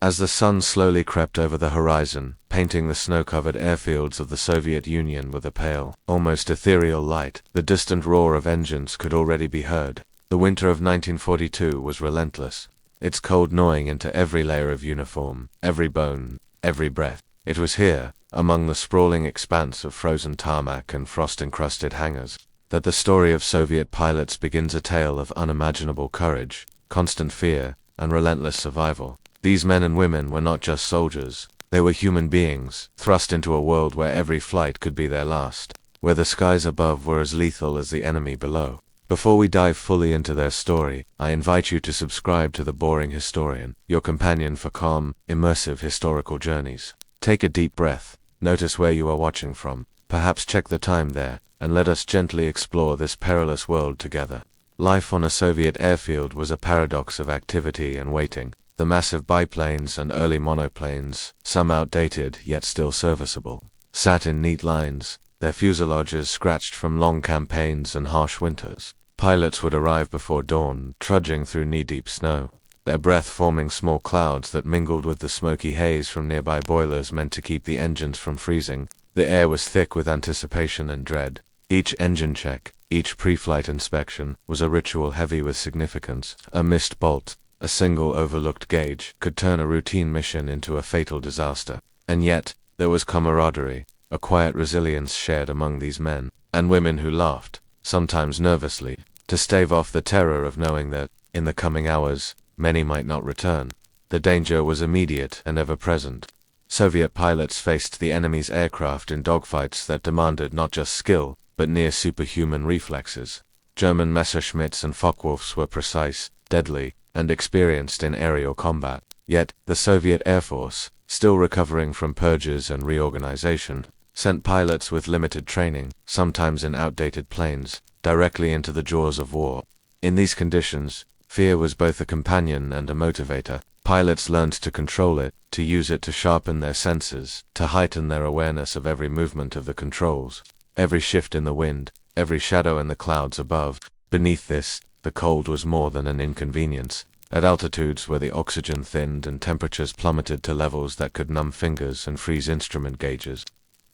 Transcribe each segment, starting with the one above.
As the sun slowly crept over the horizon, painting the snow-covered airfields of the Soviet Union with a pale, almost ethereal light, the distant roar of engines could already be heard. The winter of 1942 was relentless, its cold gnawing into every layer of uniform, every bone, every breath. It was here, among the sprawling expanse of frozen tarmac and frost-encrusted hangars, that the story of Soviet pilots begins, a tale of unimaginable courage, constant fear, and relentless survival. These men and women were not just soldiers, they were human beings, thrust into a world where every flight could be their last, where the skies above were as lethal as the enemy below. Before we dive fully into their story, I invite you to subscribe to The Boring Historian, your companion for calm, immersive historical journeys. Take a deep breath, notice where you are watching from, perhaps check the time there, and let us gently explore this perilous world together. Life on a Soviet airfield was a paradox of activity and waiting. The massive biplanes and early monoplanes, some outdated yet still serviceable, sat in neat lines, their fuselages scratched from long campaigns and harsh winters. Pilots would arrive before dawn, trudging through knee-deep snow, their breath forming small clouds that mingled with the smoky haze from nearby boilers meant to keep the engines from freezing. The air was thick with anticipation and dread. Each engine check, each pre-flight inspection, was a ritual heavy with significance. A missed bolt, a single overlooked gauge, could turn a routine mission into a fatal disaster. And yet, there was camaraderie, a quiet resilience shared among these men and women who laughed, sometimes nervously, to stave off the terror of knowing that, in the coming hours, many might not return. The danger was immediate and ever-present. Soviet pilots faced the enemy's aircraft in dogfights that demanded not just skill, but near-superhuman reflexes. German Messerschmitts and Focke-Wulfs were precise, deadly, and experienced in aerial combat. Yet, the Soviet Air Force, still recovering from purges and reorganization, sent pilots with limited training, sometimes in outdated planes, directly into the jaws of war. In these conditions, fear was both a companion and a motivator. Pilots learned to control it, to use it to sharpen their senses, to heighten their awareness of every movement of the controls, every shift in the wind, every shadow in the clouds above. Beneath this, the cold was more than an inconvenience. At altitudes where the oxygen thinned and temperatures plummeted to levels that could numb fingers and freeze instrument gauges,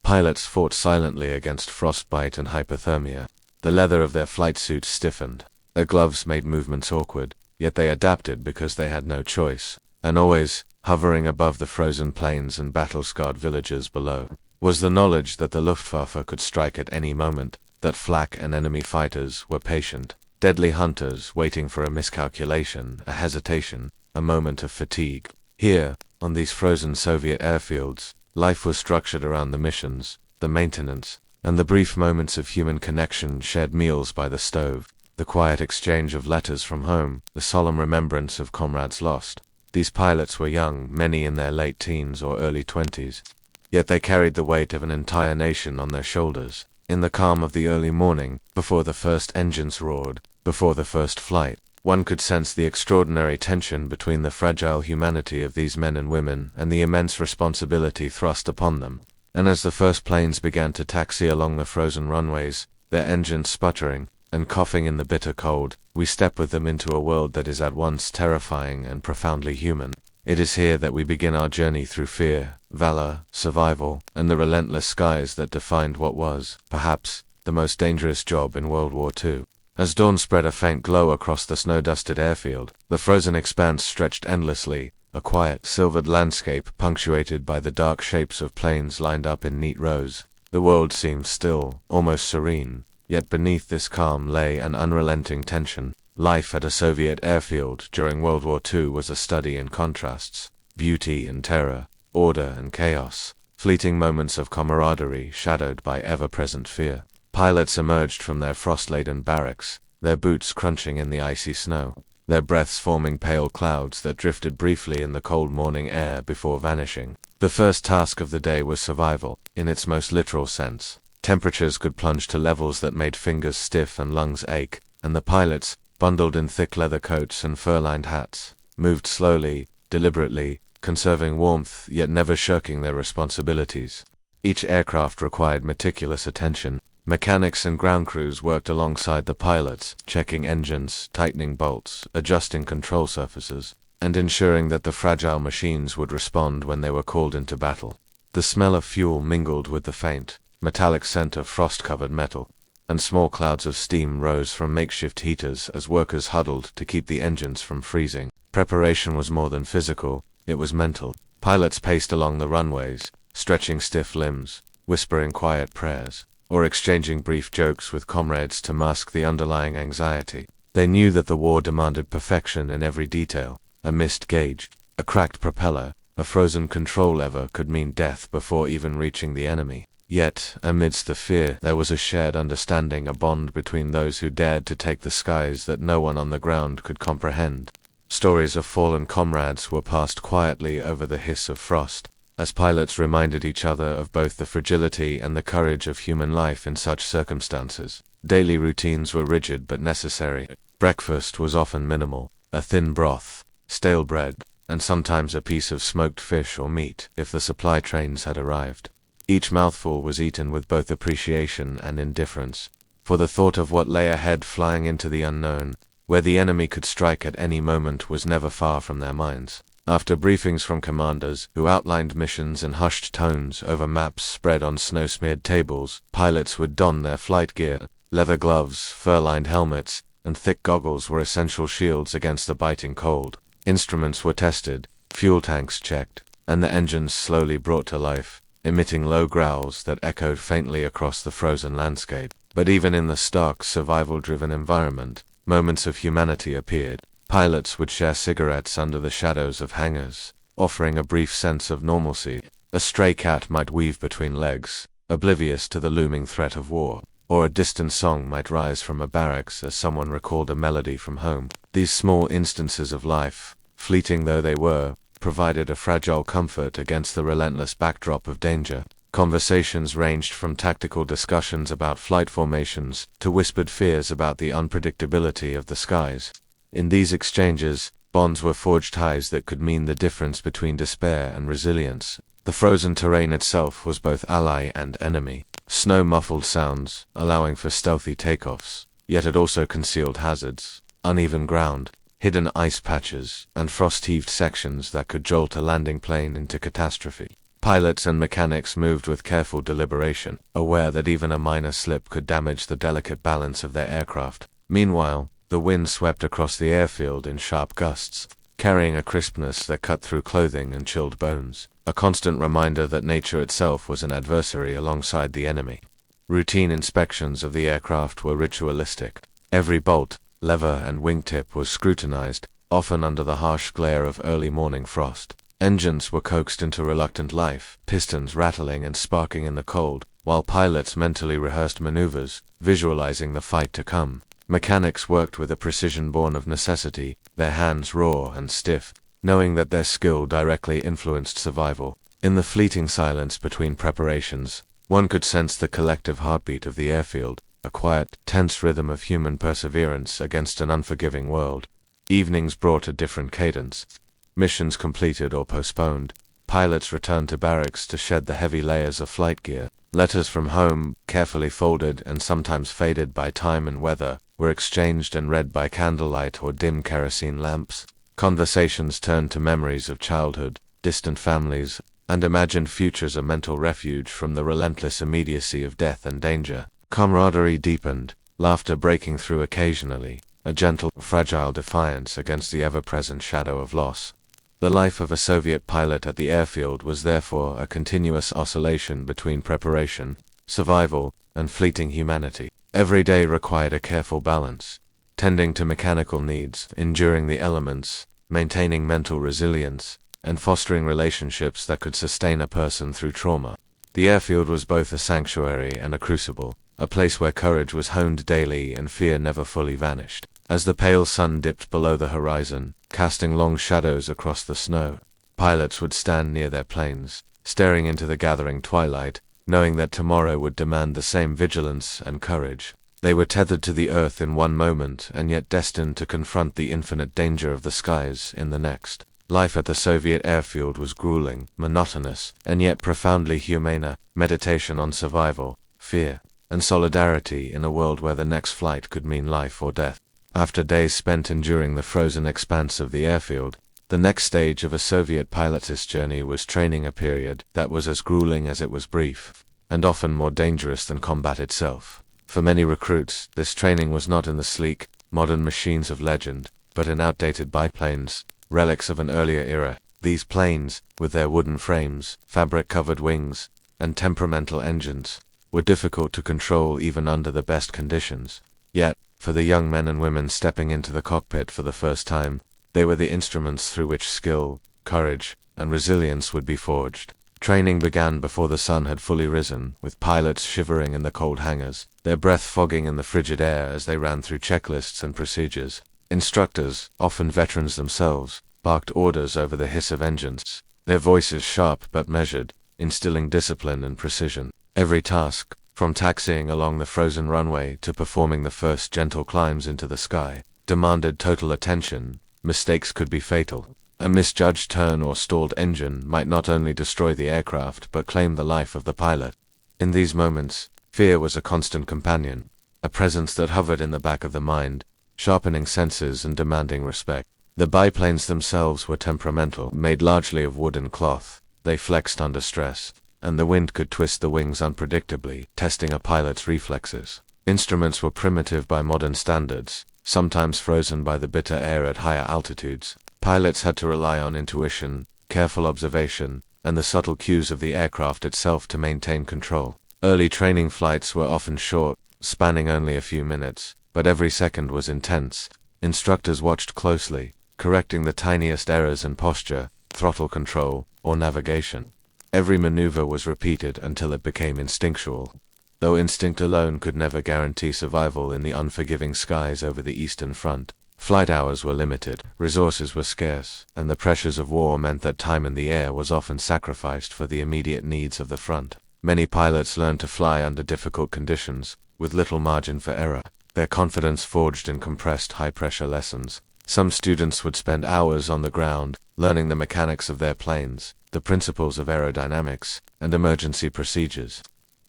pilots fought silently against frostbite and hypothermia. The leather of their flight suits stiffened. Their gloves made movements awkward, yet they adapted because they had no choice. And always, hovering above the frozen plains and battle-scarred villages below, was the knowledge that the Luftwaffe could strike at any moment, that flak and enemy fighters were patient, deadly hunters waiting for a miscalculation, a hesitation, a moment of fatigue. Here, on these frozen Soviet airfields, life was structured around the missions, the maintenance, and the brief moments of human connection, shared meals by the stove, the quiet exchange of letters from home, the solemn remembrance of comrades lost. These pilots were young, many in their late teens or early 20s, yet they carried the weight of an entire nation on their shoulders. In the calm of the early morning, before the first engines roared, before the first flight, one could sense the extraordinary tension between the fragile humanity of these men and women and the immense responsibility thrust upon them. And as the first planes began to taxi along the frozen runways, their engines sputtering and coughing in the bitter cold, we step with them into a world that is at once terrifying and profoundly human. It is here that we begin our journey through fear, valor, survival, and the relentless skies that defined what was, perhaps, the most dangerous job in World War II. As dawn spread a faint glow across the snow-dusted airfield, the frozen expanse stretched endlessly, a quiet, silvered landscape punctuated by the dark shapes of planes lined up in neat rows. The world seemed still, almost serene, yet beneath this calm lay an unrelenting tension. Life at a Soviet airfield during World War II was a study in contrasts, beauty and terror, order and chaos, fleeting moments of camaraderie shadowed by ever-present fear. Pilots emerged from their frost-laden barracks, their boots crunching in the icy snow, their breaths forming pale clouds that drifted briefly in the cold morning air before vanishing. The first task of the day was survival, in its most literal sense. Temperatures could plunge to levels that made fingers stiff and lungs ache, and the pilots, bundled in thick leather coats and fur-lined hats, moved slowly, deliberately, conserving warmth yet never shirking their responsibilities. Each aircraft required meticulous attention. Mechanics and ground crews worked alongside the pilots, checking engines, tightening bolts, adjusting control surfaces. and ensuring that the fragile machines would respond when they were called into battle. The smell of fuel mingled with the faint, metallic scent of frost-covered metal, and small clouds of steam rose from makeshift heaters as workers huddled to keep the engines from freezing. Preparation was more than physical, it was mental. Pilots paced along the runways, stretching stiff limbs, whispering quiet prayers, or exchanging brief jokes with comrades to mask the underlying anxiety. They knew that the war demanded perfection in every detail. A missed gauge, a cracked propeller, a frozen control lever could mean death before even reaching the enemy. Yet, amidst the fear, there was a shared understanding, a bond between those who dared to take the skies that no one on the ground could comprehend. Stories of fallen comrades were passed quietly over the hiss of frost, as pilots reminded each other of both the fragility and the courage of human life in such circumstances. Daily routines were rigid but necessary. Breakfast was often minimal, a thin broth, stale bread, and sometimes a piece of smoked fish or meat if the supply trains had arrived. Each mouthful was eaten with both appreciation and indifference, for the thought of what lay ahead, flying into the unknown, where the enemy could strike at any moment, was never far from their minds. After briefings from commanders, who outlined missions in hushed tones over maps spread on snow-smeared tables, pilots would don their flight gear. Leather gloves, fur-lined helmets, and thick goggles were essential shields against the biting cold. Instruments were tested, fuel tanks checked, and the engines slowly brought to life, emitting low growls that echoed faintly across the frozen landscape. But even in the stark, survival-driven environment, moments of humanity appeared. Pilots would share cigarettes under the shadows of hangars, offering a brief sense of normalcy. A stray cat might weave between legs, oblivious to the looming threat of war, or a distant song might rise from a barracks as someone recalled a melody from home. These small instances of life, fleeting though they were, provided a fragile comfort against the relentless backdrop of danger. Conversations ranged from tactical discussions about flight formations to whispered fears about the unpredictability of the skies. In these exchanges, bonds were forged, ties that could mean the difference between despair and resilience. The frozen terrain itself was both ally and enemy. Snow muffled sounds, allowing for stealthy takeoffs, yet it also concealed hazards, uneven ground, hidden ice patches, and frost-heaved sections that could jolt a landing plane into catastrophe. Pilots and mechanics moved with careful deliberation, aware that even a minor slip could damage the delicate balance of their aircraft. Meanwhile, the wind swept across the airfield in sharp gusts, carrying a crispness that cut through clothing and chilled bones, a constant reminder that nature itself was an adversary alongside the enemy. Routine inspections of the aircraft were ritualistic. Every bolt, lever, and wingtip was scrutinized, often under the harsh glare of early morning frost. Engines were coaxed into reluctant life, pistons rattling and sparking in the cold, while pilots mentally rehearsed maneuvers, visualizing the fight to come. Mechanics worked with a precision born of necessity, their hands raw and stiff, knowing that their skill directly influenced survival. In the fleeting silence between preparations, one could sense the collective heartbeat of the airfield, a quiet, tense rhythm of human perseverance against an unforgiving world. Evenings brought a different cadence. Missions completed or postponed, pilots returned to barracks to shed the heavy layers of flight gear. Letters from home, carefully folded and sometimes faded by time and weather, were exchanged and read by candlelight or dim kerosene lamps. Conversations turned to memories of childhood, distant families, and imagined futures, a mental refuge from the relentless immediacy of death and danger. Camaraderie deepened, laughter breaking through occasionally, a gentle, fragile defiance against the ever-present shadow of loss. The life of a Soviet pilot at the airfield was therefore a continuous oscillation between preparation, survival, and fleeting humanity. Every day required a careful balance, tending to mechanical needs, enduring the elements, maintaining mental resilience, and fostering relationships that could sustain a person through trauma. The airfield was both a sanctuary and a crucible, a place where courage was honed daily and fear never fully vanished. As the pale sun dipped below the horizon, casting long shadows across the snow, pilots would stand near their planes, staring into the gathering twilight, knowing that tomorrow would demand the same vigilance and courage. They were tethered to the earth in one moment and yet destined to confront the infinite danger of the skies in the next. Life at the Soviet airfield was grueling, monotonous, and yet profoundly humane, a meditation on survival, fear, and solidarity in a world where the next flight could mean life or death. After days spent enduring the frozen expanse of the airfield, The next stage of a Soviet pilot's journey was training, a period that was as grueling as it was brief, and often more dangerous than combat itself. For many recruits, this training was not in the sleek, modern machines of legend, but in outdated biplanes, relics of an earlier era. These planes, with their wooden frames, fabric-covered wings, and temperamental engines, were difficult to control even under the best conditions. Yet, for the young men and women stepping into the cockpit for the first time, they were the instruments through which skill, courage, and resilience would be forged. Training began before the sun had fully risen, with pilots shivering in the cold hangars, their breath fogging in the frigid air as they ran through checklists and procedures. Instructors, often veterans themselves, barked orders over the hiss of engines, their voices sharp but measured, instilling discipline and precision. Every task, from taxiing along the frozen runway to performing the first gentle climbs into the sky, demanded total attention. Mistakes could be fatal. A misjudged turn or stalled engine might not only destroy the aircraft but claim the life of the pilot. In these moments, fear was a constant companion, a presence that hovered in the back of the mind, sharpening senses and demanding respect. The biplanes themselves were temperamental, made largely of wood and cloth. They flexed under stress, and the wind could twist the wings unpredictably, testing a pilot's reflexes. Instruments were primitive by modern standards, sometimes frozen by the bitter air at higher altitudes. Pilots had to rely on intuition, careful observation, and the subtle cues of the aircraft itself to maintain control. Early training flights were often short, spanning only a few minutes, but every second was intense. Instructors watched closely, correcting the tiniest errors in posture, throttle control, or navigation. Every maneuver was repeated until it became instinctual, though instinct alone could never guarantee survival in the unforgiving skies over the Eastern Front. Flight hours were limited, resources were scarce, and the pressures of war meant that time in the air was often sacrificed for the immediate needs of the front. Many pilots learned to fly under difficult conditions, with little margin for error, their confidence forged in compressed high-pressure lessons. Some students would spend hours on the ground, learning the mechanics of their planes, the principles of aerodynamics, and emergency procedures,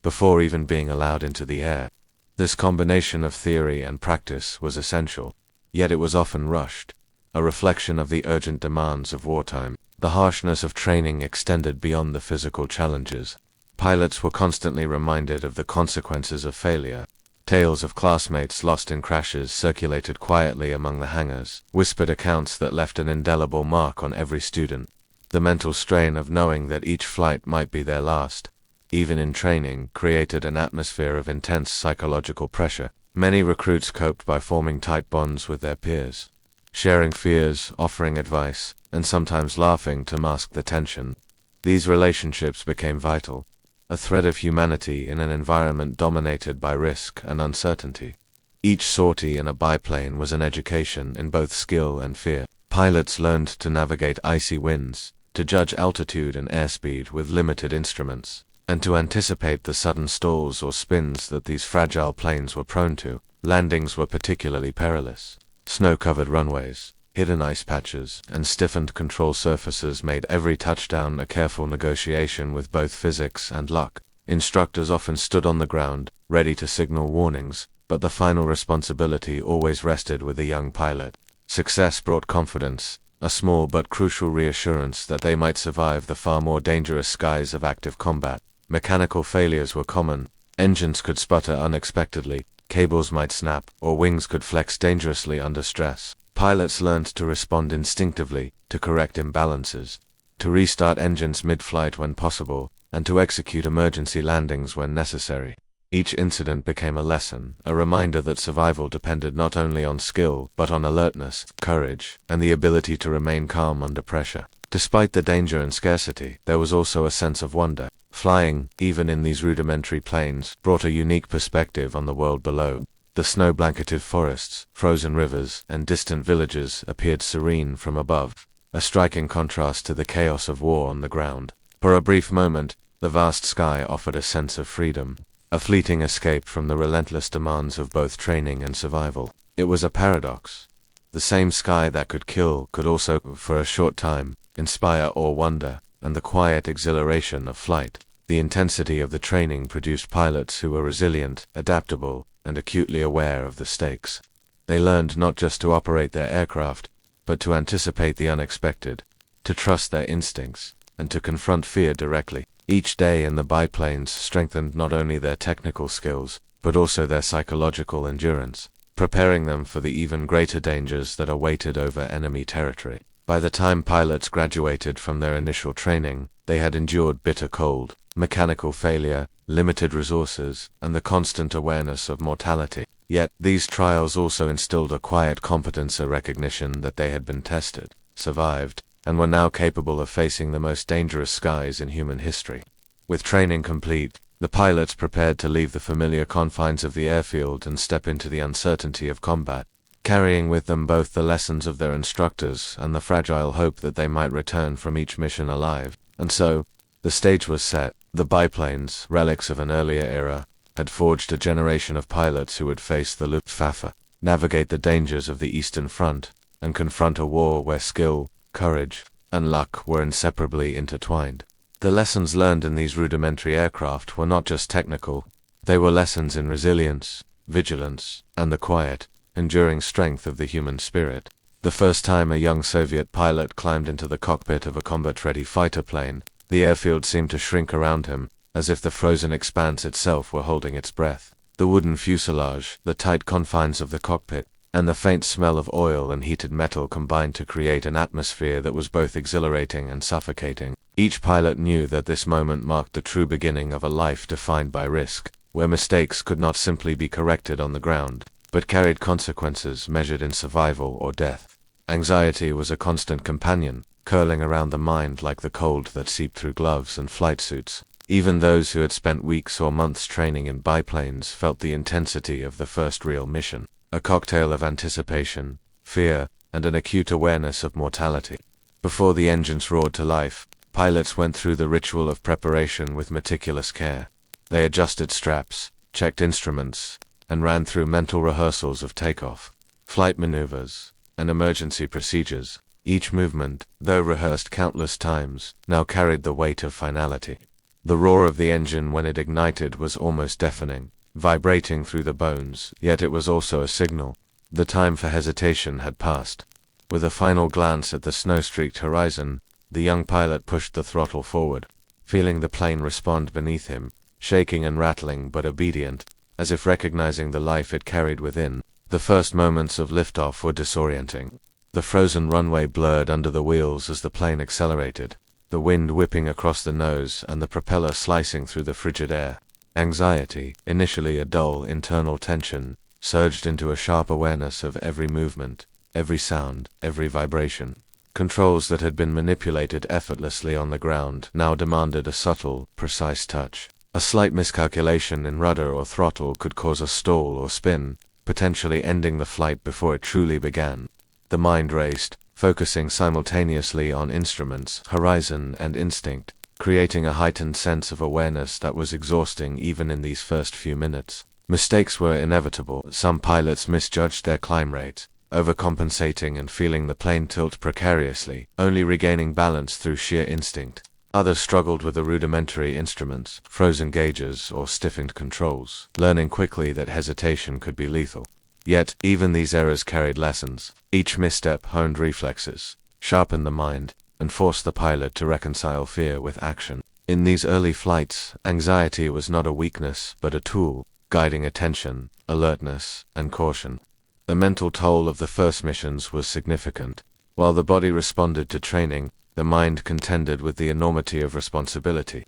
before even being allowed into the air. This combination of theory and practice was essential, yet it was often rushed, a reflection of the urgent demands of wartime. The harshness of training extended beyond the physical challenges. Pilots were constantly reminded of the consequences of failure. Tales of classmates lost in crashes circulated quietly among the hangars, whispered accounts that left an indelible mark on every student. The mental strain of knowing that each flight might be their last, even in training, created an atmosphere of intense psychological pressure. Many recruits coped by forming tight bonds with their peers, sharing fears, offering advice, and sometimes laughing to mask the tension. These relationships became vital, a thread of humanity in an environment dominated by risk and uncertainty. Each sortie in a biplane was an education in both skill and fear. Pilots learned to navigate icy winds, to judge altitude and airspeed with limited instruments, and to anticipate the sudden stalls or spins that these fragile planes were prone to. Landings were particularly perilous. Snow-covered runways, hidden ice patches, and stiffened control surfaces made every touchdown a careful negotiation with both physics and luck. Instructors often stood on the ground, ready to signal warnings, but the final responsibility always rested with the young pilot. Success brought confidence, a small but crucial reassurance that they might survive the far more dangerous skies of active combat. Mechanical failures were common. Engines could sputter unexpectedly, cables might snap, or wings could flex dangerously under stress. Pilots learned to respond instinctively, to correct imbalances, to restart engines mid-flight when possible, and to execute emergency landings when necessary. Each incident became a lesson, a reminder that survival depended not only on skill, but on alertness, courage, and the ability to remain calm under pressure. Despite the danger and scarcity, there was also a sense of wonder. Flying, even in these rudimentary planes, brought a unique perspective on the world below. The snow-blanketed forests, frozen rivers, and distant villages appeared serene from above, a striking contrast to the chaos of war on the ground. For a brief moment, the vast sky offered a sense of freedom, a fleeting escape from the relentless demands of both training and survival. It was a paradox. The same sky that could kill could also, for a short time, inspire or wonder, and the quiet exhilaration of flight. The intensity of the training produced pilots who were resilient, adaptable, and acutely aware of the stakes. They learned not just to operate their aircraft, but to anticipate the unexpected, to trust their instincts, and to confront fear directly. Each day in the biplanes strengthened not only their technical skills, but also their psychological endurance, preparing them for the even greater dangers that awaited over enemy territory. By the time pilots graduated from their initial training, they had endured bitter cold, mechanical failure, limited resources, and the constant awareness of mortality. Yet, these trials also instilled a quiet competence, a recognition that they had been tested, survived, and were now capable of facing the most dangerous skies in human history. With training complete, the pilots prepared to leave the familiar confines of the airfield and step into the uncertainty of combat, carrying with them both the lessons of their instructors and the fragile hope that they might return from each mission alive. And so, the stage was set. The biplanes, relics of an earlier era, had forged a generation of pilots who would face the Luftwaffe, navigate the dangers of the Eastern Front, and confront a war where skill, courage, and luck were inseparably intertwined. The lessons learned in these rudimentary aircraft were not just technical, they were lessons in resilience, vigilance, and the quiet, enduring strength of the human spirit. The first time a young Soviet pilot climbed into the cockpit of a combat-ready fighter plane, the airfield seemed to shrink around him, as if the frozen expanse itself were holding its breath. The wooden fuselage, the tight confines of the cockpit, and the faint smell of oil and heated metal combined to create an atmosphere that was both exhilarating and suffocating. Each pilot knew that this moment marked the true beginning of a life defined by risk, where mistakes could not simply be corrected on the ground, but carried consequences measured in survival or death. Anxiety was a constant companion, curling around the mind like the cold that seeped through gloves and flight suits. Even those who had spent weeks or months training in biplanes felt the intensity of the first real mission, a cocktail of anticipation, fear, and an acute awareness of mortality. Before the engines roared to life, pilots went through the ritual of preparation with meticulous care. They adjusted straps, checked instruments, and ran through mental rehearsals of takeoff, flight maneuvers, and emergency procedures. Each movement, though rehearsed countless times, now carried the weight of finality. The roar of the engine when it ignited was almost deafening, vibrating through the bones, yet it was also a signal. The time for hesitation had passed. With a final glance at the snow-streaked horizon, the young pilot pushed the throttle forward, feeling the plane respond beneath him, shaking and rattling but obedient, as if recognizing the life it carried within. The first moments of liftoff were disorienting. The frozen runway blurred under the wheels as the plane accelerated, the wind whipping across the nose and the propeller slicing through the frigid air. Anxiety, initially a dull internal tension, surged into a sharp awareness of every movement, every sound, every vibration. Controls that had been manipulated effortlessly on the ground now demanded a subtle, precise touch. A slight miscalculation in rudder or throttle could cause a stall or spin, potentially ending the flight before it truly began. The mind raced, focusing simultaneously on instruments, horizon, and instinct, creating a heightened sense of awareness that was exhausting even in these first few minutes. Mistakes were inevitable. Some pilots misjudged their climb rate, overcompensating and feeling the plane tilt precariously, only regaining balance through sheer instinct. Others struggled with the rudimentary instruments, frozen gauges, or stiffened controls, learning quickly that hesitation could be lethal. Yet, even these errors carried lessons. Each misstep honed reflexes, sharpened the mind, and forced the pilot to reconcile fear with action. In these early flights, anxiety was not a weakness but a tool, guiding attention, alertness, and caution. The mental toll of the first missions was significant. While the body responded to training, the mind contended with the enormity of responsibility.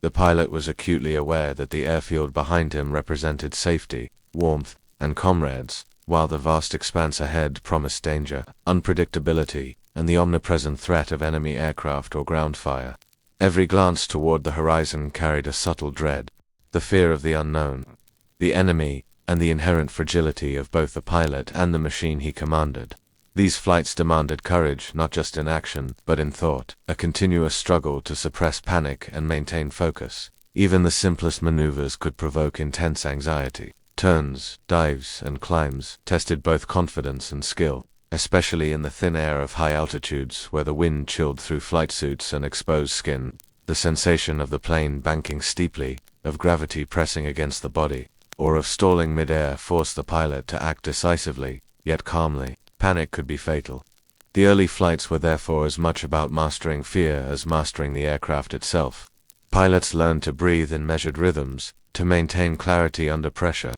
The pilot was acutely aware that the airfield behind him represented safety, warmth, and comrades, while the vast expanse ahead promised danger, unpredictability, and the omnipresent threat of enemy aircraft or ground fire. Every glance toward the horizon carried a subtle dread, the fear of the unknown, the enemy, and the inherent fragility of both the pilot and the machine he commanded. These flights demanded courage not just in action, but in thought, a continuous struggle to suppress panic and maintain focus. Even the simplest maneuvers could provoke intense anxiety. Turns, dives, and climbs tested both confidence and skill, especially in the thin air of high altitudes where the wind chilled through flight suits and exposed skin. The sensation of the plane banking steeply, of gravity pressing against the body, or of stalling mid-air forced the pilot to act decisively, yet calmly. Panic could be fatal. The early flights were therefore as much about mastering fear as mastering the aircraft itself. Pilots learned to breathe in measured rhythms, to maintain clarity under pressure,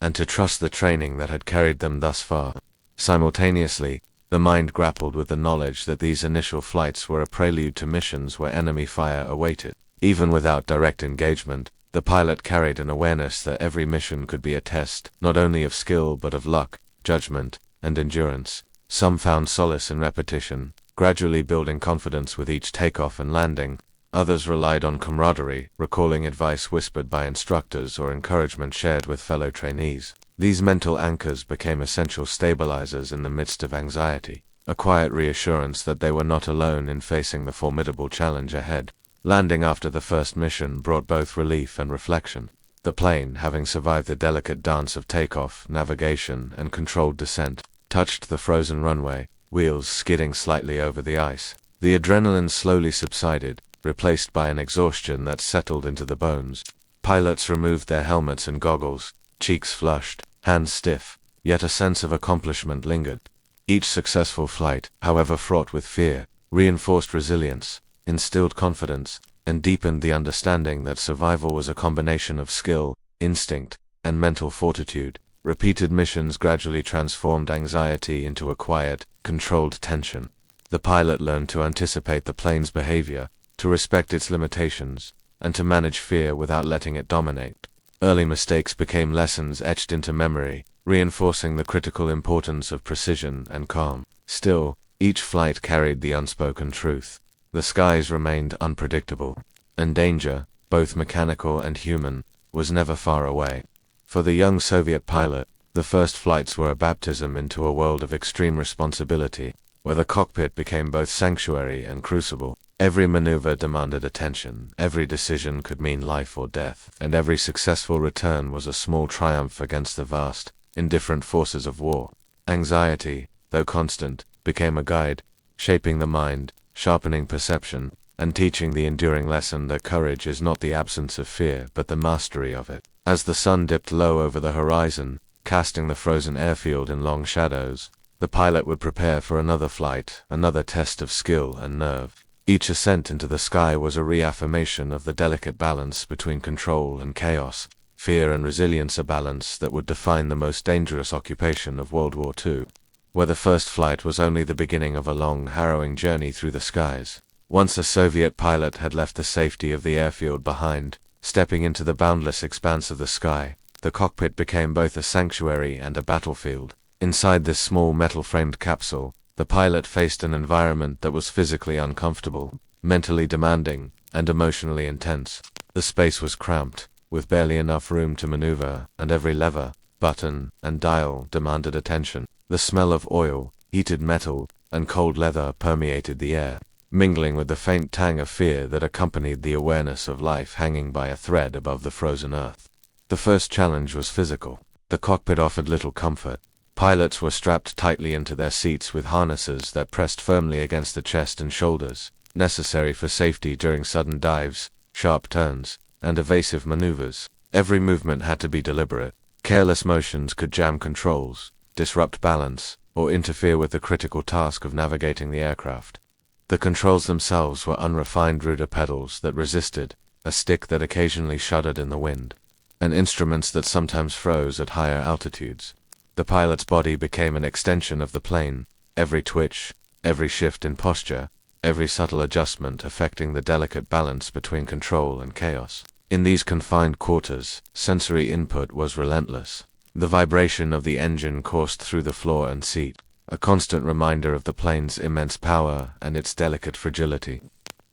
and to trust the training that had carried them thus far. Simultaneously, the mind grappled with the knowledge that these initial flights were a prelude to missions where enemy fire awaited. Even without direct engagement, the pilot carried an awareness that every mission could be a test, not only of skill but of luck, judgment, and endurance. Some found solace in repetition, gradually building confidence with each takeoff and landing. Others relied on camaraderie, recalling advice whispered by instructors or encouragement shared with fellow trainees. These mental anchors became essential stabilizers in the midst of anxiety, a quiet reassurance that they were not alone in facing the formidable challenge ahead. Landing after the first mission brought both relief and reflection. The plane, having survived the delicate dance of takeoff, navigation, and controlled descent, touched the frozen runway, wheels skidding slightly over the ice. The adrenaline slowly subsided, replaced by an exhaustion that settled into the bones. Pilots removed their helmets and goggles, cheeks flushed, hands stiff, yet a sense of accomplishment lingered. Each successful flight, however fraught with fear, reinforced resilience, instilled confidence, and deepened the understanding that survival was a combination of skill, instinct, and mental fortitude. Repeated missions gradually transformed anxiety into a quiet, controlled tension. The pilot learned to anticipate the plane's behavior, to respect its limitations, and to manage fear without letting it dominate. Early mistakes became lessons etched into memory, reinforcing the critical importance of precision and calm. Still, each flight carried the unspoken truth. The skies remained unpredictable, and danger, both mechanical and human, was never far away. For the young Soviet pilot, the first flights were a baptism into a world of extreme responsibility, where the cockpit became both sanctuary and crucible. Every maneuver demanded attention, every decision could mean life or death, and every successful return was a small triumph against the vast, indifferent forces of war. Anxiety, though constant, became a guide, shaping the mind, sharpening perception, and teaching the enduring lesson that courage is not the absence of fear but the mastery of it. As the sun dipped low over the horizon, casting the frozen airfield in long shadows, the pilot would prepare for another flight, another test of skill and nerve. Each ascent into the sky was a reaffirmation of the delicate balance between control and chaos, fear and resilience, a balance that would define the most dangerous occupation of World War II. Where the first flight was only the beginning of a long, harrowing journey through the skies. Once a Soviet pilot had left the safety of the airfield behind, stepping into the boundless expanse of the sky, the cockpit became both a sanctuary and a battlefield. Inside this small metal-framed capsule, the pilot faced an environment that was physically uncomfortable, mentally demanding, and emotionally intense. The space was cramped, with barely enough room to maneuver, and every lever, button, and dial demanded attention. The smell of oil, heated metal, and cold leather permeated the air, mingling with the faint tang of fear that accompanied the awareness of life hanging by a thread above the frozen earth. The first challenge was physical. The cockpit offered little comfort. Pilots were strapped tightly into their seats with harnesses that pressed firmly against the chest and shoulders, necessary for safety during sudden dives, sharp turns, and evasive maneuvers. Every movement had to be deliberate. Careless motions could jam controls, disrupt balance, or interfere with the critical task of navigating the aircraft. The controls themselves were unrefined ruder pedals that resisted, a stick that occasionally shuddered in the wind, and instruments that sometimes froze at higher altitudes. The pilot's body became an extension of the plane, every twitch, every shift in posture, every subtle adjustment affecting the delicate balance between control and chaos. In these confined quarters, sensory input was relentless. The vibration of the engine coursed through the floor and seat, a constant reminder of the plane's immense power and its delicate fragility.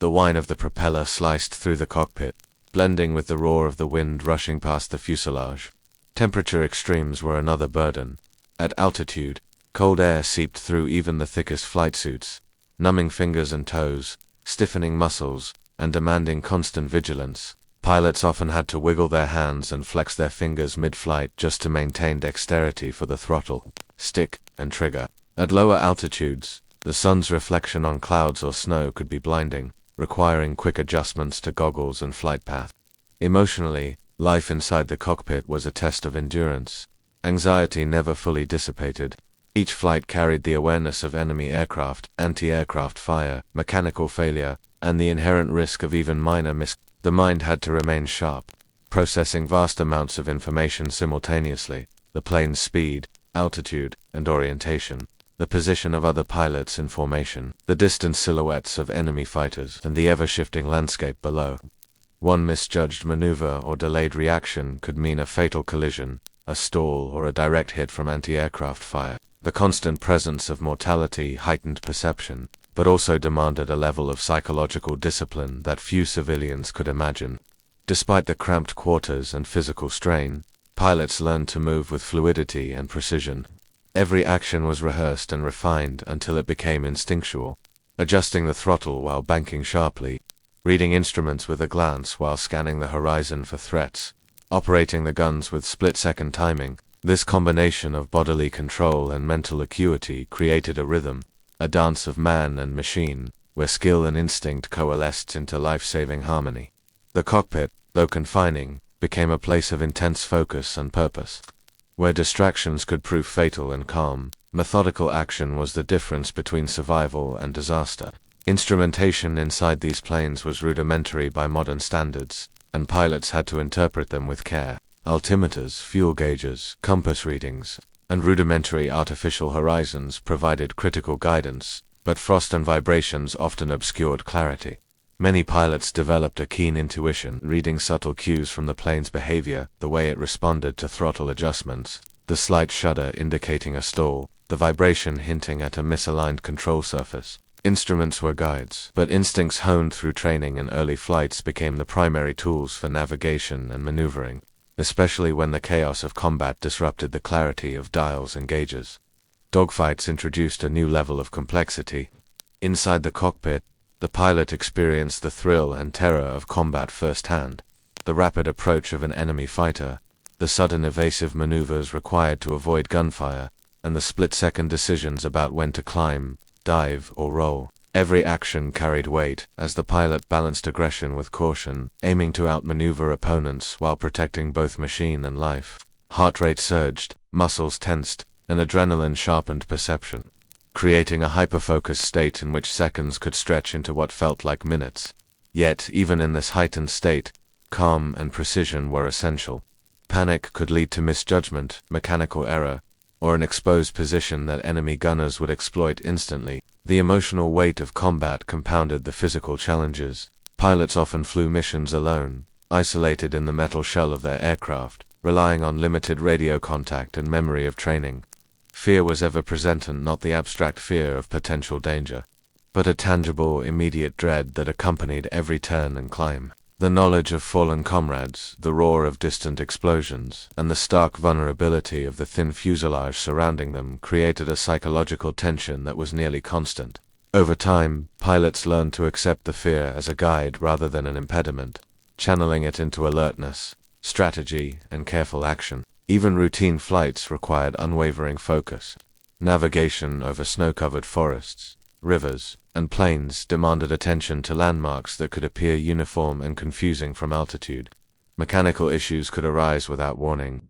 The whine of the propeller sliced through the cockpit, blending with the roar of the wind rushing past the fuselage. Temperature extremes were another burden. At altitude, cold air seeped through even the thickest flight suits, numbing fingers and toes, stiffening muscles, and demanding constant vigilance. Pilots often had to wiggle their hands and flex their fingers mid-flight just to maintain dexterity for the throttle, stick, and trigger. At lower altitudes, the sun's reflection on clouds or snow could be blinding, requiring quick adjustments to goggles and flight path. Emotionally, life inside the cockpit was a test of endurance. Anxiety never fully dissipated. Each flight carried the awareness of enemy aircraft, anti-aircraft fire, mechanical failure, and the inherent risk of even minor The mind had to remain sharp, processing vast amounts of information simultaneously: the plane's speed, altitude, and orientation, the position of other pilots in formation, the distant silhouettes of enemy fighters, and the ever-shifting landscape below. One misjudged maneuver or delayed reaction could mean a fatal collision, a stall, or a direct hit from anti-aircraft fire. The constant presence of mortality heightened perception, but also demanded a level of psychological discipline that few civilians could imagine. Despite the cramped quarters and physical strain, pilots learned to move with fluidity and precision. Every action was rehearsed and refined until it became instinctual. Adjusting the throttle while banking sharply, reading instruments with a glance while scanning the horizon for threats, operating the guns with split-second timing. This combination of bodily control and mental acuity created a rhythm, a dance of man and machine, where skill and instinct coalesced into life-saving harmony. The cockpit, though confining, became a place of intense focus and purpose. Where distractions could prove fatal and calm, methodical action was the difference between survival and disaster. Instrumentation inside these planes was rudimentary by modern standards, and pilots had to interpret them with care. Altimeters, fuel gauges, compass readings, and rudimentary artificial horizons provided critical guidance, but frost and vibrations often obscured clarity. Many pilots developed a keen intuition, reading subtle cues from the plane's behavior, the way it responded to throttle adjustments, the slight shudder indicating a stall, the vibration hinting at a misaligned control surface. Instruments were guides, but instincts honed through training and early flights became the primary tools for navigation and maneuvering, especially when the chaos of combat disrupted the clarity of dials and gauges. Dogfights introduced a new level of complexity. Inside the cockpit, the pilot experienced the thrill and terror of combat firsthand. The rapid approach of an enemy fighter, the sudden evasive maneuvers required to avoid gunfire, and the split-second decisions about when to climb, dive, or roll. Every action carried weight, as the pilot balanced aggression with caution, aiming to outmaneuver opponents while protecting both machine and life. Heart rate surged, muscles tensed, and adrenaline sharpened perception, creating a hyper-focused state in which seconds could stretch into what felt like minutes. Yet, even in this heightened state, calm and precision were essential. Panic could lead to misjudgment, mechanical error, or an exposed position that enemy gunners would exploit instantly. The emotional weight of combat compounded the physical challenges. Pilots often flew missions alone, isolated in the metal shell of their aircraft, relying on limited radio contact and memory of training. Fear was ever present, and not the abstract fear of potential danger, but a tangible, immediate dread that accompanied every turn and climb. The knowledge of fallen comrades, the roar of distant explosions, and the stark vulnerability of the thin fuselage surrounding them created a psychological tension that was nearly constant. Over time, pilots learned to accept the fear as a guide rather than an impediment, channeling it into alertness, strategy, and careful action. Even routine flights required unwavering focus. Navigation over snow-covered forests, rivers, and plains demanded attention to landmarks that could appear uniform and confusing from altitude. Mechanical issues could arise without warning,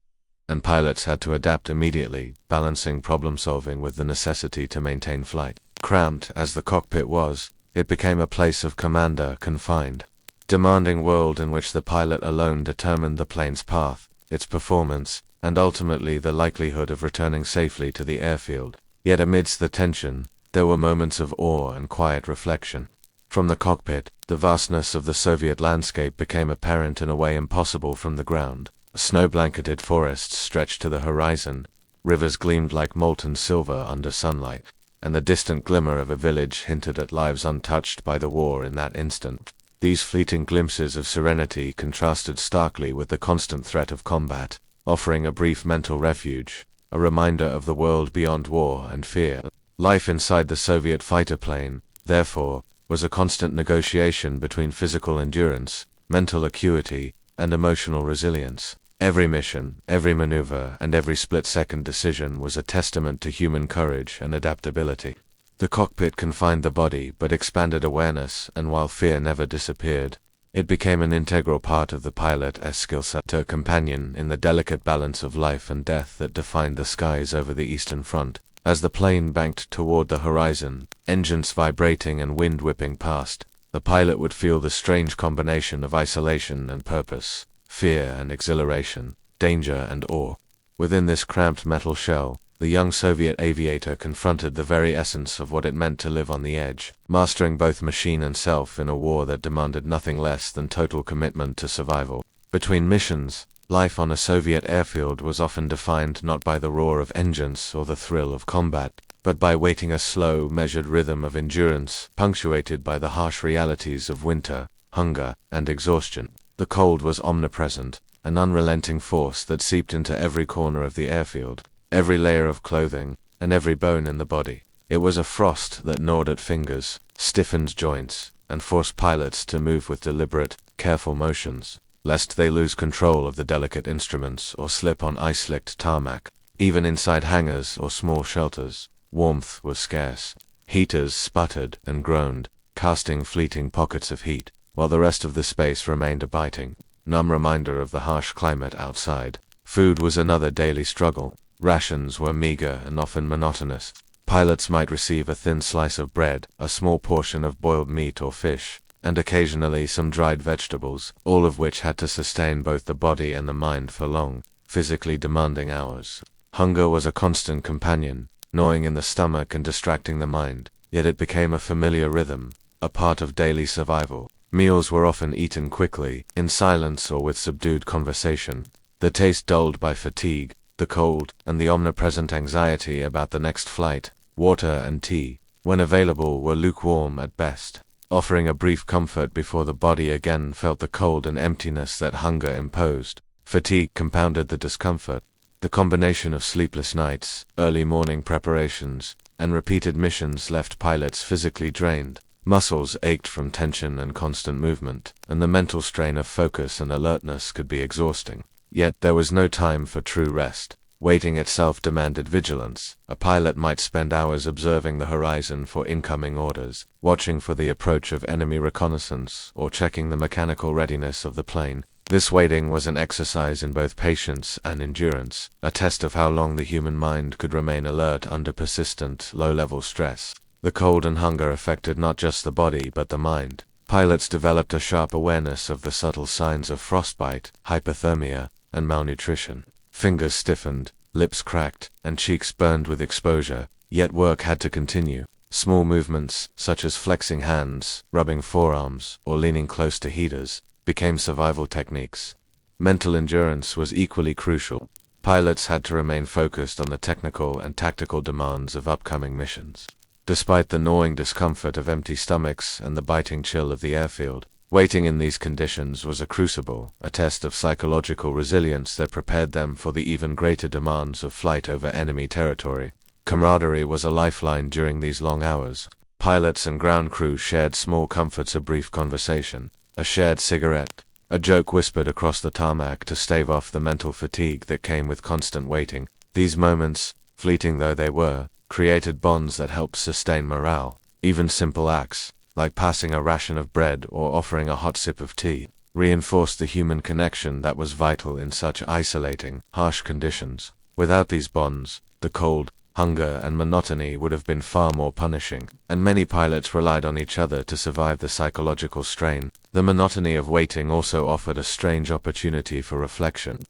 and pilots had to adapt immediately, balancing problem-solving with the necessity to maintain flight. Cramped as the cockpit was, it became a place of commander confined, demanding world in which the pilot alone determined the plane's path, its performance, and ultimately the likelihood of returning safely to the airfield. Yet amidst the tension, there were moments of awe and quiet reflection. From the cockpit, the vastness of the Soviet landscape became apparent in a way impossible from the ground. Snow-blanketed forests stretched to the horizon, rivers gleamed like molten silver under sunlight, and the distant glimmer of a village hinted at lives untouched by the war in that instant. These fleeting glimpses of serenity contrasted starkly with the constant threat of combat, offering a brief mental refuge, a reminder of the world beyond war and fear. Life inside the Soviet fighter plane, therefore, was a constant negotiation between physical endurance, mental acuity, and emotional resilience. Every mission, every maneuver, and every split-second decision was a testament to human courage and adaptability. The cockpit confined the body but expanded awareness, and while fear never disappeared, it became an integral part of the pilot's skill set, a companion in the delicate balance of life and death that defined the skies over the Eastern Front. As the plane banked toward the horizon, engines vibrating and wind whipping past, the pilot would feel the strange combination of isolation and purpose, fear and exhilaration, danger and awe. Within this cramped metal shell, the young Soviet aviator confronted the very essence of what it meant to live on the edge, mastering both machine and self in a war that demanded nothing less than total commitment to survival. Between missions, life on a Soviet airfield was often defined not by the roar of engines or the thrill of combat, but by waiting a slow, measured rhythm of endurance, punctuated by the harsh realities of winter, hunger, and exhaustion. The cold was omnipresent, an unrelenting force that seeped into every corner of the airfield, every layer of clothing, and every bone in the body. It was a frost that gnawed at fingers, stiffened joints, and forced pilots to move with deliberate, careful motions, lest they lose control of the delicate instruments or slip on ice-slicked tarmac. Even inside hangars or small shelters, warmth was scarce. Heaters sputtered and groaned, casting fleeting pockets of heat, while the rest of the space remained a biting, numb reminder of the harsh climate outside. Food was another daily struggle. Rations were meager and often monotonous. Pilots might receive a thin slice of bread, a small portion of boiled meat or fish, and occasionally some dried vegetables, all of which had to sustain both the body and the mind for long, physically demanding hours. Hunger was a constant companion, gnawing in the stomach and distracting the mind, yet it became a familiar rhythm, a part of daily survival. Meals were often eaten quickly, in silence or with subdued conversation, the taste dulled by fatigue, the cold, and the omnipresent anxiety about the next flight. Water and tea, when available, were lukewarm at best, offering a brief comfort before the body again felt the cold and emptiness that hunger imposed. Fatigue compounded the discomfort. The combination of sleepless nights, early morning preparations, and repeated missions left pilots physically drained. Muscles ached from tension and constant movement, and the mental strain of focus and alertness could be exhausting. Yet there was no time for true rest. Waiting itself demanded vigilance. A pilot might spend hours observing the horizon for incoming orders, watching for the approach of enemy reconnaissance, or checking the mechanical readiness of the plane. This waiting was an exercise in both patience and endurance, a test of how long the human mind could remain alert under persistent, low-level stress. The cold and hunger affected not just the body but the mind. Pilots developed a sharp awareness of the subtle signs of frostbite, hypothermia, and malnutrition. Fingers stiffened, lips cracked, and cheeks burned with exposure, yet work had to continue. Small movements, such as flexing hands, rubbing forearms, or leaning close to heaters, became survival techniques. Mental endurance was equally crucial. Pilots had to remain focused on the technical and tactical demands of upcoming missions. Despite the gnawing discomfort of empty stomachs and the biting chill of the airfield, waiting in these conditions was a crucible, a test of psychological resilience that prepared them for the even greater demands of flight over enemy territory. Camaraderie was a lifeline during these long hours. Pilots and ground crew shared small comforts, a brief conversation, a shared cigarette, a joke whispered across the tarmac to stave off the mental fatigue that came with constant waiting. These moments, fleeting though they were, created bonds that helped sustain morale. Even simple acts, like passing a ration of bread or offering a hot sip of tea, reinforced the human connection that was vital in such isolating, harsh conditions. Without these bonds, the cold, hunger, and monotony would have been far more punishing, and many pilots relied on each other to survive the psychological strain. The monotony of waiting also offered a strange opportunity for reflection.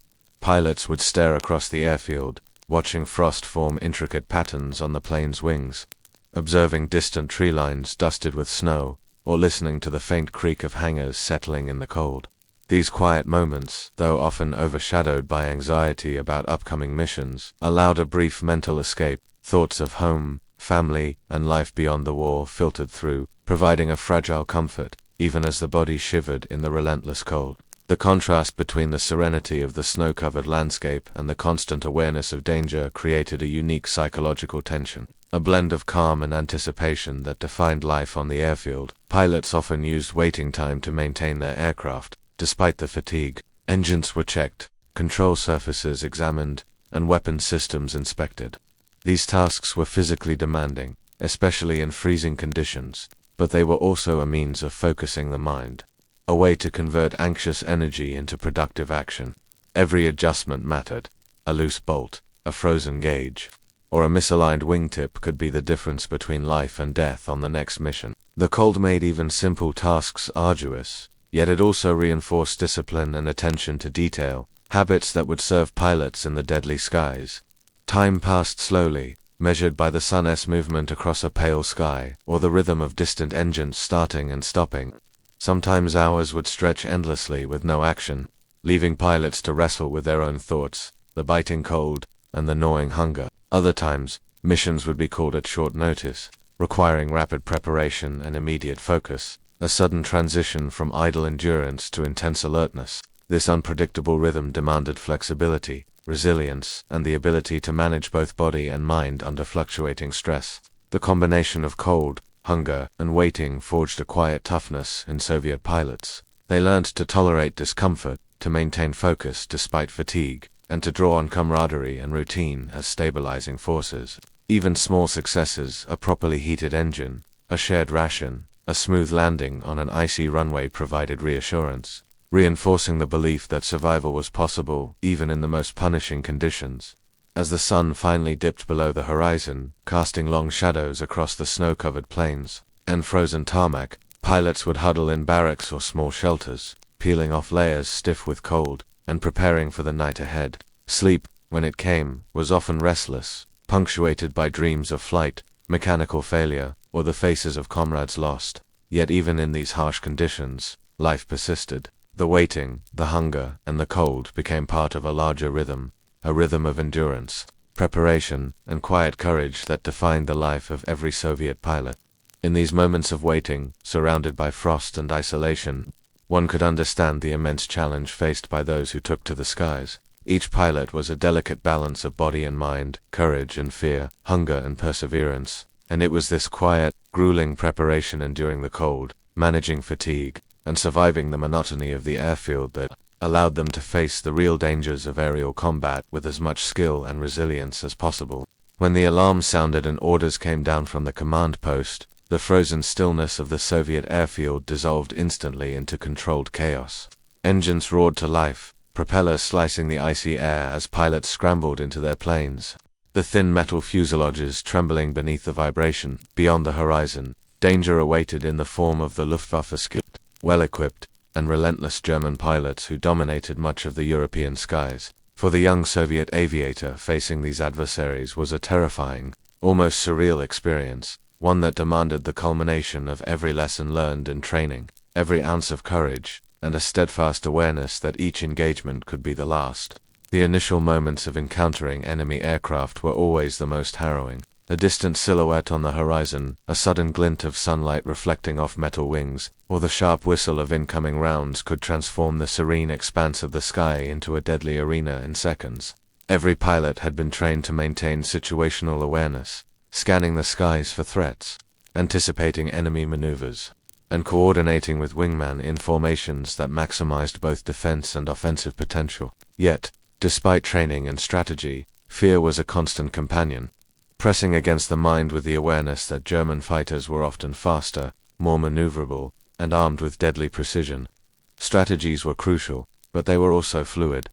Pilots would stare across the airfield, watching frost form intricate patterns on the plane's wings, observing distant tree lines dusted with snow, or listening to the faint creak of hangars settling in the cold. These quiet moments, though often overshadowed by anxiety about upcoming missions, allowed a brief mental escape. Thoughts of home, family, and life beyond the war filtered through, providing a fragile comfort, even as the body shivered in the relentless cold. The contrast between the serenity of the snow-covered landscape and the constant awareness of danger created a unique psychological tension, a blend of calm and anticipation that defined life on the airfield. Pilots often used waiting time to maintain their aircraft. Despite the fatigue, engines were checked, control surfaces examined, and weapon systems inspected. These tasks were physically demanding, especially in freezing conditions, but they were also a means of focusing the mind, a way to convert anxious energy into productive action. Every adjustment mattered: a loose bolt, a frozen gauge, or a misaligned wingtip could be the difference between life and death on the next mission. The cold made even simple tasks arduous, yet it also reinforced discipline and attention to detail, habits that would serve pilots in the deadly skies. Time passed slowly, measured by the sun's movement across a pale sky, or the rhythm of distant engines starting and stopping. Sometimes hours would stretch endlessly with no action, leaving pilots to wrestle with their own thoughts, the biting cold, and the gnawing hunger. Other times, missions would be called at short notice, requiring rapid preparation and immediate focus, a sudden transition from idle endurance to intense alertness. This unpredictable rhythm demanded flexibility, resilience, and the ability to manage both body and mind under fluctuating stress. The combination of cold, hunger, and waiting forged a quiet toughness in Soviet pilots. They learned to tolerate discomfort, to maintain focus despite fatigue, and to draw on camaraderie and routine as stabilizing forces. Even small successes, a properly heated engine, a shared ration, a smooth landing on an icy runway provided reassurance, reinforcing the belief that survival was possible even in the most punishing conditions. As the sun finally dipped below the horizon, casting long shadows across the snow-covered plains and frozen tarmac, pilots would huddle in barracks or small shelters, peeling off layers stiff with cold, and preparing for the night ahead. Sleep, when it came, was often restless, punctuated by dreams of flight, mechanical failure, or the faces of comrades lost. Yet even in these harsh conditions, life persisted. The waiting, the hunger, and the cold became part of a larger rhythm, a rhythm of endurance, preparation, and quiet courage that defined the life of every Soviet pilot. In these moments of waiting, surrounded by frost and isolation, one could understand the immense challenge faced by those who took to the skies. Each pilot was a delicate balance of body and mind, courage and fear, hunger and perseverance, and it was this quiet, grueling preparation enduring the cold, managing fatigue, and surviving the monotony of the airfield that allowed them to face the real dangers of aerial combat with as much skill and resilience as possible. When the alarm sounded and orders came down from the command post, the frozen stillness of the Soviet airfield dissolved instantly into controlled chaos. Engines roared to life, propellers slicing the icy air as pilots scrambled into their planes. The thin metal fuselages trembling beneath the vibration. Beyond the horizon, danger awaited in the form of the Luftwaffe skilled, well-equipped, and relentless German pilots who dominated much of the European skies. For the young Soviet aviator, facing these adversaries was a terrifying, almost surreal experience, one that demanded the culmination of every lesson learned in training, every ounce of courage, and a steadfast awareness that each engagement could be the last. The initial moments of encountering enemy aircraft were always the most harrowing. A distant silhouette on the horizon, a sudden glint of sunlight reflecting off metal wings, or the sharp whistle of incoming rounds could transform the serene expanse of the sky into a deadly arena in seconds. Every pilot had been trained to maintain situational awareness, scanning the skies for threats, anticipating enemy maneuvers, and coordinating with wingmen in formations that maximized both defense and offensive potential. Yet, despite training and strategy, fear was a constant companion, pressing against the mind with the awareness that German fighters were often faster, more maneuverable, and armed with deadly precision. Strategies were crucial, but they were also fluid.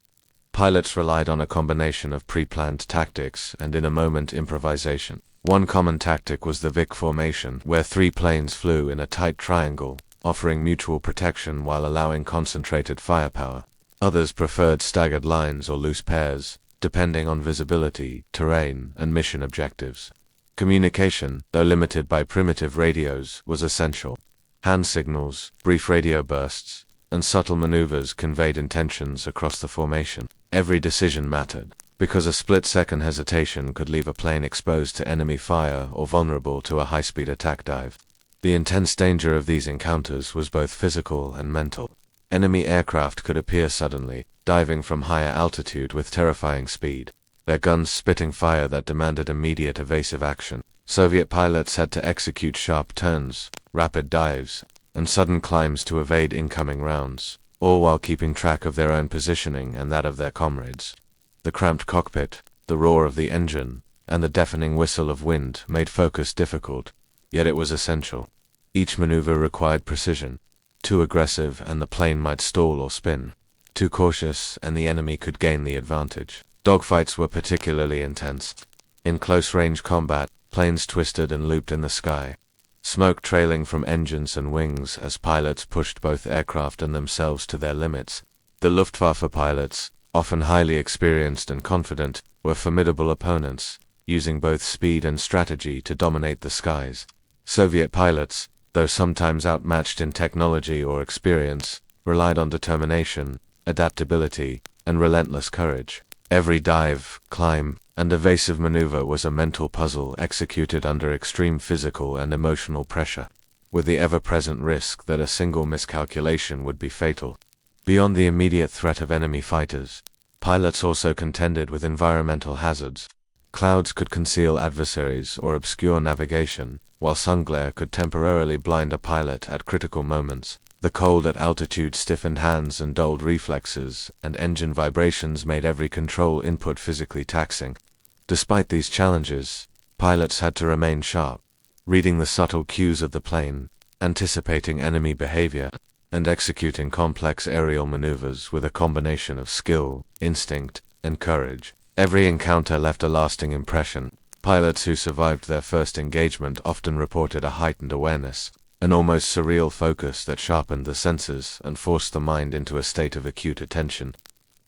Pilots relied on a combination of pre-planned tactics and in-a-moment improvisation. One common tactic was the WWII formation, where 3 planes flew in a tight triangle, offering mutual protection while allowing concentrated firepower. Others preferred staggered lines or loose pairs, depending on visibility, terrain, and mission objectives. Communication, though limited by primitive radios, was essential. Hand signals, brief radio bursts, and subtle maneuvers conveyed intentions across the formation. Every decision mattered, because a split-second hesitation could leave a plane exposed to enemy fire or vulnerable to a high-speed attack dive. The intense danger of these encounters was both physical and mental. Enemy aircraft could appear suddenly, diving from higher altitude with terrifying speed, their guns spitting fire that demanded immediate evasive action. Soviet pilots had to execute sharp turns, rapid dives, and sudden climbs to evade incoming rounds, all while keeping track of their own positioning and that of their comrades. The cramped cockpit, the roar of the engine, and the deafening whistle of wind made focus difficult, yet it was essential. Each maneuver required precision. Too aggressive and the plane might stall or spin. Too cautious and the enemy could gain the advantage. Dogfights were particularly intense. In close-range combat, planes twisted and looped in the sky, smoke trailing from engines and wings as pilots pushed both aircraft and themselves to their limits. The Luftwaffe pilots, often highly experienced and confident, were formidable opponents, using both speed and strategy to dominate the skies. Soviet pilots, though sometimes outmatched in technology or experience, relied on determination, adaptability, and relentless courage. Every dive, climb, and evasive maneuver was a mental puzzle executed under extreme physical and emotional pressure, with the ever-present risk that a single miscalculation would be fatal. Beyond the immediate threat of enemy fighters, pilots also contended with environmental hazards. Clouds could conceal adversaries or obscure navigation, while sunglare could temporarily blind a pilot at critical moments. The cold at altitude stiffened hands and dulled reflexes, and engine vibrations made every control input physically taxing. Despite these challenges, pilots had to remain sharp, reading the subtle cues of the plane, anticipating enemy behavior, and executing complex aerial maneuvers with a combination of skill, instinct, and courage. Every encounter left a lasting impression. Pilots who survived their first engagement often reported a heightened awareness, an almost surreal focus that sharpened the senses and forced the mind into a state of acute attention.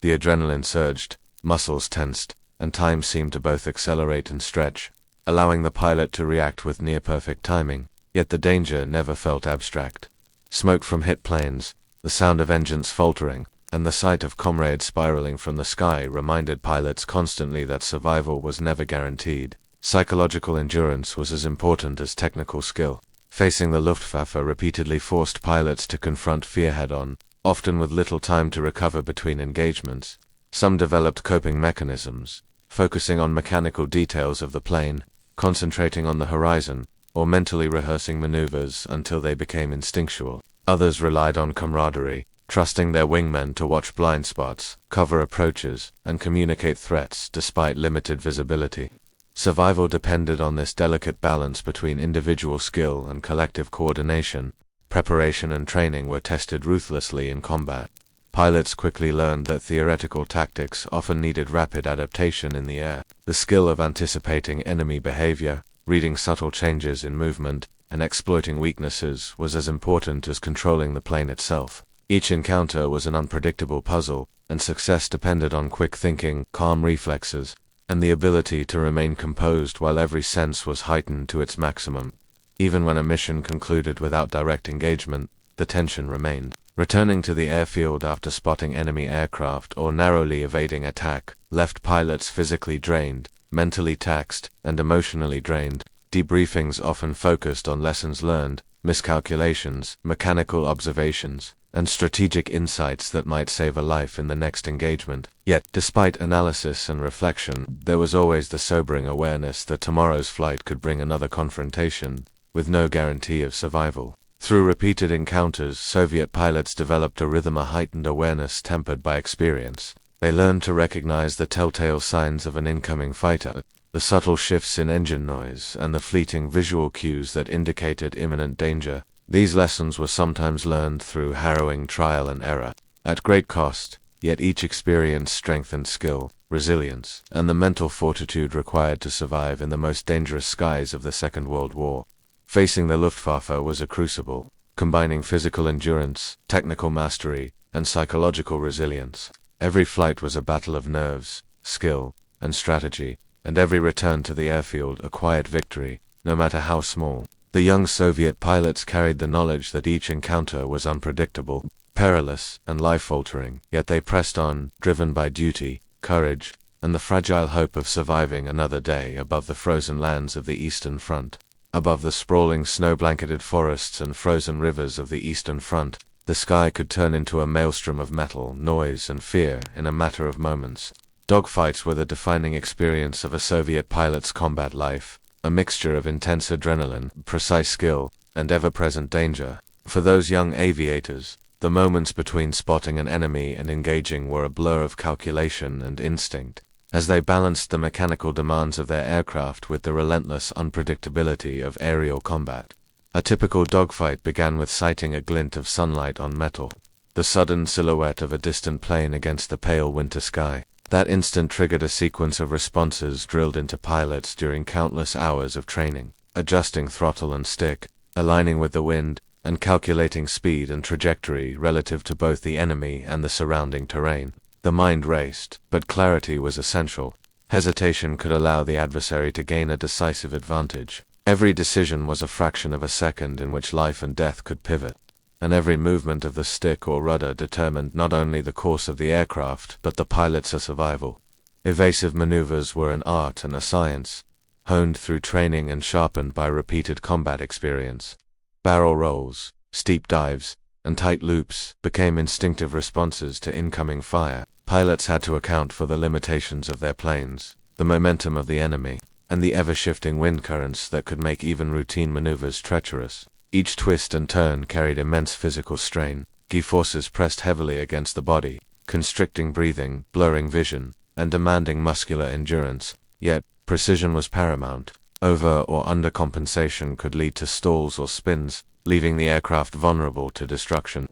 The adrenaline surged, muscles tensed, and time seemed to both accelerate and stretch, allowing the pilot to react with near-perfect timing, yet the danger never felt abstract. Smoke from hit planes, the sound of engines faltering, and the sight of comrades spiraling from the sky reminded pilots constantly that survival was never guaranteed. Psychological endurance was as important as technical skill. Facing the Luftwaffe repeatedly forced pilots to confront fear head-on, often with little time to recover between engagements. Some developed coping mechanisms, focusing on mechanical details of the plane, concentrating on the horizon, or mentally rehearsing maneuvers until they became instinctual. Others relied on camaraderie, trusting their wingmen to watch blind spots, cover approaches, and communicate threats despite limited visibility. Survival depended on this delicate balance between individual skill and collective coordination. Preparation and training were tested ruthlessly in combat. Pilots quickly learned that theoretical tactics often needed rapid adaptation in the air. The skill of anticipating enemy behavior, reading subtle changes in movement, and exploiting weaknesses was as important as controlling the plane itself. Each encounter was an unpredictable puzzle, and success depended on quick thinking, calm reflexes, and the ability to remain composed while every sense was heightened to its maximum. Even when a mission concluded without direct engagement, the tension remained. Returning to the airfield after spotting enemy aircraft or narrowly evading attack left pilots physically drained, mentally taxed, and emotionally drained. Debriefings often focused on lessons learned, miscalculations, mechanical observations, and strategic insights that might save a life in the next engagement. Yet, despite analysis and reflection, there was always the sobering awareness that tomorrow's flight could bring another confrontation, with no guarantee of survival. Through repeated encounters, Soviet pilots developed a rhythm, a heightened awareness tempered by experience. They learned to recognize the telltale signs of an incoming fighter, the subtle shifts in engine noise, and the fleeting visual cues that indicated imminent danger. These lessons were sometimes learned through harrowing trial and error, at great cost, yet each experience strengthened skill, resilience, and the mental fortitude required to survive in the most dangerous skies of the Second World War. Facing the Luftwaffe was a crucible, combining physical endurance, technical mastery, and psychological resilience. Every flight was a battle of nerves, skill, and strategy, and every return to the airfield a quiet victory, no matter how small. The young Soviet pilots carried the knowledge that each encounter was unpredictable, perilous, and life-altering, yet they pressed on, driven by duty, courage, and the fragile hope of surviving another day above the frozen lands of the Eastern Front. Above the sprawling snow-blanketed forests and frozen rivers of the Eastern Front, the sky could turn into a maelstrom of metal, noise, and fear in a matter of moments. Dogfights were the defining experience of a Soviet pilot's combat life, a mixture of intense adrenaline, precise skill, and ever-present danger. For those young aviators, the moments between spotting an enemy and engaging were a blur of calculation and instinct, as they balanced the mechanical demands of their aircraft with the relentless unpredictability of aerial combat. A typical dogfight began with sighting a glint of sunlight on metal, the sudden silhouette of a distant plane against the pale winter sky. That instant triggered a sequence of responses drilled into pilots during countless hours of training, adjusting throttle and stick, aligning with the wind, and calculating speed and trajectory relative to both the enemy and the surrounding terrain. The mind raced, but clarity was essential. Hesitation could allow the adversary to gain a decisive advantage. Every decision was a fraction of a second in which life and death could pivot, and every movement of the stick or rudder determined not only the course of the aircraft but the pilot's survival. Evasive maneuvers were an art and a science, honed through training and sharpened by repeated combat experience. Barrel rolls, steep dives, and tight loops became instinctive responses to incoming fire. Pilots had to account for the limitations of their planes, the momentum of the enemy, and the ever-shifting wind currents that could make even routine maneuvers treacherous. Each twist and turn carried immense physical strain. G-forces pressed heavily against the body, constricting breathing, blurring vision, and demanding muscular endurance. Yet, precision was paramount. Over or undercompensation could lead to stalls or spins, leaving the aircraft vulnerable to destruction.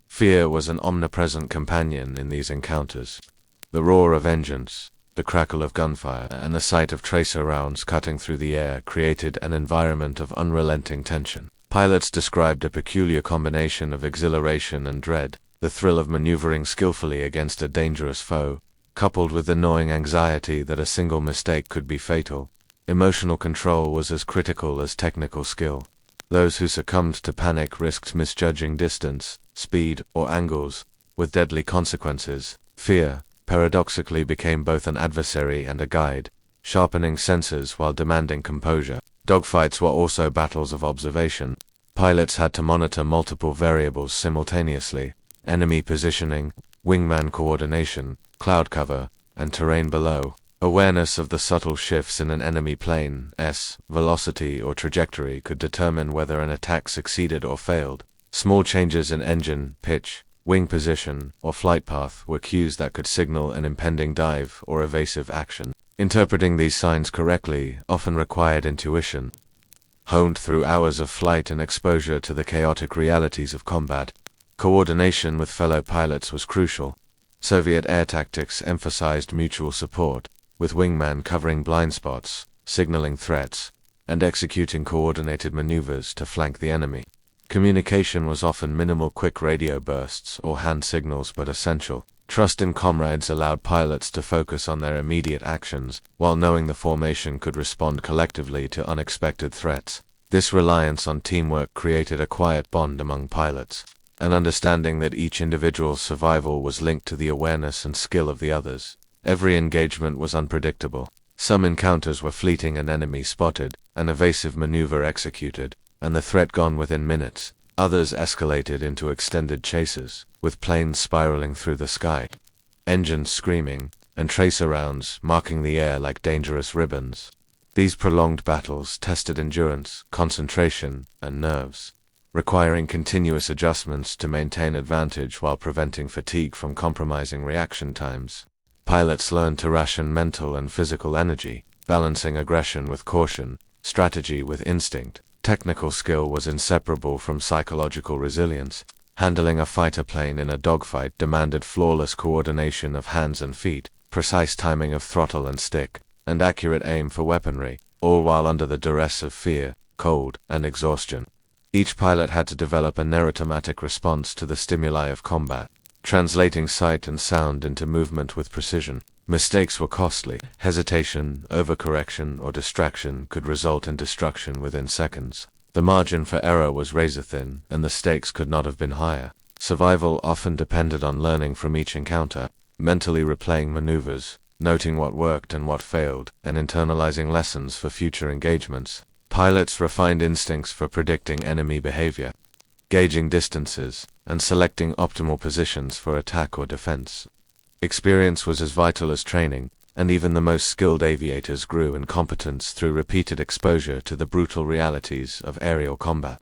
Fear was an omnipresent companion in these encounters. The roar of engines, the crackle of gunfire, and the sight of tracer rounds cutting through the air created an environment of unrelenting tension. Pilots described a peculiar combination of exhilaration and dread, the thrill of maneuvering skillfully against a dangerous foe, coupled with the gnawing anxiety that a single mistake could be fatal. Emotional control was as critical as technical skill. Those who succumbed to panic risked misjudging distance, speed, or angles, with deadly consequences. Fear, paradoxically, became both an adversary and a guide, sharpening senses while demanding composure. Dogfights were also battles of observation. Pilots had to monitor multiple variables simultaneously: enemy positioning, wingman coordination, cloud cover, and terrain below. Awareness of the subtle shifts in an enemy plane's velocity or trajectory could determine whether an attack succeeded or failed. Small changes in engine, pitch, wing position, or flight path were cues that could signal an impending dive or evasive action. Interpreting these signs correctly often required intuition, honed through hours of flight and exposure to the chaotic realities of combat. Coordination with fellow pilots was crucial. Soviet air tactics emphasized mutual support, with wingman covering blind spots, signaling threats, and executing coordinated maneuvers to flank the enemy. Communication was often minimal, quick radio bursts or hand signals, but essential. Trust in comrades allowed pilots to focus on their immediate actions, while knowing the formation could respond collectively to unexpected threats. This reliance on teamwork created a quiet bond among pilots, an understanding that each individual's survival was linked to the awareness and skill of the others. Every engagement was unpredictable. Some encounters were fleeting: an enemy spotted, an evasive maneuver executed, and the threat gone within minutes. Others escalated into extended chases, with planes spiraling through the sky, engines screaming, and tracer rounds marking the air like dangerous ribbons. These prolonged battles tested endurance, concentration, and nerves, requiring continuous adjustments to maintain advantage while preventing fatigue from compromising reaction times. Pilots learned to ration mental and physical energy, balancing aggression with caution, strategy with instinct. Technical skill was inseparable from psychological resilience. Handling a fighter plane in a dogfight demanded flawless coordination of hands and feet, precise timing of throttle and stick, and accurate aim for weaponry, all while under the duress of fear, cold, and exhaustion. Each pilot had to develop a neurotomatic response to the stimuli of combat, translating sight and sound into movement with precision. Mistakes were costly. Hesitation, overcorrection, or distraction could result in destruction within seconds. The margin for error was razor-thin, and the stakes could not have been higher. Survival often depended on learning from each encounter, mentally replaying maneuvers, noting what worked and what failed, and internalizing lessons for future engagements. Pilots refined instincts for predicting enemy behavior, gauging distances, and selecting optimal positions for attack or defense. Experience was as vital as training, and even the most skilled aviators grew in competence through repeated exposure to the brutal realities of aerial combat.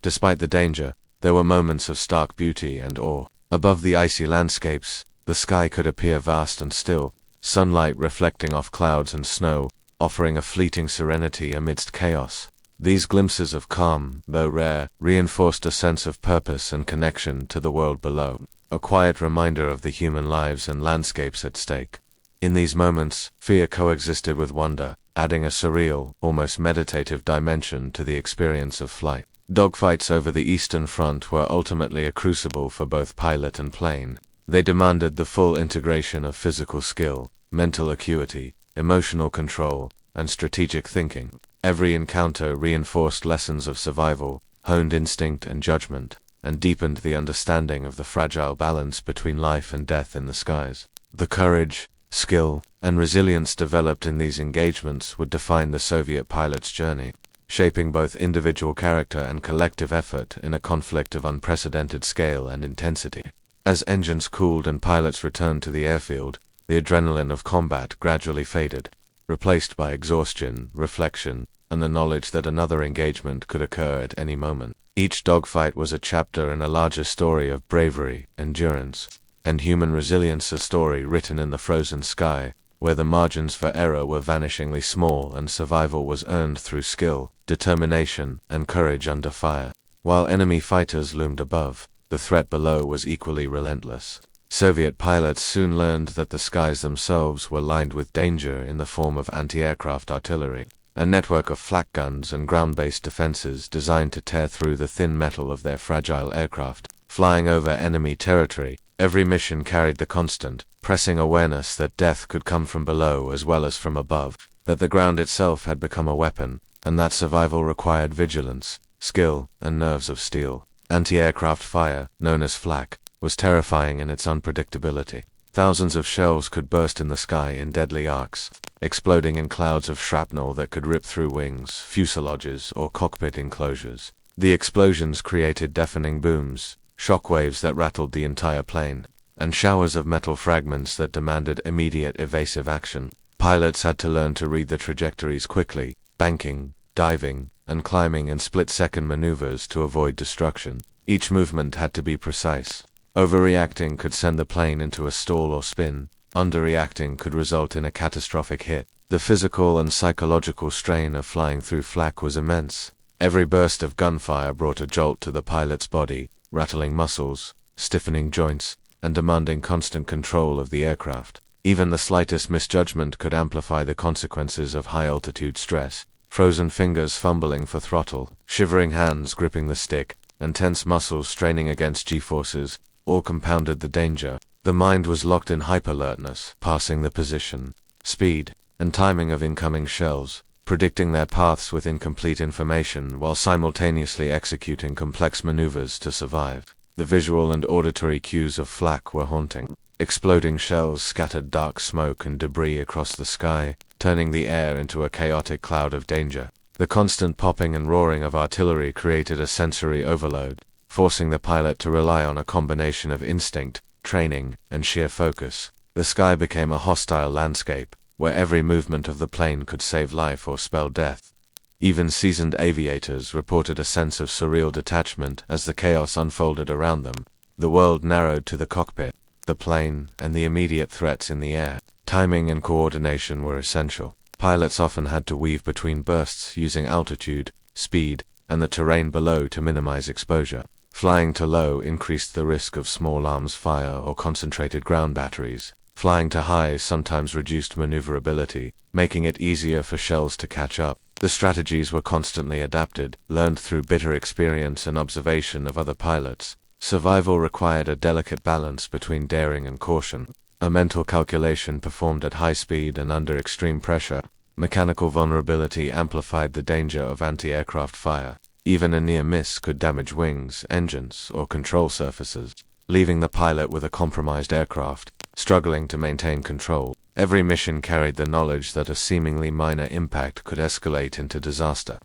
Despite the danger, there were moments of stark beauty and awe. Above the icy landscapes, the sky could appear vast and still, sunlight reflecting off clouds and snow, offering a fleeting serenity amidst chaos. These glimpses of calm, though rare, reinforced a sense of purpose and connection to the world below, a quiet reminder of the human lives and landscapes at stake. In these moments, fear coexisted with wonder, adding a surreal, almost meditative dimension to the experience of flight. Dogfights over the Eastern Front were ultimately a crucible for both pilot and plane. They demanded the full integration of physical skill, mental acuity, emotional control, and strategic thinking. Every encounter reinforced lessons of survival, honed instinct and judgment, and deepened the understanding of the fragile balance between life and death in the skies. The courage, skill, and resilience developed in these engagements would define the Soviet pilot's journey, shaping both individual character and collective effort in a conflict of unprecedented scale and intensity. As engines cooled and pilots returned to the airfield, the adrenaline of combat gradually faded, replaced by exhaustion, reflection, and the knowledge that another engagement could occur at any moment. Each dogfight was a chapter in a larger story of bravery, endurance, and human resilience, a story written in the frozen sky, where the margins for error were vanishingly small and survival was earned through skill, determination, and courage under fire. While enemy fighters loomed above, the threat below was equally relentless. Soviet pilots soon learned that the skies themselves were lined with danger in the form of anti-aircraft artillery, a network of flak guns and ground-based defenses designed to tear through the thin metal of their fragile aircraft. Flying over enemy territory, every mission carried the constant, pressing awareness that death could come from below as well as from above, that the ground itself had become a weapon, and that survival required vigilance, skill, and nerves of steel. Anti-aircraft fire, known as flak, was terrifying in its unpredictability. Thousands of shells could burst in the sky in deadly arcs, exploding in clouds of shrapnel that could rip through wings, fuselages, or cockpit enclosures. The explosions created deafening booms, shockwaves that rattled the entire plane, and showers of metal fragments that demanded immediate evasive action. Pilots had to learn to read the trajectories quickly, banking, diving, and climbing in split-second maneuvers to avoid destruction. Each movement had to be precise. Overreacting could send the plane into a stall or spin. Underreacting could result in a catastrophic hit. The physical and psychological strain of flying through flak was immense. Every burst of gunfire brought a jolt to the pilot's body, rattling muscles, stiffening joints, and demanding constant control of the aircraft. Even the slightest misjudgment could amplify the consequences of high-altitude stress. Frozen fingers fumbling for throttle, shivering hands gripping the stick, and tense muscles straining against G-forces, all compounded the danger. The mind was locked in hyper-alertness, passing the position, speed, and timing of incoming shells, predicting their paths with incomplete information while simultaneously executing complex maneuvers to survive. The visual and auditory cues of flak were haunting. Exploding shells scattered dark smoke and debris across the sky, turning the air into a chaotic cloud of danger. The constant popping and roaring of artillery created a sensory overload, forcing the pilot to rely on a combination of instinct, training, and sheer focus. The sky became a hostile landscape, where every movement of the plane could save life or spell death. Even seasoned aviators reported a sense of surreal detachment as the chaos unfolded around them. The world narrowed to the cockpit, the plane, and the immediate threats in the air. Timing and coordination were essential. Pilots often had to weave between bursts using altitude, speed, and the terrain below to minimize exposure. Flying too low increased the risk of small arms fire or concentrated ground batteries. Flying too high sometimes reduced maneuverability, making it easier for shells to catch up. The strategies were constantly adapted, learned through bitter experience and observation of other pilots. Survival required a delicate balance between daring and caution. A mental calculation performed at high speed and under extreme pressure. Mechanical vulnerability amplified the danger of anti-aircraft fire. Even a near miss could damage wings, engines, or control surfaces, leaving the pilot with a compromised aircraft, struggling to maintain control. Every mission carried the knowledge that a seemingly minor impact could escalate into disaster,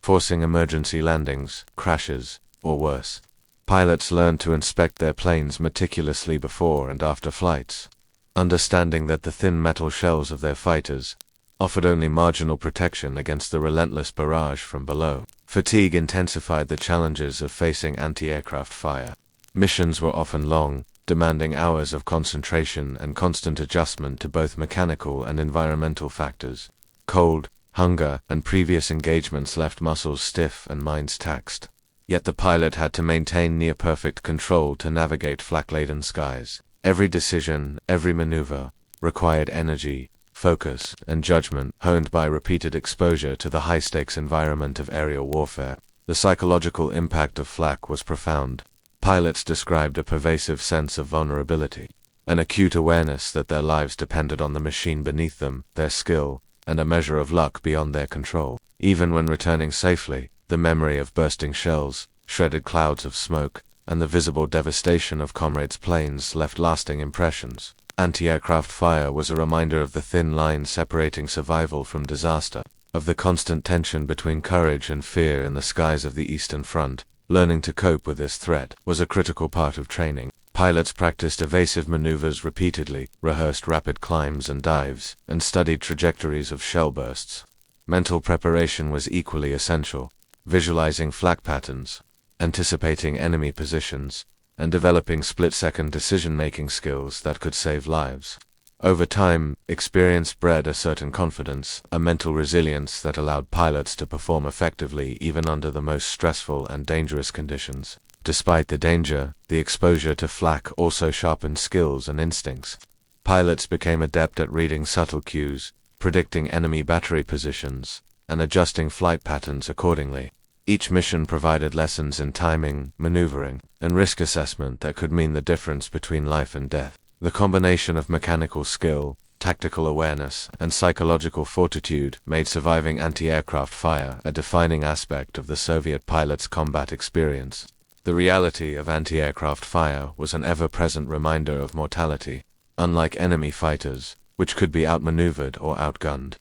forcing emergency landings, crashes, or worse. Pilots learned to inspect their planes meticulously before and after flights, understanding that the thin metal shells of their fighters offered only marginal protection against the relentless barrage from below. Fatigue intensified the challenges of facing anti-aircraft fire. Missions were often long, demanding hours of concentration and constant adjustment to both mechanical and environmental factors. Cold, hunger, and previous engagements left muscles stiff and minds taxed. Yet the pilot had to maintain near-perfect control to navigate flak-laden skies. Every decision, every maneuver, required energy, focus, and judgment honed by repeated exposure to the high-stakes environment of aerial warfare. The psychological impact of flak was profound. Pilots described a pervasive sense of vulnerability, an acute awareness that their lives depended on the machine beneath them, their skill, and a measure of luck beyond their control. Even when returning safely, the memory of bursting shells, shredded clouds of smoke, and the visible devastation of comrades' planes left lasting impressions. Anti-aircraft fire was a reminder of the thin line separating survival from disaster, of the constant tension between courage and fear in the skies of the Eastern Front. Learning to cope with this threat was a critical part of training. Pilots practiced evasive maneuvers repeatedly, rehearsed rapid climbs and dives, and studied trajectories of shell bursts. Mental preparation was equally essential, visualizing flak patterns, anticipating enemy positions, and developing split-second decision-making skills that could save lives. Over time, experience bred a certain confidence, a mental resilience that allowed pilots to perform effectively even under the most stressful and dangerous conditions. Despite the danger, the exposure to flak also sharpened skills and instincts. Pilots became adept at reading subtle cues, predicting enemy battery positions, and adjusting flight patterns accordingly. Each mission provided lessons in timing, maneuvering, and risk assessment that could mean the difference between life and death. The combination of mechanical skill, tactical awareness, and psychological fortitude made surviving anti-aircraft fire a defining aspect of the Soviet pilots' combat experience. The reality of anti-aircraft fire was an ever-present reminder of mortality. Unlike enemy fighters, which could be outmaneuvered or outgunned,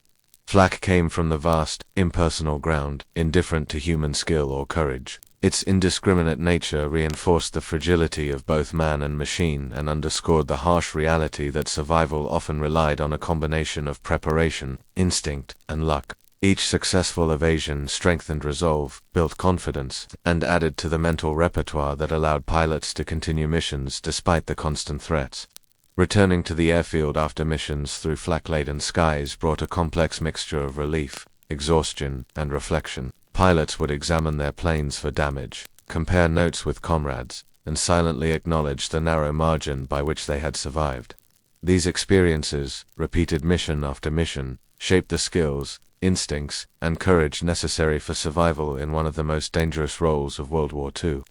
flak came from the vast, impersonal ground, indifferent to human skill or courage. Its indiscriminate nature reinforced the fragility of both man and machine and underscored the harsh reality that survival often relied on a combination of preparation, instinct, and luck. Each successful evasion strengthened resolve, built confidence, and added to the mental repertoire that allowed pilots to continue missions despite the constant threats. Returning to the airfield after missions through flak-laden skies brought a complex mixture of relief, exhaustion, and reflection. Pilots would examine their planes for damage, compare notes with comrades, and silently acknowledge the narrow margin by which they had survived. These experiences, repeated mission after mission, shaped the skills, instincts, and courage necessary for survival in one of the most dangerous roles of World War II.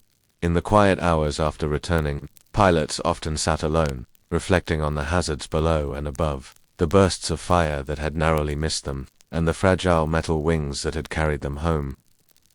In the quiet hours after returning, pilots often sat alone, reflecting on the hazards below and above, the bursts of fire that had narrowly missed them, and the fragile metal wings that had carried them home.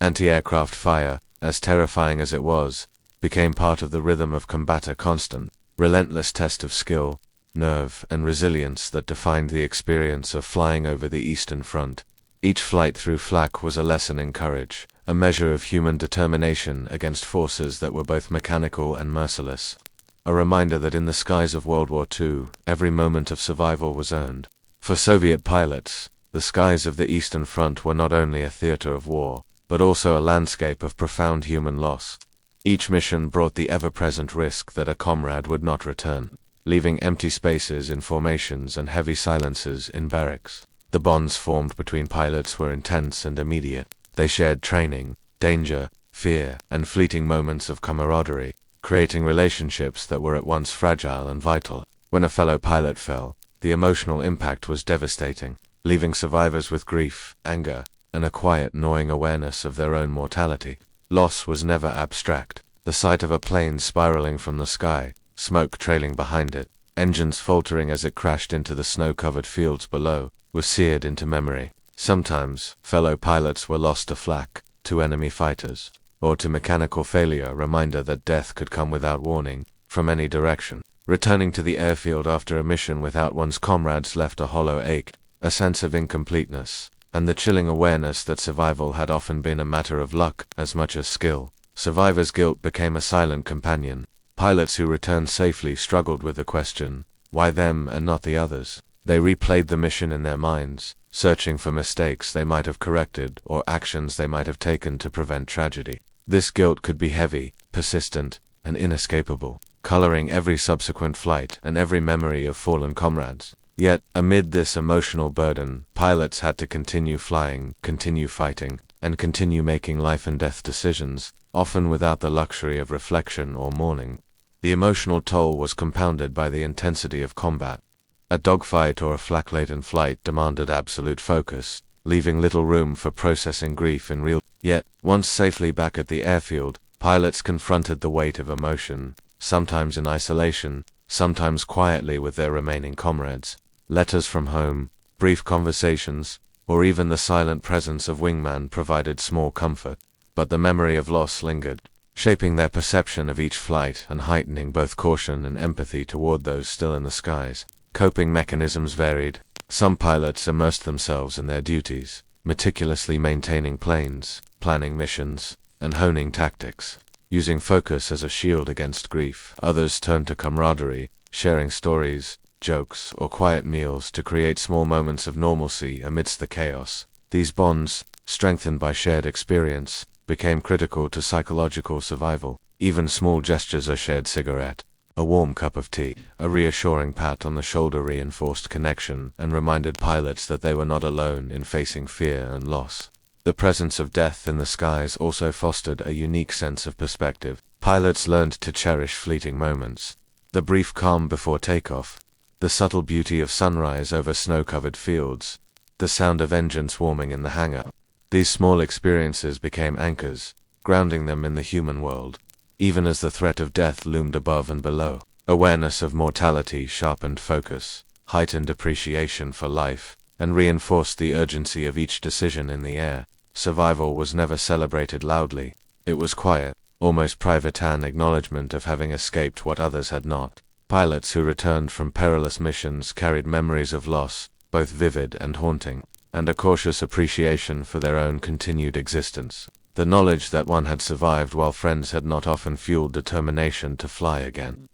Anti-aircraft fire, as terrifying as it was, became part of the rhythm of combat, a constant, relentless test of skill, nerve, and resilience that defined the experience of flying over the Eastern Front. Each flight through flak was a lesson in courage, a measure of human determination against forces that were both mechanical and merciless. A reminder that in the skies of World War II, every moment of survival was earned. For Soviet pilots, the skies of the Eastern Front were not only a theater of war, but also a landscape of profound human loss. Each mission brought the ever-present risk that a comrade would not return, leaving empty spaces in formations and heavy silences in barracks. The bonds formed between pilots were intense and immediate. They shared training, danger, fear, and fleeting moments of camaraderie, creating relationships that were at once fragile and vital. When a fellow pilot fell, the emotional impact was devastating, leaving survivors with grief, anger, and a quiet, gnawing awareness of their own mortality. Loss was never abstract. The sight of a plane spiraling from the sky, smoke trailing behind it, engines faltering as it crashed into the snow-covered fields below, was seared into memory. Sometimes, fellow pilots were lost to flak, to enemy fighters, or to mechanical failure, a reminder that death could come without warning, from any direction. Returning to the airfield after a mission without one's comrades left a hollow ache, a sense of incompleteness, and the chilling awareness that survival had often been a matter of luck as much as skill. Survivor's guilt became a silent companion. Pilots who returned safely struggled with the question, why them and not the others? They replayed the mission in their minds, searching for mistakes they might have corrected or actions they might have taken to prevent tragedy. This guilt could be heavy, persistent, and inescapable, coloring every subsequent flight and every memory of fallen comrades. Yet, amid this emotional burden, pilots had to continue flying, continue fighting, and continue making life-and-death decisions, often without the luxury of reflection or mourning. The emotional toll was compounded by the intensity of combat. A dogfight or a flak-laden flight demanded absolute focus, leaving little room for processing grief in real. Yet, once safely back at the airfield, pilots confronted the weight of emotion, sometimes in isolation, sometimes quietly with their remaining comrades. Letters from home, brief conversations, or even the silent presence of wingman provided small comfort. But the memory of loss lingered, shaping their perception of each flight and heightening both caution and empathy toward those still in the skies. Coping mechanisms varied. Some pilots immersed themselves in their duties, meticulously maintaining planes, planning missions, and honing tactics, using focus as a shield against grief. Others turned to camaraderie, sharing stories, jokes, or quiet meals to create small moments of normalcy amidst the chaos. These bonds, strengthened by shared experience, became critical to psychological survival. Even small gestures, a shared cigarette, a warm cup of tea, a reassuring pat on the shoulder reinforced connection and reminded pilots that they were not alone in facing fear and loss. The presence of death in the skies also fostered a unique sense of perspective. Pilots learned to cherish fleeting moments. The brief calm before takeoff, the subtle beauty of sunrise over snow-covered fields, the sound of engines swarming in the hangar. These small experiences became anchors, grounding them in the human world. Even as the threat of death loomed above and below, awareness of mortality sharpened focus, heightened appreciation for life, and reinforced the urgency of each decision in the air. Survival was never celebrated loudly. It was quiet, almost private-an acknowledgement of having escaped what others had not. Pilots who returned from perilous missions carried memories of loss, both vivid and haunting, and a cautious appreciation for their own continued existence. The knowledge that one had survived while friends had not often fueled determination to fly again.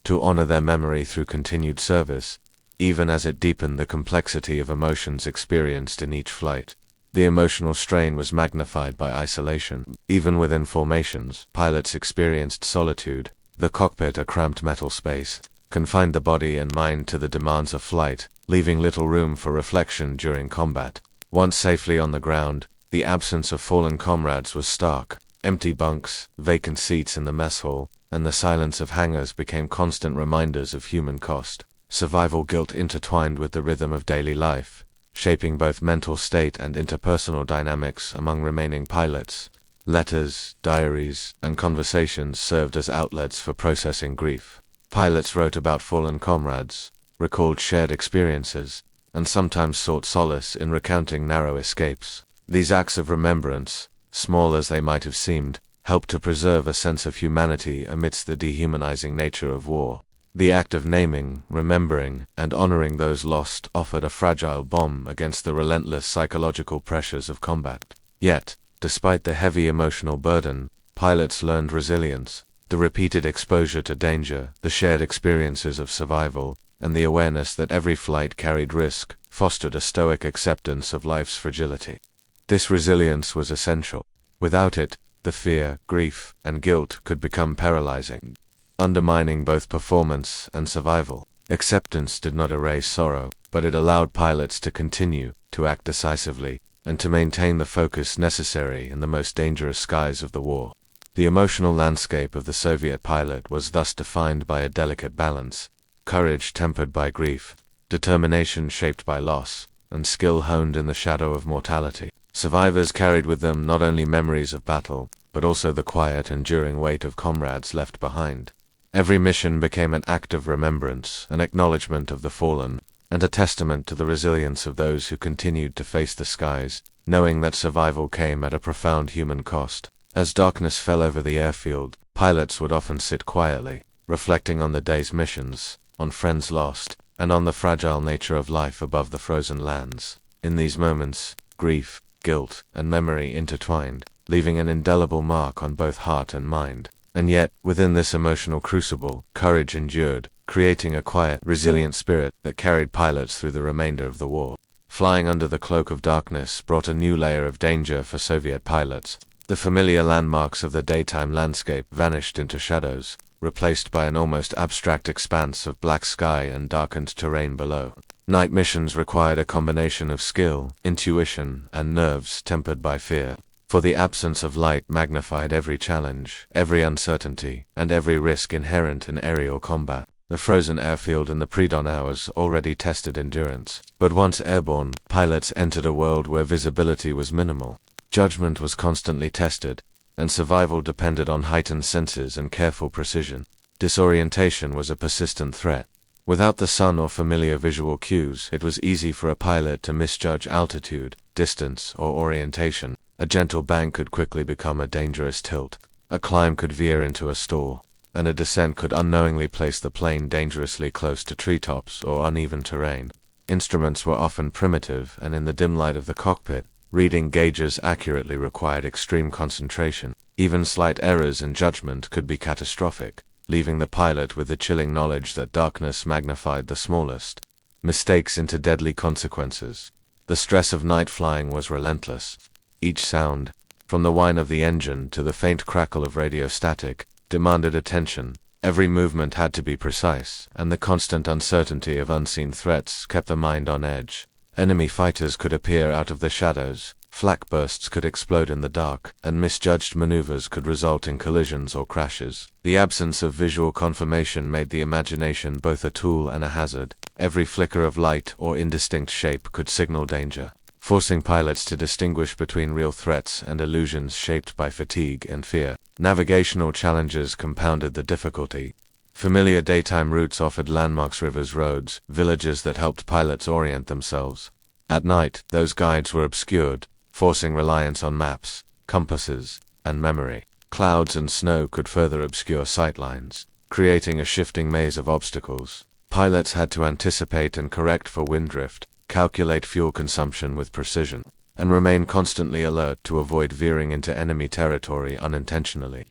To honor their memory through continued service, even as it deepened the complexity of emotions experienced in each flight. The emotional strain was magnified by isolation. Even within formations, pilots experienced solitude. The cockpit, a cramped metal space, confined the body and mind to the demands of flight, leaving little room for reflection during combat. Once safely on the ground, the absence of fallen comrades was stark. Empty bunks, vacant seats in the mess hall, and the silence of hangars became constant reminders of human cost. Survival guilt intertwined with the rhythm of daily life, shaping both mental state and interpersonal dynamics among remaining pilots. Letters, diaries, and conversations served as outlets for processing grief. Pilots wrote about fallen comrades, recalled shared experiences, and sometimes sought solace in recounting narrow escapes. These acts of remembrance, small as they might have seemed, helped to preserve a sense of humanity amidst the dehumanizing nature of war. The act of naming, remembering, and honoring those lost offered a fragile bomb against the relentless psychological pressures of combat. Yet, despite the heavy emotional burden, pilots learned resilience. The repeated exposure to danger, the shared experiences of survival, and the awareness that every flight carried risk, fostered a stoic acceptance of life's fragility. This resilience was essential. Without it, the fear, grief, and guilt could become paralyzing, undermining both performance and survival. Acceptance did not erase sorrow, but it allowed pilots to continue, to act decisively, and to maintain the focus necessary in the most dangerous skies of the war. The emotional landscape of the Soviet pilot was thus defined by a delicate balance: courage tempered by grief, determination shaped by loss, and skill honed in the shadow of mortality. Survivors carried with them not only memories of battle, but also the quiet, enduring weight of comrades left behind. Every mission became an act of remembrance, an acknowledgement of the fallen, and a testament to the resilience of those who continued to face the skies, knowing that survival came at a profound human cost. As darkness fell over the airfield, pilots would often sit quietly, reflecting on the day's missions, on friends lost, and on the fragile nature of life above the frozen lands. In these moments, grief, guilt, and memory intertwined, leaving an indelible mark on both heart and mind. And yet, within this emotional crucible, courage endured, creating a quiet, resilient spirit that carried pilots through the remainder of the war. Flying under the cloak of darkness brought a new layer of danger for Soviet pilots. The familiar landmarks of the daytime landscape vanished into shadows, replaced by an almost abstract expanse of black sky and darkened terrain below. Night missions required a combination of skill, intuition, and nerves tempered by fear, for the absence of light magnified every challenge, every uncertainty, and every risk inherent in aerial combat. The frozen airfield and the pre-dawn hours already tested endurance. But once airborne, pilots entered a world where visibility was minimal. Judgment was constantly tested, and survival depended on heightened senses and careful precision. Disorientation was a persistent threat. Without the sun or familiar visual cues, it was easy for a pilot to misjudge altitude, distance, or orientation. A gentle bank could quickly become a dangerous tilt. A climb could veer into a stall, and a descent could unknowingly place the plane dangerously close to treetops or uneven terrain. Instruments were often primitive, and in the dim light of the cockpit, reading gauges accurately required extreme concentration. Even slight errors in judgment could be catastrophic, leaving the pilot with the chilling knowledge that darkness magnified the smallest mistakes into deadly consequences. The stress of night flying was relentless. Each sound, from the whine of the engine to the faint crackle of radio static, demanded attention. Every movement had to be precise, and the constant uncertainty of unseen threats kept the mind on edge. Enemy fighters could appear out of the shadows, flak bursts could explode in the dark, and misjudged maneuvers could result in collisions or crashes. The absence of visual confirmation made the imagination both a tool and a hazard. Every flicker of light or indistinct shape could signal danger, forcing pilots to distinguish between real threats and illusions shaped by fatigue and fear. Navigational challenges compounded the difficulty. Familiar daytime routes offered landmarks, rivers, roads, villages that helped pilots orient themselves. At night, those guides were obscured, forcing reliance on maps, compasses, and memory. Clouds and snow could further obscure sightlines, creating a shifting maze of obstacles. Pilots had to anticipate and correct for wind drift, calculate fuel consumption with precision, and remain constantly alert to avoid veering into enemy territory unintentionally.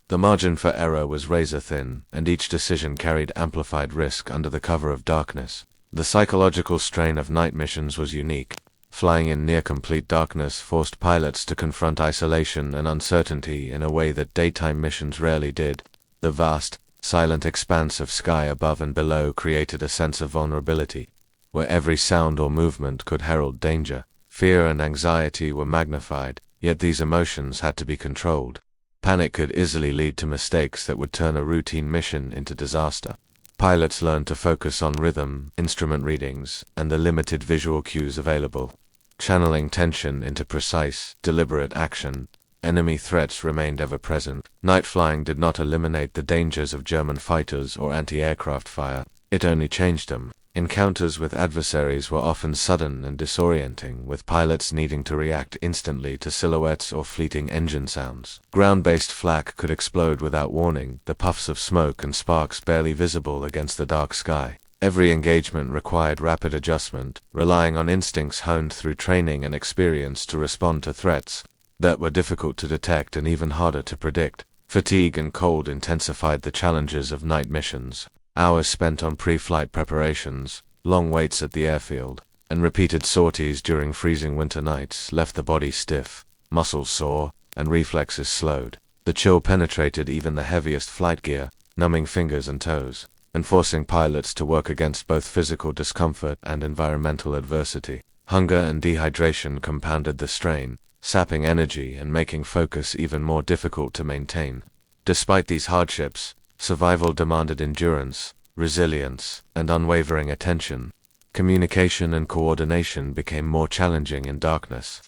The margin for error was razor-thin, and each decision carried amplified risk under the cover of darkness. The psychological strain of night missions was unique. Flying in near-complete darkness forced pilots to confront isolation and uncertainty in a way that daytime missions rarely did. The vast, silent expanse of sky above and below created a sense of vulnerability, where every sound or movement could herald danger. Fear and anxiety were magnified, yet these emotions had to be controlled. Panic could easily lead to mistakes that would turn a routine mission into disaster. Pilots learned to focus on rhythm, instrument readings, and the limited visual cues available, channeling tension into precise, deliberate action. Enemy threats remained ever present. Night flying did not eliminate the dangers of German fighters or anti-aircraft fire, it only changed them. Encounters with adversaries were often sudden and disorienting, with pilots needing to react instantly to silhouettes or fleeting engine sounds. Ground-based flak could explode without warning, the puffs of smoke and sparks barely visible against the dark sky. Every engagement required rapid adjustment, relying on instincts honed through training and experience to respond to threats that were difficult to detect and even harder to predict. Fatigue and cold intensified the challenges of night missions. Hours spent on pre-flight preparations, long waits at the airfield, and repeated sorties during freezing winter nights left the body stiff, muscles sore, and reflexes slowed. The chill penetrated even the heaviest flight gear, numbing fingers and toes, and forcing pilots to work against both physical discomfort and environmental adversity. Hunger and dehydration compounded the strain, sapping energy and making focus even more difficult to maintain. Despite these hardships, survival demanded endurance, resilience, and unwavering attention. Communication and coordination became more challenging in darkness.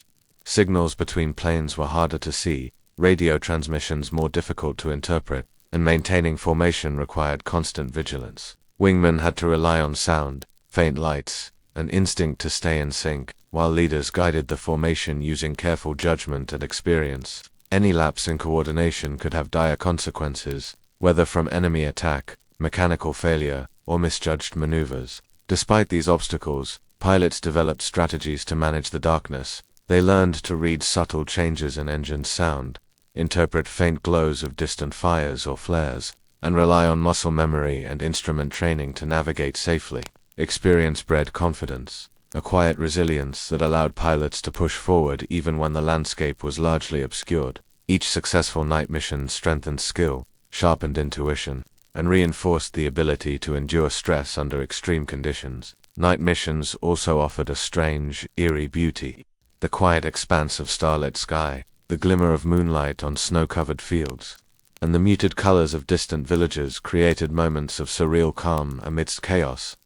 Signals between planes were harder to see, radio transmissions more difficult to interpret, and maintaining formation required constant vigilance. Wingmen had to rely on sound, faint lights, and instinct to stay in sync, while leaders guided the formation using careful judgment and experience. Any lapse in coordination could have dire consequences, whether from enemy attack, mechanical failure, or misjudged maneuvers. Despite these obstacles, pilots developed strategies to manage the darkness. They learned to read subtle changes in engine sound, interpret faint glows of distant fires or flares, and rely on muscle memory and instrument training to navigate safely. Experience bred confidence, a quiet resilience that allowed pilots to push forward even when the landscape was largely obscured. Each successful night mission strengthened skill, sharpened intuition, and reinforced the ability to endure stress under extreme conditions. Night missions also offered a strange, eerie beauty. The quiet expanse of starlit sky, the glimmer of moonlight on snow-covered fields, and the muted colors of distant villages created moments of surreal calm amidst chaos.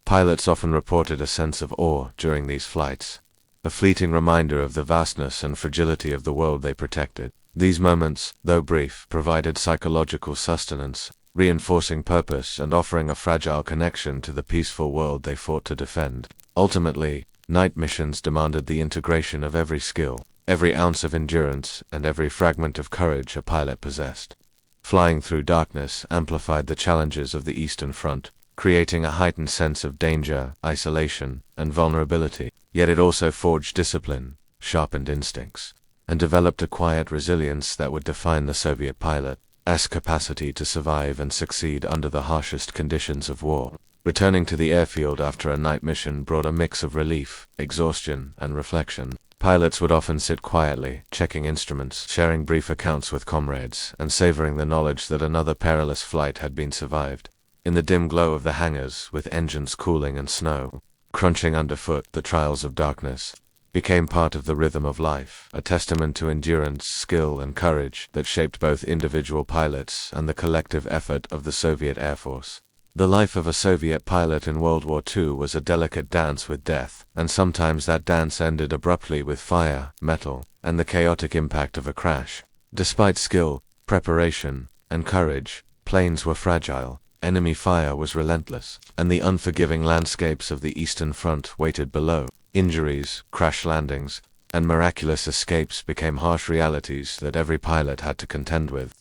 Pilots often reported a sense of awe during these flights, a fleeting reminder of the vastness and fragility of the world they protected. These moments, though brief, provided psychological sustenance, reinforcing purpose and offering a fragile connection to the peaceful world they fought to defend. Ultimately, night missions demanded the integration of every skill, every ounce of endurance, and every fragment of courage a pilot possessed. Flying through darkness amplified the challenges of the Eastern Front, creating a heightened sense of danger, isolation, and vulnerability. Yet it also forged discipline, sharpened instincts, and developed a quiet resilience that would define the Soviet pilot's capacity to survive and succeed under the harshest conditions of war. Returning to the airfield after a night mission brought a mix of relief, exhaustion, and reflection. Pilots would often sit quietly, checking instruments, sharing brief accounts with comrades, and savoring the knowledge that another perilous flight had been survived. In the dim glow of the hangars, with engines cooling and snow crunching underfoot, the trials of darkness became part of the rhythm of life, a testament to endurance, skill, and courage that shaped both individual pilots and the collective effort of the Soviet Air Force. The life of a Soviet pilot in World War II was a delicate dance with death, and sometimes that dance ended abruptly with fire, metal, and the chaotic impact of a crash. Despite skill, preparation, and courage, planes were fragile, enemy fire was relentless, and the unforgiving landscapes of the Eastern Front waited below. Injuries, crash landings, and miraculous escapes became harsh realities that every pilot had to contend with,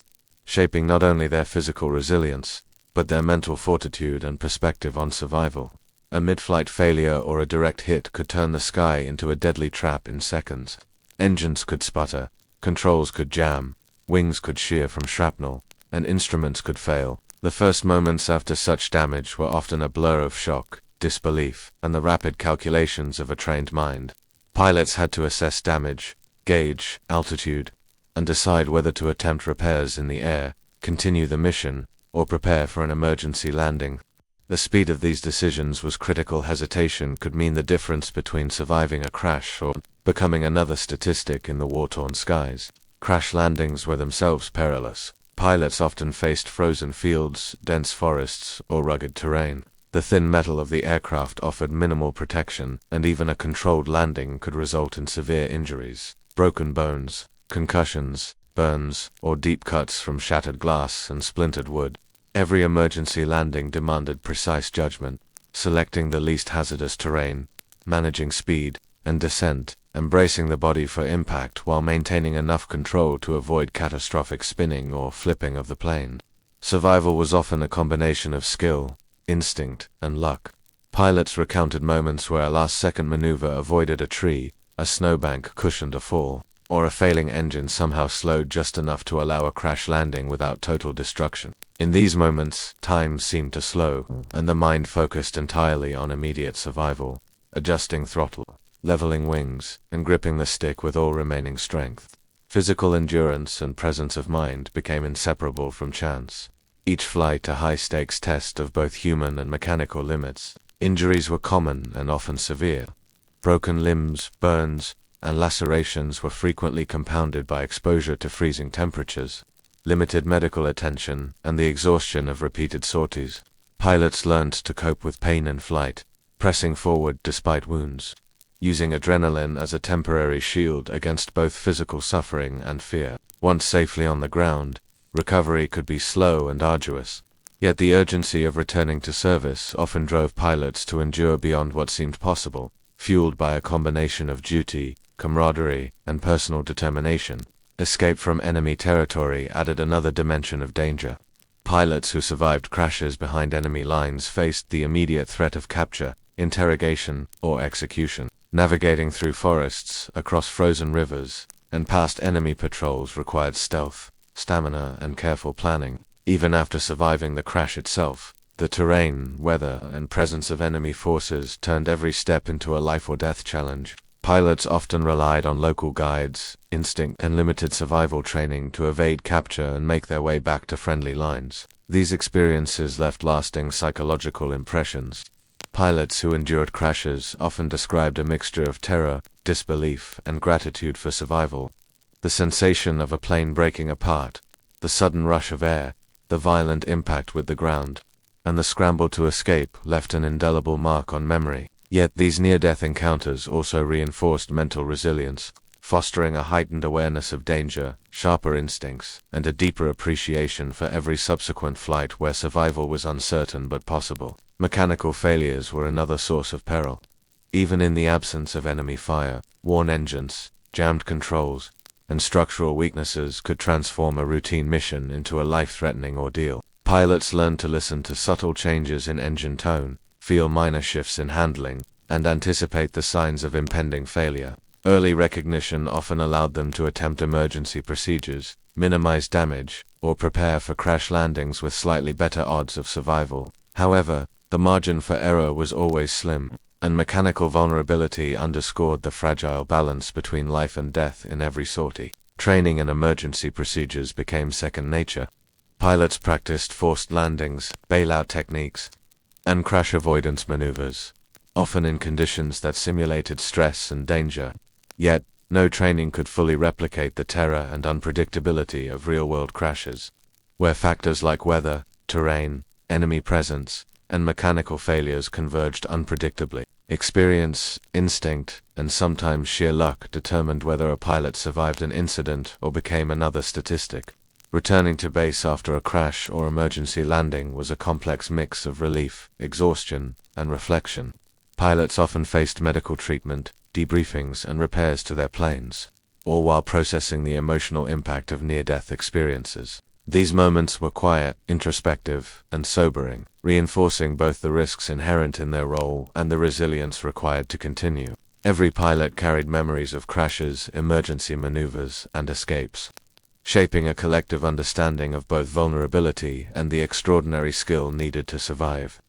shaping not only their physical resilience, but their mental fortitude and perspective on survival. A mid-flight failure or a direct hit could turn the sky into a deadly trap in seconds. Engines could sputter, controls could jam, wings could shear from shrapnel, and instruments could fail. The first moments after such damage were often a blur of shock, disbelief, and the rapid calculations of a trained mind. Pilots had to assess damage, gauge altitude, and decide whether to attempt repairs in the air, continue the mission, or prepare for an emergency landing. The speed of these decisions was critical. Hesitation could mean the difference between surviving a crash or becoming another statistic in the war-torn skies. Crash landings were themselves perilous. Pilots often faced frozen fields, dense forests, or rugged terrain. The thin metal of the aircraft offered minimal protection, and even a controlled landing could result in severe injuries. Broken bones, concussions, burns, or deep cuts from shattered glass and splintered wood. Every emergency landing demanded precise judgment, selecting the least hazardous terrain, managing speed and descent, embracing the body for impact while maintaining enough control to avoid catastrophic spinning or flipping of the plane. Survival was often a combination of skill, instinct, and luck. Pilots recounted moments where a last-second maneuver avoided a tree, a snowbank cushioned a fall, or a failing engine somehow slowed just enough to allow a crash landing without total destruction. In these moments, time seemed to slow, and the mind focused entirely on immediate survival, adjusting throttle, leveling wings, and gripping the stick with all remaining strength. Physical endurance and presence of mind became inseparable from chance. Each flight a high-stakes test of both human and mechanical limits. Injuries were common and often severe. Broken limbs, burns, and lacerations were frequently compounded by exposure to freezing temperatures, limited medical attention, and the exhaustion of repeated sorties. Pilots learned to cope with pain in flight, pressing forward despite wounds, using adrenaline as a temporary shield against both physical suffering and fear. Once safely on the ground, recovery could be slow and arduous, yet the urgency of returning to service often drove pilots to endure beyond what seemed possible, fueled by a combination of duty, camaraderie, and personal determination. Escape from enemy territory added another dimension of danger. Pilots who survived crashes behind enemy lines faced the immediate threat of capture, interrogation, or execution. Navigating through forests, across frozen rivers, and past enemy patrols required stealth, stamina, and careful planning. Even after surviving the crash itself, the terrain, weather, and presence of enemy forces turned every step into a life-or-death challenge. Pilots often relied on local guides, instinct, and limited survival training to evade capture and make their way back to friendly lines. These experiences left lasting psychological impressions. Pilots who endured crashes often described a mixture of terror, disbelief, and gratitude for survival. The sensation of a plane breaking apart, the sudden rush of air, the violent impact with the ground, and the scramble to escape left an indelible mark on memory. Yet these near-death encounters also reinforced mental resilience, fostering a heightened awareness of danger, sharper instincts, and a deeper appreciation for every subsequent flight where survival was uncertain but possible. Mechanical failures were another source of peril. Even in the absence of enemy fire, worn engines, jammed controls, and structural weaknesses could transform a routine mission into a life-threatening ordeal. Pilots learned to listen to subtle changes in engine tone, feel minor shifts in handling, and anticipate the signs of impending failure. Early recognition often allowed them to attempt emergency procedures, minimize damage, or prepare for crash landings with slightly better odds of survival. However, the margin for error was always slim, and mechanical vulnerability underscored the fragile balance between life and death in every sortie. Training and emergency procedures became second nature. Pilots practiced forced landings, bailout techniques, and crash avoidance maneuvers, often in conditions that simulated stress and danger. Yet, no training could fully replicate the terror and unpredictability of real-world crashes, where factors like weather, terrain, enemy presence, and mechanical failures converged unpredictably. Experience, instinct, and sometimes sheer luck determined whether a pilot survived an incident or became another statistic. Returning to base after a crash or emergency landing was a complex mix of relief, exhaustion, and reflection. Pilots often faced medical treatment, debriefings, and repairs to their planes, all while processing the emotional impact of near-death experiences. These moments were quiet, introspective, and sobering, reinforcing both the risks inherent in their role and the resilience required to continue. Every pilot carried memories of crashes, emergency maneuvers, and escapes, shaping a collective understanding of both vulnerability and the extraordinary skill needed to survive.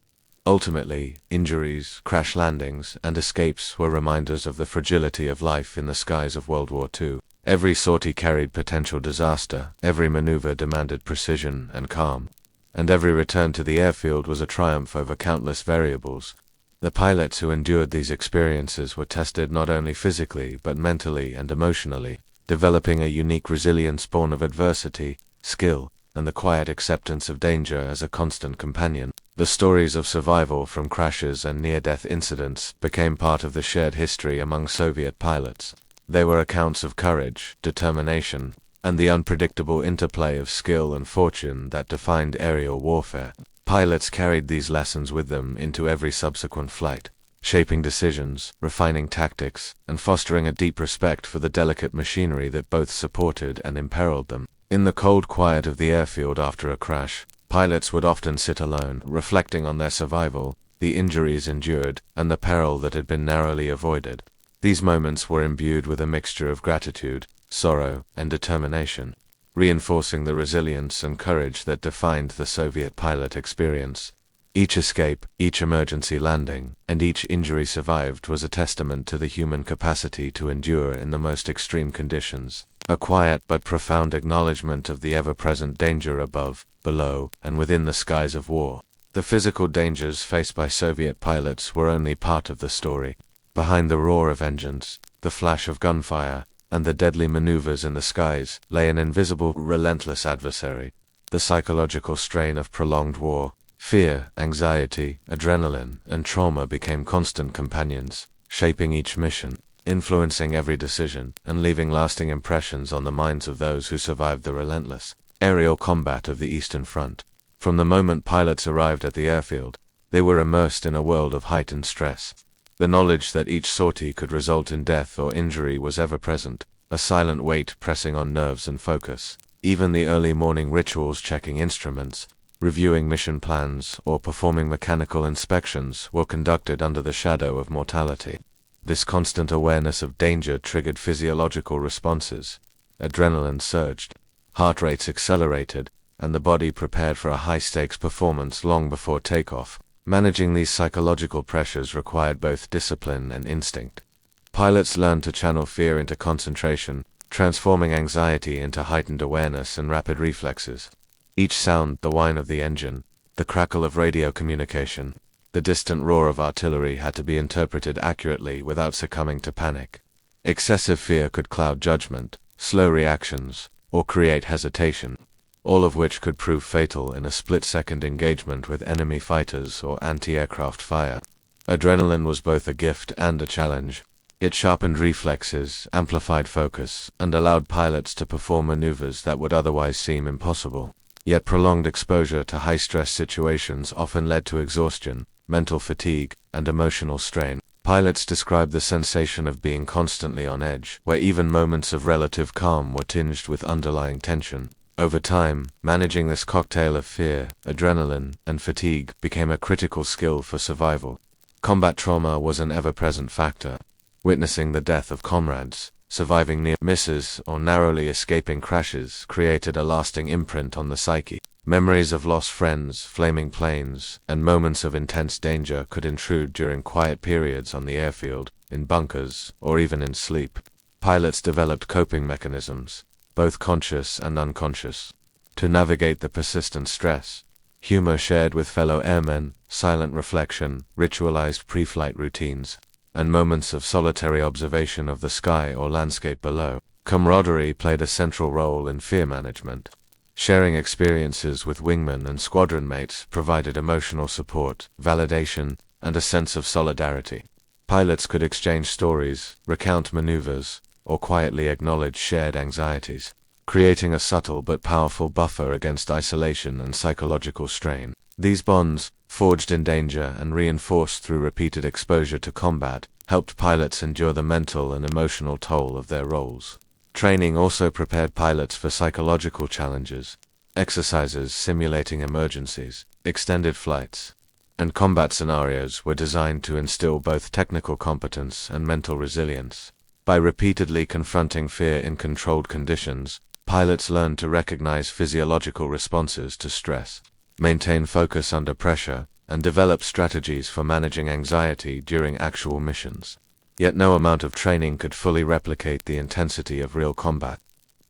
Ultimately, injuries, crash landings, and escapes were reminders of the fragility of life in the skies of World War II. Every sortie carried potential disaster, every maneuver demanded precision and calm, and every return to the airfield was a triumph over countless variables. The pilots who endured these experiences were tested not only physically but mentally and emotionally, developing a unique resilience born of adversity, skill, and the quiet acceptance of danger as a constant companion. The stories of survival from crashes and near-death incidents became part of the shared history among Soviet pilots. They were accounts of courage, determination, and the unpredictable interplay of skill and fortune that defined aerial warfare. Pilots carried these lessons with them into every subsequent flight, shaping decisions, refining tactics, and fostering a deep respect for the delicate machinery that both supported and imperiled them. In the cold quiet of the airfield after a crash, pilots would often sit alone, reflecting on their survival, the injuries endured, and the peril that had been narrowly avoided. These moments were imbued with a mixture of gratitude, sorrow, and determination, reinforcing the resilience and courage that defined the Soviet pilot experience. Each escape, each emergency landing, and each injury survived was a testament to the human capacity to endure in the most extreme conditions, a quiet but profound acknowledgement of the ever-present danger above, below, and within the skies of war. The physical dangers faced by Soviet pilots were only part of the story. Behind the roar of engines, the flash of gunfire, and the deadly maneuvers in the skies lay an invisible, relentless adversary. The psychological strain of prolonged war, fear, anxiety, adrenaline, and trauma became constant companions, shaping each mission, influencing every decision, and leaving lasting impressions on the minds of those who survived the relentless aerial combat of the Eastern Front. From the moment pilots arrived at the airfield, they were immersed in a world of heightened stress. The knowledge that each sortie could result in death or injury was ever present, a silent weight pressing on nerves and focus. Even the early morning rituals, checking instruments, reviewing mission plans, or performing mechanical inspections were conducted under the shadow of mortality. This constant awareness of danger triggered physiological responses. Adrenaline surged, heart rates accelerated, and the body prepared for a high-stakes performance long before takeoff. Managing these psychological pressures required both discipline and instinct. Pilots learned to channel fear into concentration, transforming anxiety into heightened awareness and rapid reflexes. Each sound, the whine of the engine, the crackle of radio communication, the distant roar of artillery had to be interpreted accurately without succumbing to panic. Excessive fear could cloud judgment, slow reactions, or create hesitation. all of which could prove fatal in a split-second engagement with enemy fighters or anti-aircraft fire. Adrenaline was both a gift and a challenge. It sharpened reflexes, amplified focus, and allowed pilots to perform maneuvers that would otherwise seem impossible. Yet prolonged exposure to high-stress situations often led to exhaustion, mental fatigue, and emotional strain. Pilots described the sensation of being constantly on edge, where even moments of relative calm were tinged with underlying tension. Over time, managing this cocktail of fear, adrenaline, and fatigue became a critical skill for survival. Combat trauma was an ever-present factor. Witnessing the death of comrades, surviving near misses, or narrowly escaping crashes created a lasting imprint on the psyche. Memories of lost friends, flaming planes, and moments of intense danger could intrude during quiet periods on the airfield, in bunkers, or even in sleep. Pilots developed coping mechanisms, both conscious and unconscious, to navigate the persistent stress. Humor shared with fellow airmen, silent reflection, ritualized pre-flight routines, and moments of solitary observation of the sky or landscape below. Camaraderie played a central role in fear management. Sharing experiences with wingmen and squadron mates provided emotional support, validation, and a sense of solidarity. Pilots could exchange stories, recount maneuvers, or quietly acknowledge shared anxieties, creating a subtle but powerful buffer against isolation and psychological strain. These bonds, forged in danger and reinforced through repeated exposure to combat, helped pilots endure the mental and emotional toll of their roles. Training also prepared pilots for psychological challenges. Exercises simulating emergencies, extended flights, and combat scenarios were designed to instill both technical competence and mental resilience. By repeatedly confronting fear in controlled conditions, pilots learned to recognize physiological responses to stress, maintain focus under pressure, and develop strategies for managing anxiety during actual missions. Yet no amount of training could fully replicate the intensity of real combat,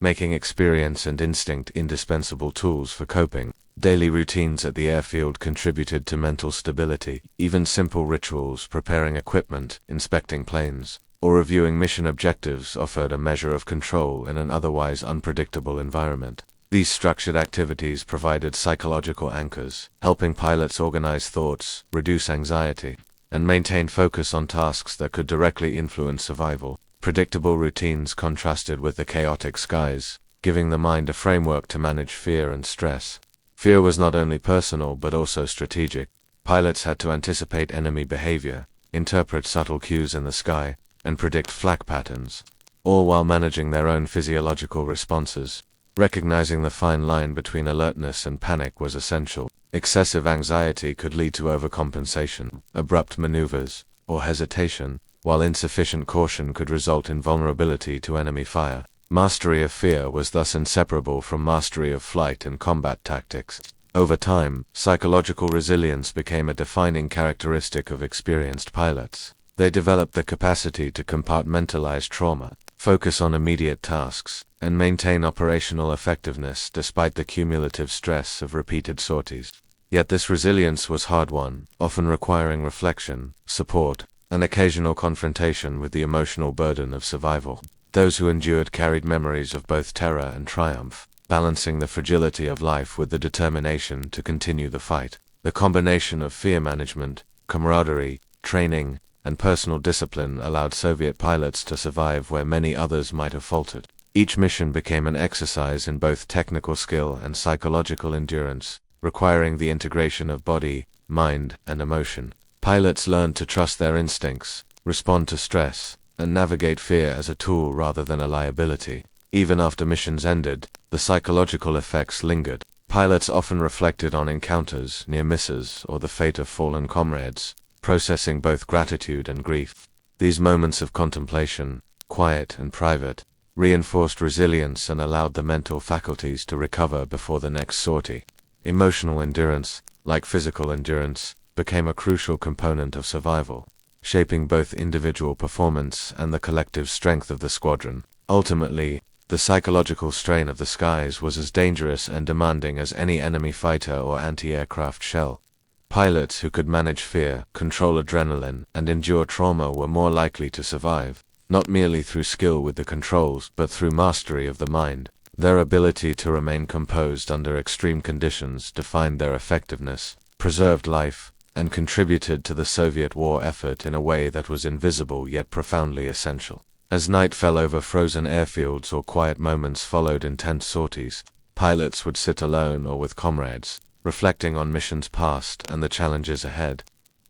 making experience and instinct indispensable tools for coping. Daily routines at the airfield contributed to mental stability. Even simple rituals, preparing equipment, inspecting planes, or reviewing mission objectives offered a measure of control in an otherwise unpredictable environment. These structured activities provided psychological anchors, helping pilots organize thoughts, reduce anxiety, and maintain focus on tasks that could directly influence survival. Predictable routines contrasted with the chaotic skies, giving the mind a framework to manage fear and stress. Fear was not only personal but also strategic. Pilots had to anticipate enemy behavior, interpret subtle cues in the sky, and predict flak patterns, all while managing their own physiological responses. Recognizing the fine line between alertness and panic was essential. Excessive anxiety could lead to overcompensation, abrupt maneuvers, or hesitation, while insufficient caution could result in vulnerability to enemy fire. Mastery of fear was thus inseparable from mastery of flight and combat tactics. Over time, psychological resilience became a defining characteristic of experienced pilots. They developed the capacity to compartmentalize trauma, focus on immediate tasks, and maintain operational effectiveness despite the cumulative stress of repeated sorties. Yet this resilience was hard-won, often requiring reflection, support, and occasional confrontation with the emotional burden of survival. Those who endured carried memories of both terror and triumph, balancing the fragility of life with the determination to continue the fight. The combination of fear management, camaraderie, training, and personal discipline allowed Soviet pilots to survive where many others might have faltered. Each mission became an exercise in both technical skill and psychological endurance, requiring the integration of body, mind, and emotion. Pilots learned to trust their instincts, respond to stress, and navigate fear as a tool rather than a liability. Even after missions ended, the psychological effects lingered. Pilots often reflected on encounters, near misses, or the fate of fallen comrades, processing both gratitude and grief. These moments of contemplation, quiet and private, reinforced resilience and allowed the mental faculties to recover before the next sortie. Emotional endurance, like physical endurance, became a crucial component of survival, shaping both individual performance and the collective strength of the squadron. Ultimately, the psychological strain of the skies was as dangerous and demanding as any enemy fighter or anti-aircraft shell. Pilots who could manage fear, control adrenaline, and endure trauma were more likely to survive, not merely through skill with the controls but through mastery of the mind. Their ability to remain composed under extreme conditions defined their effectiveness, preserved life, and contributed to the Soviet war effort in a way that was invisible yet profoundly essential. As night fell over frozen airfields or quiet moments followed intense sorties, pilots would sit alone or with comrades, reflecting on missions past and the challenges ahead.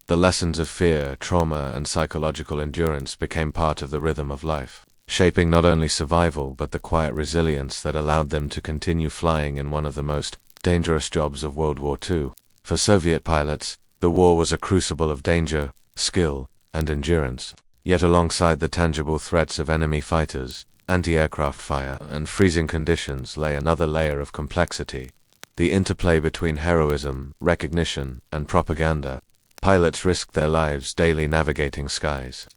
The lessons of fear, trauma, and psychological endurance became part of the rhythm of life, shaping not only survival but the quiet resilience that allowed them to continue flying in one of the most dangerous jobs of World War II. For Soviet pilots, the war was a crucible of danger, skill, and endurance. Yet alongside the tangible threats of enemy fighters, anti-aircraft fire, and freezing conditions lay another layer of complexity: the interplay between heroism, recognition, and propaganda. Pilots risked their lives daily navigating skies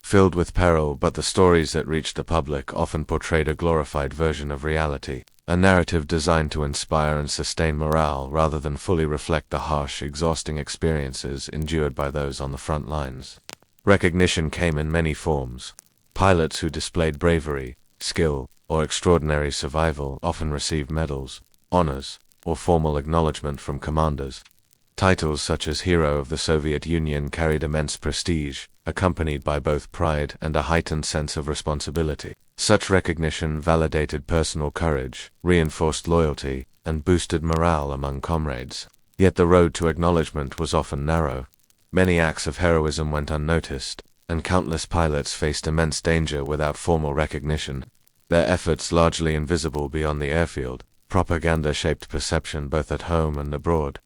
filled with peril, but the stories that reached the public often portrayed a glorified version of reality, a narrative designed to inspire and sustain morale rather than fully reflect the harsh, exhausting experiences endured by those on the front lines. Recognition came in many forms. Pilots who displayed bravery, skill, or extraordinary survival often received medals, honors, or formal acknowledgement from commanders. Titles such as Hero of the Soviet Union carried immense prestige, accompanied by both pride and a heightened sense of responsibility. Such recognition validated personal courage, reinforced loyalty, and boosted morale among comrades. Yet the road to acknowledgement was often narrow. Many acts of heroism went unnoticed, and countless pilots faced immense danger without formal recognition. Their efforts largely invisible beyond the airfield, propaganda shaped perception both at home and abroad.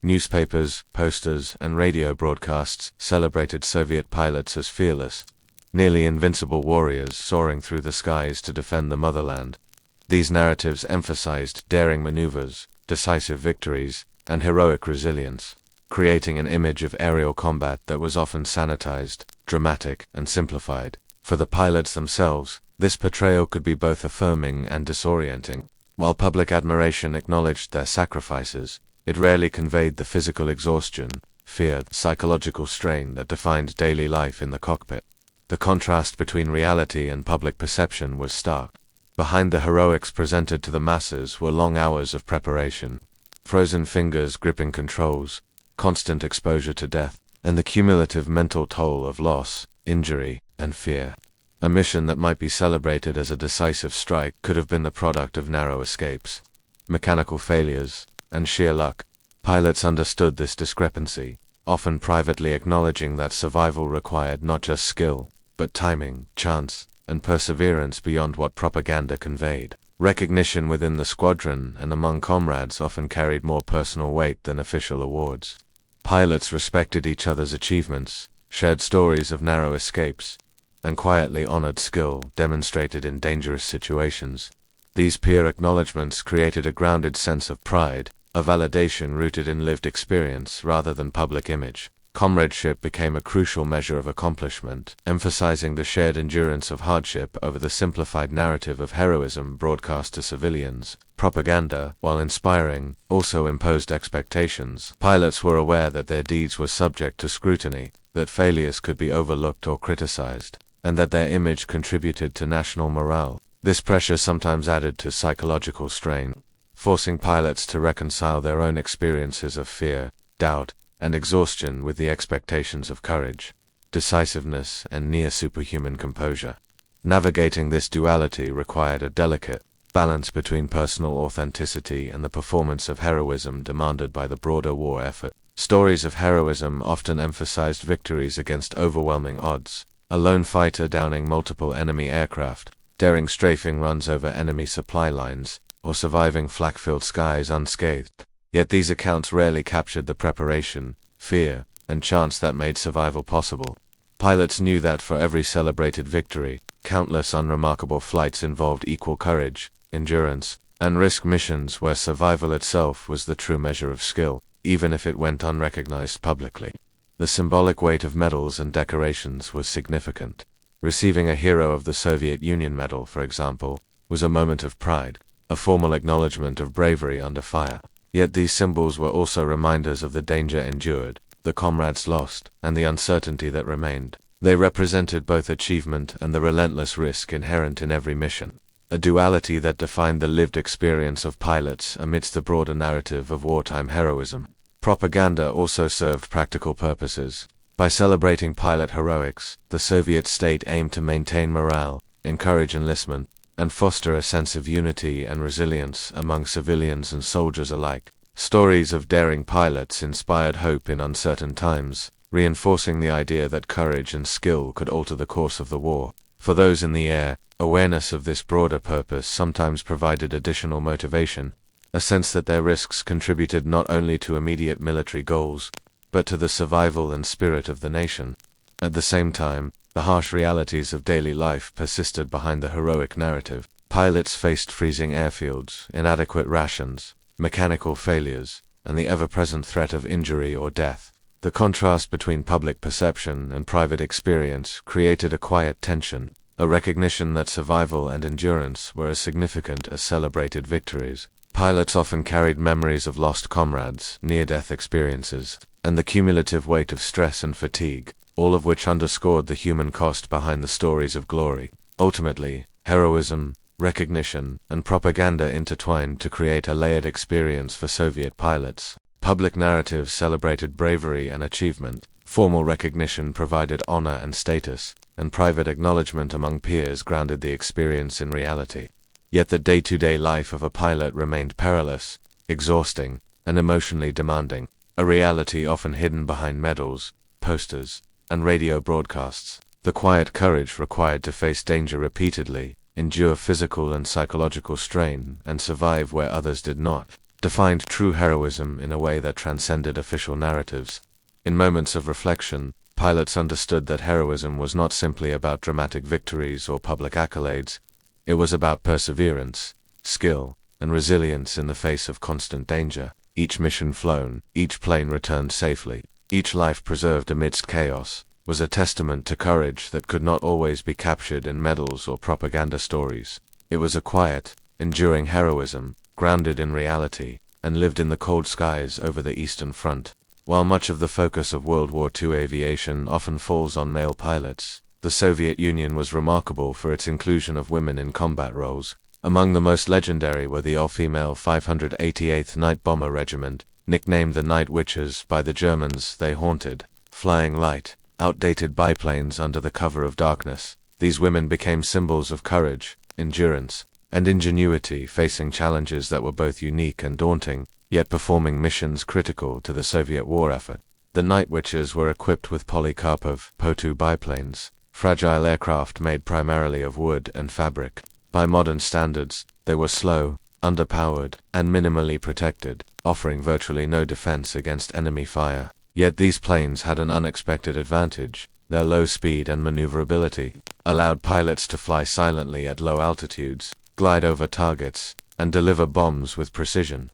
Newspapers, posters, and radio broadcasts celebrated Soviet pilots as fearless, nearly invincible warriors soaring through the skies to defend the motherland. These narratives emphasized daring maneuvers, decisive victories, and heroic resilience, creating an image of aerial combat that was often sanitized, dramatic, and simplified. For the pilots themselves, this portrayal could be both affirming and disorienting. While public admiration acknowledged their sacrifices, it rarely conveyed the physical exhaustion, fear, psychological strain that defined daily life in the cockpit. The contrast between reality and public perception was stark. Behind the heroics presented to the masses were long hours of preparation, frozen fingers gripping controls, constant exposure to death, and the cumulative mental toll of loss, injury, and fear. A mission that might be celebrated as a decisive strike could have been the product of narrow escapes, mechanical failures, and sheer luck. Pilots understood this discrepancy, often privately acknowledging that survival required not just skill, but timing, chance, and perseverance beyond what propaganda conveyed. Recognition within the squadron and among comrades often carried more personal weight than official awards. Pilots respected each other's achievements, shared stories of narrow escapes, and quietly honored skill demonstrated in dangerous situations. These peer acknowledgments created a grounded sense of pride, a validation rooted in lived experience rather than public image. Comradeship became a crucial measure of accomplishment, emphasizing the shared endurance of hardship over the simplified narrative of heroism broadcast to civilians. Propaganda, while inspiring, also imposed expectations. Pilots were aware that their deeds were subject to scrutiny, that failures could be overlooked or criticized, and that their image contributed to national morale. This pressure sometimes added to psychological strain, forcing pilots to reconcile their own experiences of fear, doubt, and exhaustion with the expectations of courage, decisiveness, and near-superhuman composure. Navigating this duality required a delicate balance between personal authenticity and the performance of heroism demanded by the broader war effort. Stories of heroism often emphasized victories against overwhelming odds, a lone fighter downing multiple enemy aircraft, daring strafing runs over enemy supply lines, or surviving flak-filled skies unscathed. Yet these accounts rarely captured the preparation, fear, and chance that made survival possible. Pilots knew that for every celebrated victory, countless unremarkable flights involved equal courage, endurance, and risk, missions where survival itself was the true measure of skill, even if it went unrecognized publicly. The symbolic weight of medals and decorations was significant. Receiving a Hero of the Soviet Union medal, for example, was a moment of pride, a formal acknowledgement of bravery under fire. Yet these symbols were also reminders of the danger endured, the comrades lost, and the uncertainty that remained. They represented both achievement and the relentless risk inherent in every mission. a duality that defined the lived experience of pilots amidst the broader narrative of wartime heroism. Propaganda also served practical purposes. By celebrating pilot heroics, the Soviet state aimed to maintain morale, encourage enlistment, and foster a sense of unity and resilience among civilians and soldiers alike. Stories of daring pilots inspired hope in uncertain times, reinforcing the idea that courage and skill could alter the course of the war. For those in the air, awareness of this broader purpose sometimes provided additional motivation, a sense that their risks contributed not only to immediate military goals, but to the survival and spirit of the nation. At the same time, the harsh realities of daily life persisted behind the heroic narrative. Pilots faced freezing airfields, inadequate rations, mechanical failures, and the ever-present threat of injury or death. The contrast between public perception and private experience created a quiet tension, a recognition that survival and endurance were as significant as celebrated victories. Pilots often carried memories of lost comrades, near-death experiences, and the cumulative weight of stress and fatigue, all of which underscored the human cost behind the stories of glory. Ultimately, heroism, recognition, and propaganda intertwined to create a layered experience for Soviet pilots. Public narratives celebrated bravery and achievement, formal recognition provided honor and status, and private acknowledgement among peers grounded the experience in reality. Yet the day-to-day life of a pilot remained perilous, exhausting, and emotionally demanding, a reality often hidden behind medals, posters, and radio broadcasts. The quiet courage required to face danger repeatedly, endure physical and psychological strain, and survive where others did not, defined true heroism in a way that transcended official narratives. In moments of reflection, pilots understood that heroism was not simply about dramatic victories or public accolades. It was about perseverance, skill, and resilience in the face of constant danger. Each mission flown, each plane returned safely, each life preserved amidst chaos, was a testament to courage that could not always be captured in medals or propaganda stories. It was a quiet, enduring heroism, grounded in reality, and lived in the cold skies over the Eastern Front. While much of the focus of World War II aviation often falls on male pilots, the Soviet Union was remarkable for its inclusion of women in combat roles. Among the most legendary were the all-female 588th Night Bomber Regiment, nicknamed the Night Witches by the Germans they haunted, flying light, outdated biplanes under the cover of darkness. These women became symbols of courage, endurance, and ingenuity, facing challenges that were both unique and daunting, yet performing missions critical to the Soviet war effort. The Night Witches were equipped with Polikarpov Po-2 biplanes, fragile aircraft made primarily of wood and fabric. By modern standards, they were slow, underpowered, and minimally protected, offering virtually no defense against enemy fire. Yet these planes had an unexpected advantage. Their low speed and maneuverability allowed pilots to fly silently at low altitudes, glide over targets, and deliver bombs with precision.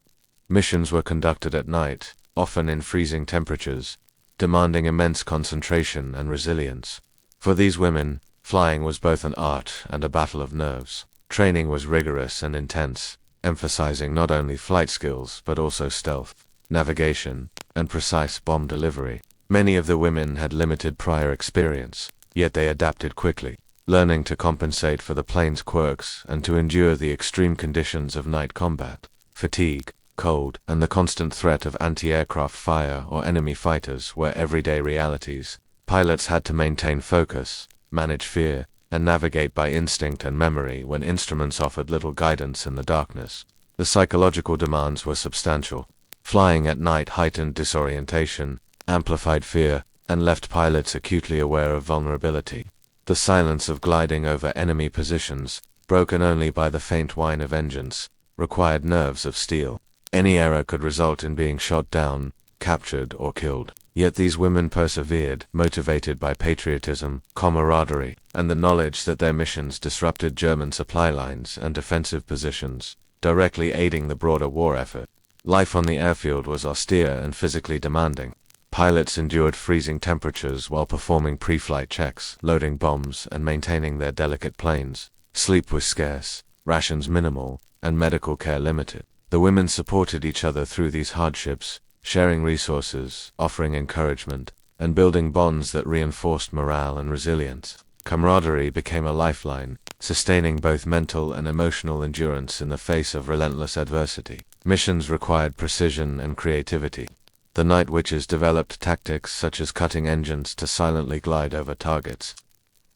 Missions were conducted at night, often in freezing temperatures, demanding immense concentration and resilience. For these women, flying was both an art and a battle of nerves. Training was rigorous and intense, emphasizing not only flight skills but also stealth, navigation, and precise bomb delivery. Many of the women had limited prior experience, yet they adapted quickly, learning to compensate for the plane's quirks and to endure the extreme conditions of night combat. Fatigue, cold, and the constant threat of anti-aircraft fire or enemy fighters were everyday realities. Pilots had to maintain focus, manage fear, and navigate by instinct and memory when instruments offered little guidance in the darkness. The psychological demands were substantial. Flying at night heightened disorientation, amplified fear, and left pilots acutely aware of vulnerability. The silence of gliding over enemy positions, broken only by the faint whine of engines, required nerves of steel. Any error could result in being shot down, captured, or killed. Yet these women persevered, motivated by patriotism, camaraderie, and the knowledge that their missions disrupted German supply lines and defensive positions, directly aiding the broader war effort. Life on the airfield was austere and physically demanding. Pilots endured freezing temperatures while performing pre-flight checks, loading bombs, and maintaining their delicate planes. Sleep was scarce, rations minimal, and medical care limited. The women supported each other through these hardships, sharing resources, offering encouragement, and building bonds that reinforced morale and resilience. Camaraderie became a lifeline, sustaining both mental and emotional endurance in the face of relentless adversity. Missions required precision and creativity. The Night Witches developed tactics such as cutting engines to silently glide over targets,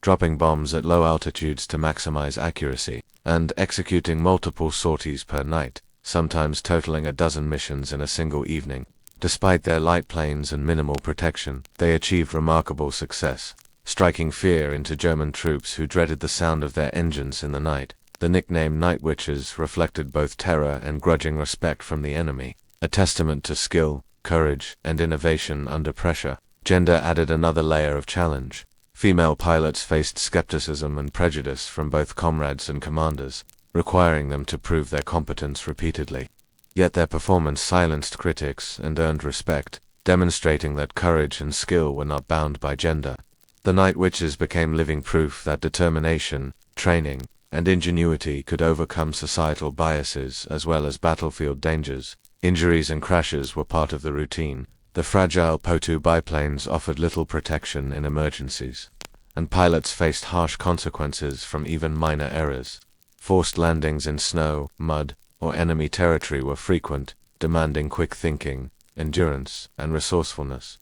dropping bombs at low altitudes to maximize accuracy, and executing multiple sorties per night, sometimes totaling a dozen missions in a single evening. Despite their light planes and minimal protection, they achieved remarkable success, striking fear into German troops who dreaded the sound of their engines in the night. The nickname Night Witches reflected both terror and grudging respect from the enemy, a testament to skill, courage, and innovation under pressure. Gender added another layer of challenge. Female pilots faced skepticism and prejudice from both comrades and commanders, requiring them to prove their competence repeatedly. Yet their performance silenced critics and earned respect, demonstrating that courage and skill were not bound by gender. The Night Witches became living proof that determination, training, and ingenuity could overcome societal biases as well as battlefield dangers. Injuries and crashes were part of the routine. The fragile Po-2 biplanes offered little protection in emergencies, and pilots faced harsh consequences from even minor errors. Forced landings in snow, mud, or enemy territory were frequent, demanding quick thinking, endurance, and resourcefulness.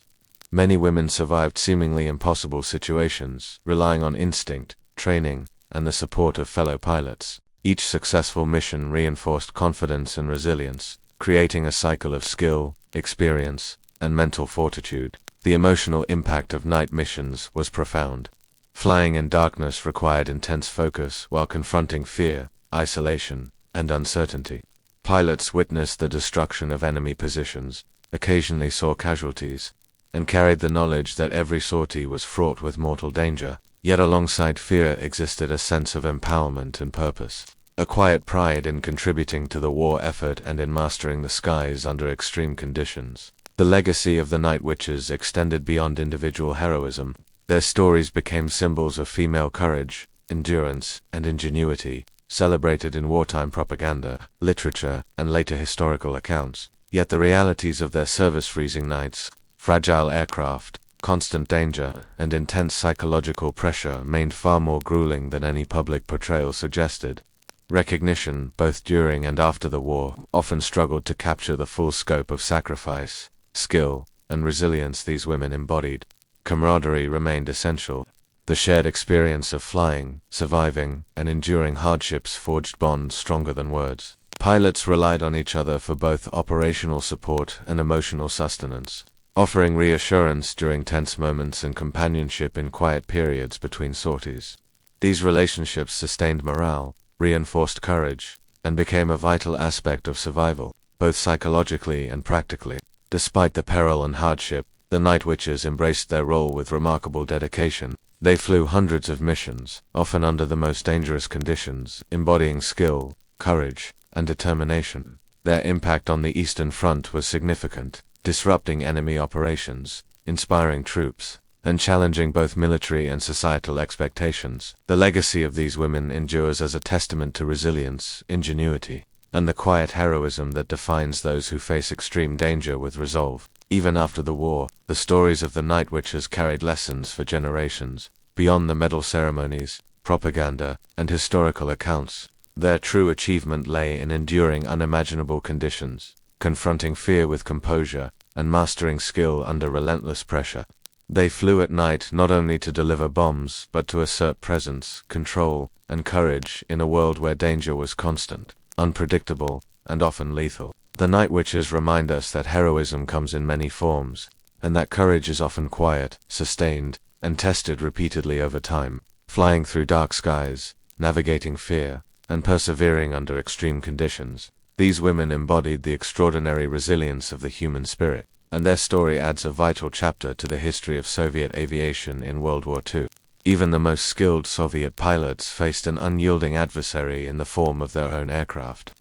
Many women survived seemingly impossible situations, relying on instinct, training, and the support of fellow pilots. Each successful mission reinforced confidence and resilience, creating a cycle of skill, experience, and mental fortitude. The emotional impact of night missions was profound. Flying in darkness required intense focus while confronting fear, isolation, and uncertainty. Pilots witnessed the destruction of enemy positions, occasionally saw casualties, and carried the knowledge that every sortie was fraught with mortal danger. Yet alongside fear existed a sense of empowerment and purpose, a quiet pride in contributing to the war effort and in mastering the skies under extreme conditions. The legacy of the Night Witches extended beyond individual heroism. Their stories became symbols of female courage, endurance, and ingenuity, celebrated in wartime propaganda, literature, and later historical accounts. Yet the realities of their service, freezing nights, fragile aircraft, constant danger, and intense psychological pressure, remained far more grueling than any public portrayal suggested. Recognition, both during and after the war, often struggled to capture the full scope of sacrifice, skill, and resilience these women embodied. Camaraderie remained essential. The shared experience of flying, surviving, and enduring hardships forged bonds stronger than words. Pilots relied on each other for both operational support and emotional sustenance, offering reassurance during tense moments and companionship in quiet periods between sorties. These relationships sustained morale, reinforced courage, and became a vital aspect of survival, both psychologically and practically. Despite the peril and hardship, the Night Witches embraced their role with remarkable dedication. They flew hundreds of missions, often under the most dangerous conditions, embodying skill, courage, and determination. Their impact on the Eastern Front was significant, disrupting enemy operations, inspiring troops, and challenging both military and societal expectations. The legacy of these women endures as a testament to resilience, ingenuity, and the quiet heroism that defines those who face extreme danger with resolve. Even after the war, the stories of the Night Witches carried lessons for generations. Beyond the medal ceremonies, propaganda, and historical accounts, their true achievement lay in enduring unimaginable conditions, confronting fear with composure, and mastering skill under relentless pressure. They flew at night not only to deliver bombs, but to assert presence, control, and courage in a world where danger was constant, unpredictable, and often lethal. The Night Witches remind us that heroism comes in many forms, and that courage is often quiet, sustained, and tested repeatedly over time. Flying through dark skies, navigating fear, and persevering under extreme conditions, these women embodied the extraordinary resilience of the human spirit, and their story adds a vital chapter to the history of Soviet aviation in World War II. Even the most skilled Soviet pilots faced an unyielding adversary in the form of their own aircraft.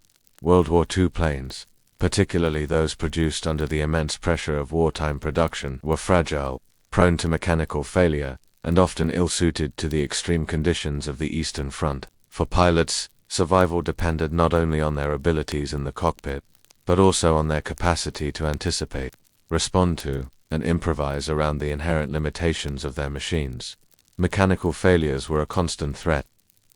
World War II planes, particularly those produced under the immense pressure of wartime production, were fragile, prone to mechanical failure, and often ill-suited to the extreme conditions of the Eastern Front. For pilots, survival depended not only on their abilities in the cockpit, but also on their capacity to anticipate, respond to, and improvise around the inherent limitations of their machines. Mechanical failures were a constant threat,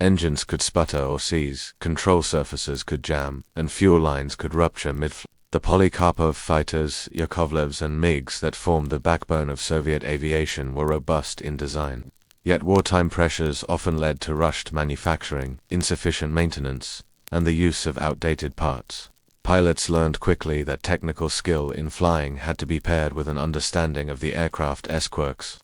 Engines could sputter or seize, control surfaces could jam, and fuel lines could rupture mid-flight. The Polikarpov fighters, Yakovlevs and MiGs that formed the backbone of Soviet aviation were robust in design. Yet wartime pressures often led to rushed manufacturing, insufficient maintenance, and the use of outdated parts. Pilots learned quickly that technical skill in flying had to be paired with an understanding of the aircraft's quirks,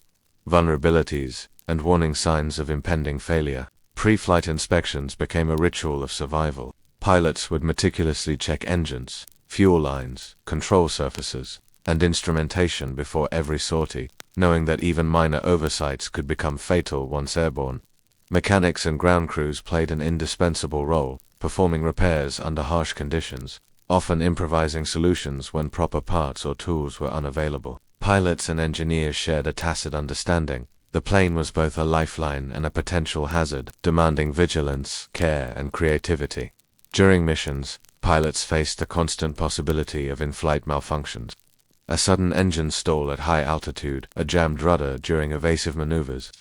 vulnerabilities, and warning signs of impending failure. Pre-flight inspections became a ritual of survival. Pilots would meticulously check engines, fuel lines, control surfaces, and instrumentation before every sortie, knowing that even minor oversights could become fatal once airborne. Mechanics and ground crews played an indispensable role, performing repairs under harsh conditions, often improvising solutions when proper parts or tools were unavailable. Pilots and engineers shared a tacit understanding. The plane was both a lifeline and a potential hazard, demanding vigilance, care, and creativity. During missions, pilots faced the constant possibility of in-flight malfunctions. A sudden engine stall at high altitude, a jammed rudder during evasive maneuvers,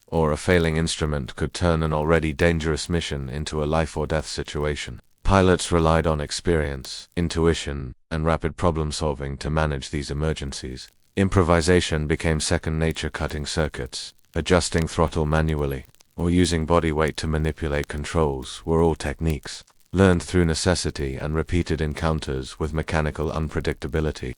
or a failing instrument could turn an already dangerous mission into a life-or-death situation. Pilots relied on experience, intuition, and rapid problem-solving to manage these emergencies. Improvisation became second nature. Cutting circuits, adjusting throttle manually, or using body weight to manipulate controls were all techniques learned through necessity and repeated encounters with mechanical unpredictability.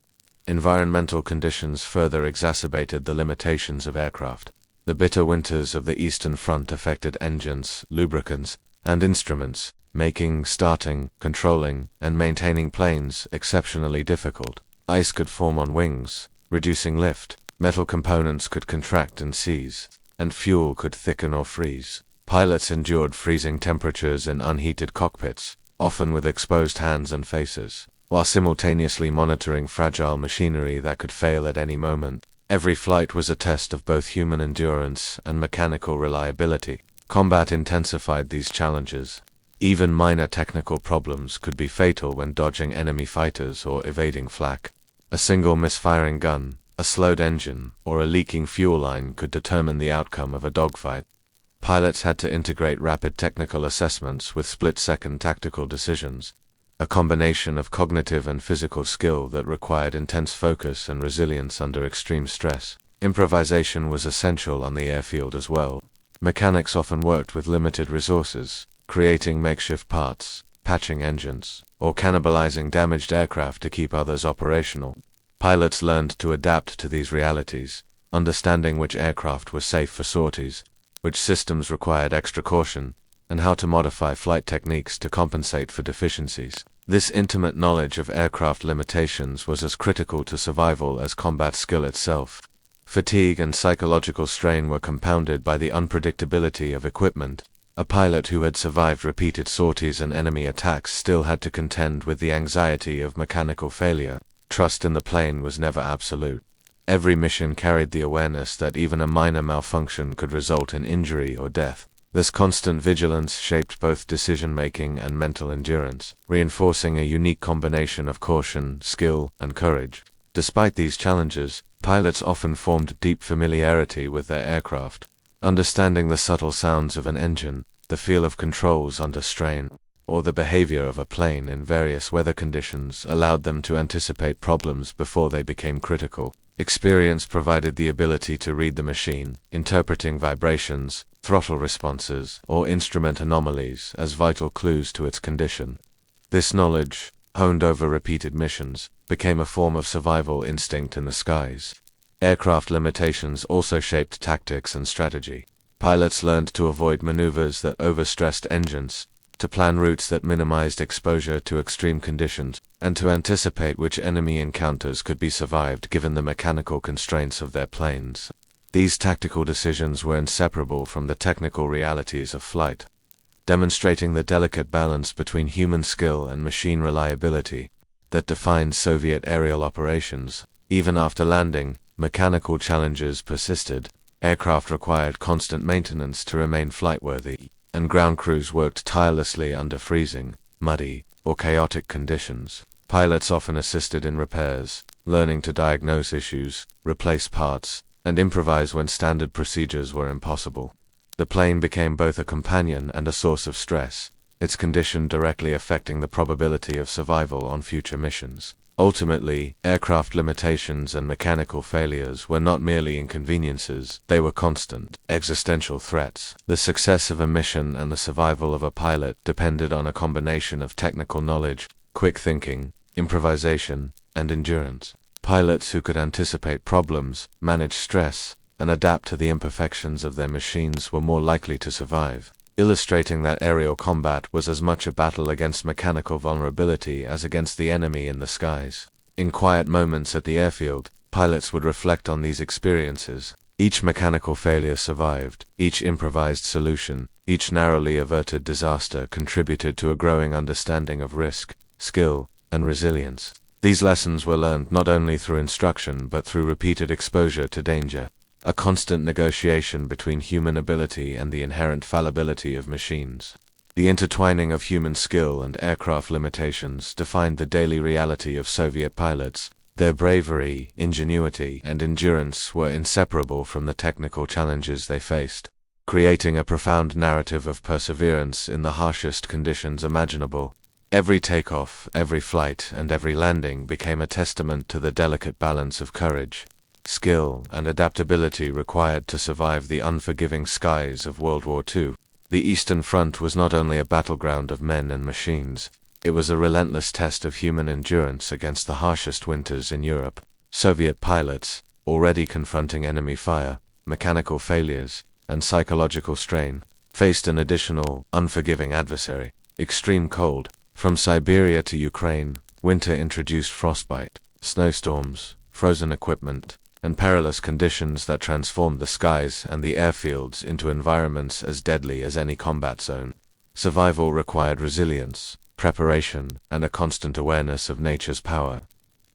Environmental conditions further exacerbated the limitations of aircraft. The bitter winters of the Eastern Front affected engines, lubricants, and instruments, making starting, controlling, and maintaining planes exceptionally difficult. Ice could form on wings, reducing lift, metal components could contract and seize, and fuel could thicken or freeze. Pilots endured freezing temperatures in unheated cockpits, often with exposed hands and faces, while simultaneously monitoring fragile machinery that could fail at any moment. Every flight was a test of both human endurance and mechanical reliability. Combat intensified these challenges. Even minor technical problems could be fatal when dodging enemy fighters or evading flak. A single misfiring gun, a slowed engine, or a leaking fuel line could determine the outcome of a dogfight. Pilots had to integrate rapid technical assessments with split-second tactical decisions, a combination of cognitive and physical skill that required intense focus and resilience under extreme stress. Improvisation was essential on the airfield as well. Mechanics often worked with limited resources, creating makeshift parts, patching engines, or cannibalizing damaged aircraft to keep others operational. Pilots learned to adapt to these realities, understanding which aircraft were safe for sorties, which systems required extra caution, and how to modify flight techniques to compensate for deficiencies. This intimate knowledge of aircraft limitations was as critical to survival as combat skill itself. Fatigue and psychological strain were compounded by the unpredictability of equipment. A pilot who had survived repeated sorties and enemy attacks still had to contend with the anxiety of mechanical failure. Trust in the plane was never absolute. Every mission carried the awareness that even a minor malfunction could result in injury or death. This constant vigilance shaped both decision-making and mental endurance, reinforcing a unique combination of caution, skill, and courage. Despite these challenges, pilots often formed deep familiarity with their aircraft. Understanding the subtle sounds of an engine, the feel of controls under strain, or the behavior of a plane in various weather conditions allowed them to anticipate problems before they became critical. Experience provided the ability to read the machine, interpreting vibrations, throttle responses, or instrument anomalies as vital clues to its condition. This knowledge, honed over repeated missions, became a form of survival instinct in the skies. Aircraft limitations also shaped tactics and strategy. Pilots learned to avoid maneuvers that overstressed engines, to plan routes that minimized exposure to extreme conditions, and to anticipate which enemy encounters could be survived given the mechanical constraints of their planes. These tactical decisions were inseparable from the technical realities of flight, demonstrating the delicate balance between human skill and machine reliability that defined Soviet aerial operations. Even after landing, mechanical challenges persisted. Aircraft required constant maintenance to remain flightworthy, and ground crews worked tirelessly under freezing, muddy, or chaotic conditions. Pilots often assisted in repairs, learning to diagnose issues, replace parts, and improvise when standard procedures were impossible. The plane became both a companion and a source of stress, its condition directly affecting the probability of survival on future missions. Ultimately, aircraft limitations and mechanical failures were not merely inconveniences, they were constant, existential threats. The success of a mission and the survival of a pilot depended on a combination of technical knowledge, quick thinking, improvisation, and endurance. Pilots who could anticipate problems, manage stress, and adapt to the imperfections of their machines were more likely to survive, illustrating that aerial combat was as much a battle against mechanical vulnerability as against the enemy in the skies. In quiet moments at the airfield, pilots would reflect on these experiences. Each mechanical failure survived, each improvised solution, each narrowly averted disaster contributed to a growing understanding of risk, skill, and resilience. These lessons were learned not only through instruction but through repeated exposure to danger, a constant negotiation between human ability and the inherent fallibility of machines. The intertwining of human skill and aircraft limitations defined the daily reality of Soviet pilots. Their bravery, ingenuity, and endurance were inseparable from the technical challenges they faced, creating a profound narrative of perseverance in the harshest conditions imaginable. Every takeoff, every flight, and every landing became a testament to the delicate balance of courage, skill, and adaptability required to survive the unforgiving skies of World War II. The Eastern Front was not only a battleground of men and machines, it was a relentless test of human endurance against the harshest winters in Europe. Soviet pilots, already confronting enemy fire, mechanical failures, and psychological strain, faced an additional, unforgiving adversary: extreme cold. From Siberia to Ukraine, winter introduced frostbite, snowstorms, frozen equipment, and perilous conditions that transformed the skies and the airfields into environments as deadly as any combat zone. Survival required resilience, preparation, and a constant awareness of nature's power.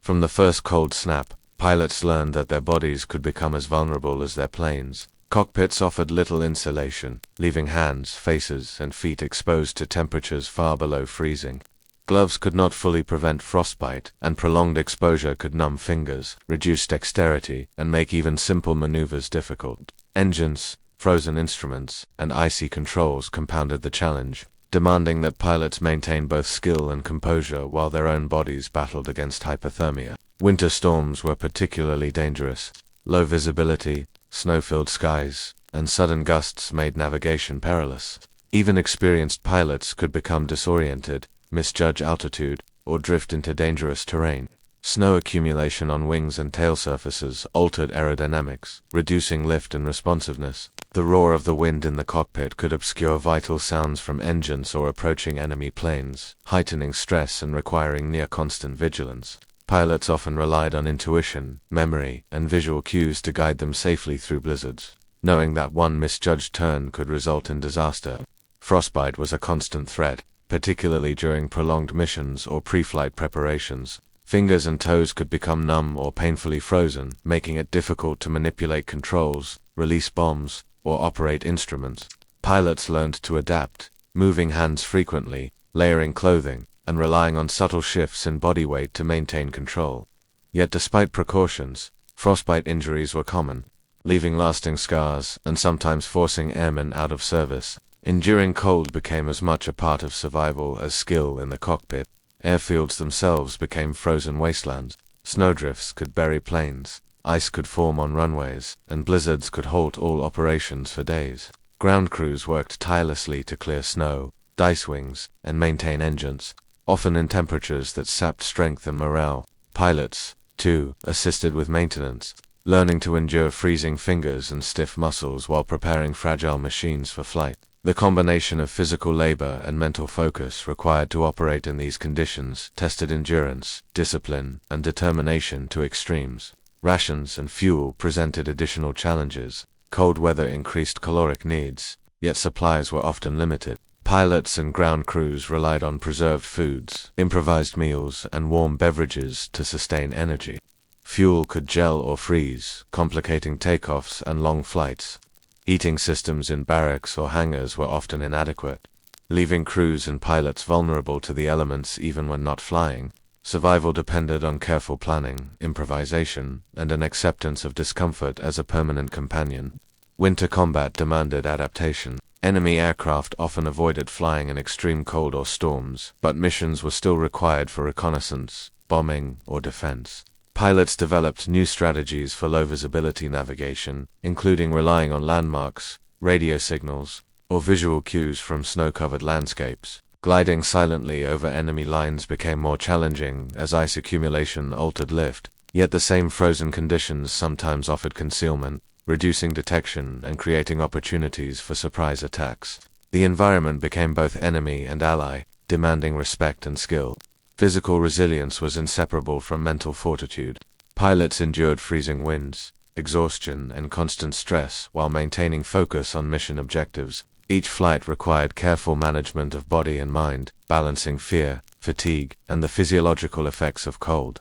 From the first cold snap, pilots learned that their bodies could become as vulnerable as their planes. Cockpits offered little insulation, leaving hands, faces, and feet exposed to temperatures far below freezing. Gloves could not fully prevent frostbite, and prolonged exposure could numb fingers, reduce dexterity, and make even simple maneuvers difficult. Engines, frozen instruments, and icy controls compounded the challenge, demanding that pilots maintain both skill and composure while their own bodies battled against hypothermia. Winter storms were particularly dangerous. Low visibility, snow-filled skies, and sudden gusts made navigation perilous. Even experienced pilots could become disoriented, misjudge altitude, or drift into dangerous terrain. Snow accumulation on wings and tail surfaces altered aerodynamics, reducing lift and responsiveness. The roar of the wind in the cockpit could obscure vital sounds from engines or approaching enemy planes, heightening stress and requiring near-constant vigilance. Pilots often relied on intuition, memory, and visual cues to guide them safely through blizzards, knowing that one misjudged turn could result in disaster. Frostbite was a constant threat, particularly during prolonged missions or pre-flight preparations. Fingers and toes could become numb or painfully frozen, making it difficult to manipulate controls, release bombs, or operate instruments. Pilots learned to adapt, moving hands frequently, layering clothing, and relying on subtle shifts in body weight to maintain control. Yet despite precautions, frostbite injuries were common, leaving lasting scars and sometimes forcing airmen out of service. Enduring cold became as much a part of survival as skill in the cockpit. Airfields themselves became frozen wastelands. Snowdrifts could bury planes, ice could form on runways, and blizzards could halt all operations for days. Ground crews worked tirelessly to clear snow, dice wings, and maintain engines, often in temperatures that sapped strength and morale. Pilots, too, assisted with maintenance, learning to endure freezing fingers and stiff muscles while preparing fragile machines for flight. The combination of physical labor and mental focus required to operate in these conditions tested endurance, discipline, and determination to extremes. Rations and fuel presented additional challenges. Cold weather increased caloric needs, yet supplies were often limited. Pilots and ground crews relied on preserved foods, improvised meals, and warm beverages to sustain energy. Fuel could gel or freeze, complicating takeoffs and long flights. Heating systems in barracks or hangars were often inadequate, leaving crews and pilots vulnerable to the elements even when not flying. Survival depended on careful planning, improvisation, and an acceptance of discomfort as a permanent companion. Winter combat demanded adaptation. Enemy aircraft often avoided flying in extreme cold or storms, but missions were still required for reconnaissance, bombing, or defense. Pilots developed new strategies for low-visibility navigation, including relying on landmarks, radio signals, or visual cues from snow-covered landscapes. Gliding silently over enemy lines became more challenging as ice accumulation altered lift, yet the same frozen conditions sometimes offered concealment, reducing detection and creating opportunities for surprise attacks. The environment became both enemy and ally, demanding respect and skill. Physical resilience was inseparable from mental fortitude. Pilots endured freezing winds, exhaustion, and constant stress while maintaining focus on mission objectives. Each flight required careful management of body and mind, balancing fear, fatigue, and the physiological effects of cold.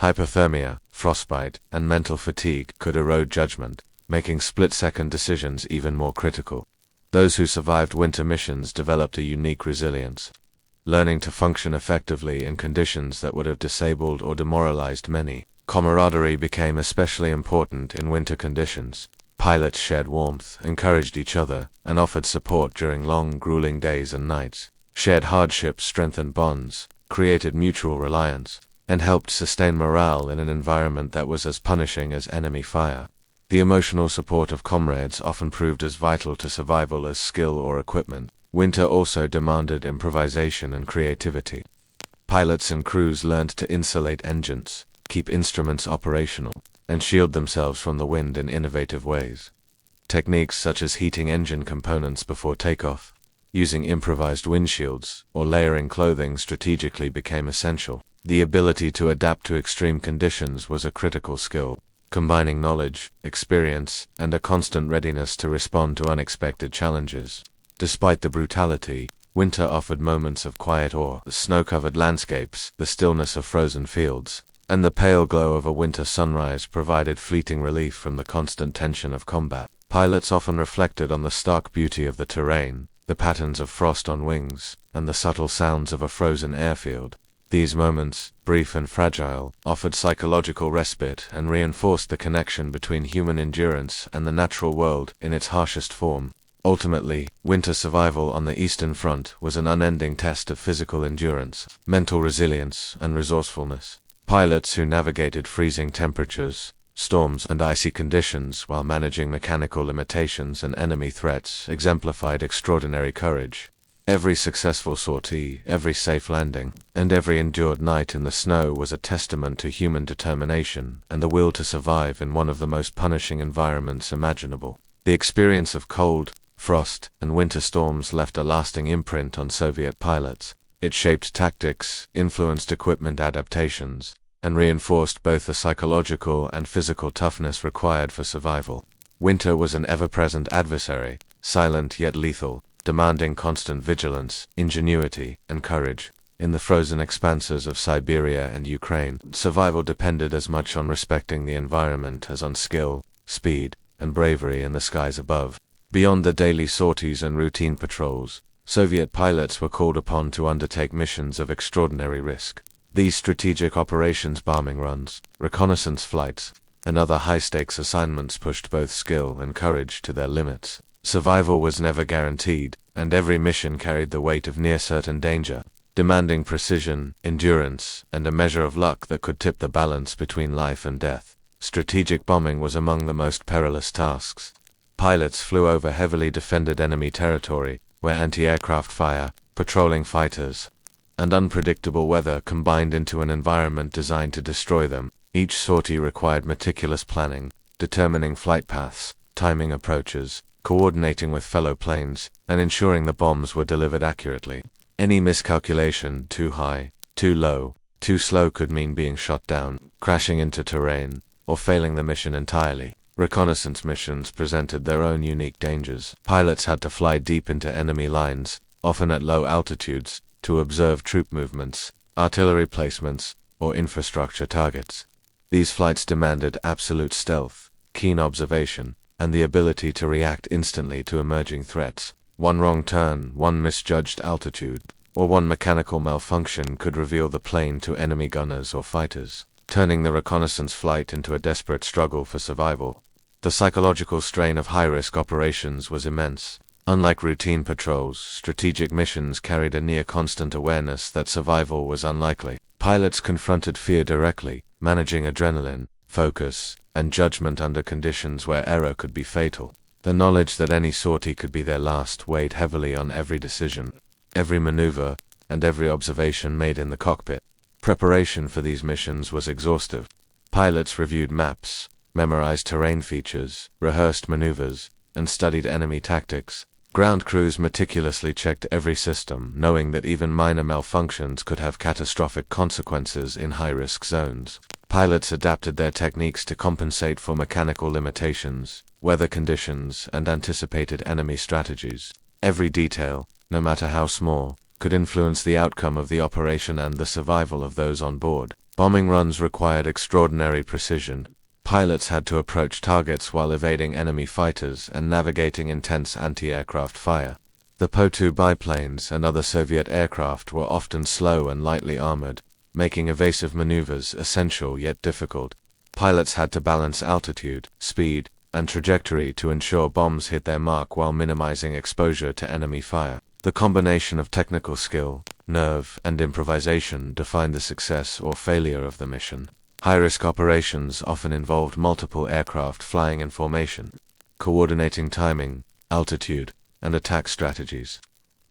Hypothermia, frostbite, and mental fatigue could erode judgment, making split-second decisions even more critical. Those who survived winter missions developed a unique resilience, learning to function effectively in conditions that would have disabled or demoralized many. Camaraderie became especially important in winter conditions. Pilots shared warmth, encouraged each other, and offered support during long, grueling days and nights. Shared hardships strengthened bonds, created mutual reliance, and helped sustain morale in an environment that was as punishing as enemy fire. The emotional support of comrades often proved as vital to survival as skill or equipment. Winter also demanded improvisation and creativity. Pilots and crews learned to insulate engines, keep instruments operational, and shield themselves from the wind in innovative ways. Techniques such as heating engine components before takeoff, using improvised windshields, or layering clothing strategically became essential. The ability to adapt to extreme conditions was a critical skill, combining knowledge, experience, and a constant readiness to respond to unexpected challenges. Despite the brutality, winter offered moments of quiet awe. The snow-covered landscapes, the stillness of frozen fields, and the pale glow of a winter sunrise provided fleeting relief from the constant tension of combat. Pilots often reflected on the stark beauty of the terrain, the patterns of frost on wings, and the subtle sounds of a frozen airfield. These moments, brief and fragile, offered psychological respite and reinforced the connection between human endurance and the natural world in its harshest form. Ultimately, winter survival on the Eastern Front was an unending test of physical endurance, mental resilience, and resourcefulness. Pilots who navigated freezing temperatures, storms, and icy conditions while managing mechanical limitations and enemy threats exemplified extraordinary courage. Every successful sortie, every safe landing, and every endured night in the snow was a testament to human determination and the will to survive in one of the most punishing environments imaginable. The experience of cold, frost, and winter storms left a lasting imprint on Soviet pilots. It shaped tactics, influenced equipment adaptations, and reinforced both the psychological and physical toughness required for survival. Winter was an ever-present adversary, silent yet lethal, demanding constant vigilance, ingenuity, and courage. In the frozen expanses of Siberia and Ukraine, survival depended as much on respecting the environment as on skill, speed, and bravery in the skies above. Beyond the daily sorties and routine patrols, Soviet pilots were called upon to undertake missions of extraordinary risk. These strategic operations, bombing runs, reconnaissance flights, and other high-stakes assignments pushed both skill and courage to their limits. Survival was never guaranteed, and every mission carried the weight of near-certain danger, demanding precision, endurance, and a measure of luck that could tip the balance between life and death. Strategic bombing was among the most perilous tasks. Pilots flew over heavily defended enemy territory, where anti-aircraft fire, patrolling fighters, and unpredictable weather combined into an environment designed to destroy them. Each sortie required meticulous planning, determining flight paths, timing approaches, coordinating with fellow planes, and ensuring the bombs were delivered accurately. Any miscalculation, too high, too low, too slow, could mean being shot down, crashing into terrain, or failing the mission entirely. Reconnaissance missions presented their own unique dangers. Pilots had to fly deep into enemy lines, often at low altitudes, to observe troop movements, artillery placements, or infrastructure targets. These flights demanded absolute stealth, keen observation, and the ability to react instantly to emerging threats. One wrong turn, one misjudged altitude, or one mechanical malfunction could reveal the plane to enemy gunners or fighters, turning the reconnaissance flight into a desperate struggle for survival. The psychological strain of high-risk operations was immense. Unlike routine patrols, strategic missions carried a near-constant awareness that survival was unlikely. Pilots confronted fear directly, managing adrenaline, focus, and judgment under conditions where error could be fatal. The knowledge that any sortie could be their last weighed heavily on every decision, every maneuver, and every observation made in the cockpit. Preparation for these missions was exhaustive. Pilots reviewed maps, memorized terrain features, rehearsed maneuvers, and studied enemy tactics. Ground crews meticulously checked every system, knowing that even minor malfunctions could have catastrophic consequences in high-risk zones. Pilots adapted their techniques to compensate for mechanical limitations, weather conditions, and anticipated enemy strategies. Every detail, no matter how small, could influence the outcome of the operation and the survival of those on board. Bombing runs required extraordinary precision. Pilots had to approach targets while evading enemy fighters and navigating intense anti-aircraft fire. The Po-2 biplanes and other Soviet aircraft were often slow and lightly armored, making evasive maneuvers essential yet difficult. Pilots had to balance altitude, speed, and trajectory to ensure bombs hit their mark while minimizing exposure to enemy fire. The combination of technical skill, nerve, and improvisation defined the success or failure of the mission. High-risk operations often involved multiple aircraft flying in formation, coordinating timing, altitude, and attack strategies.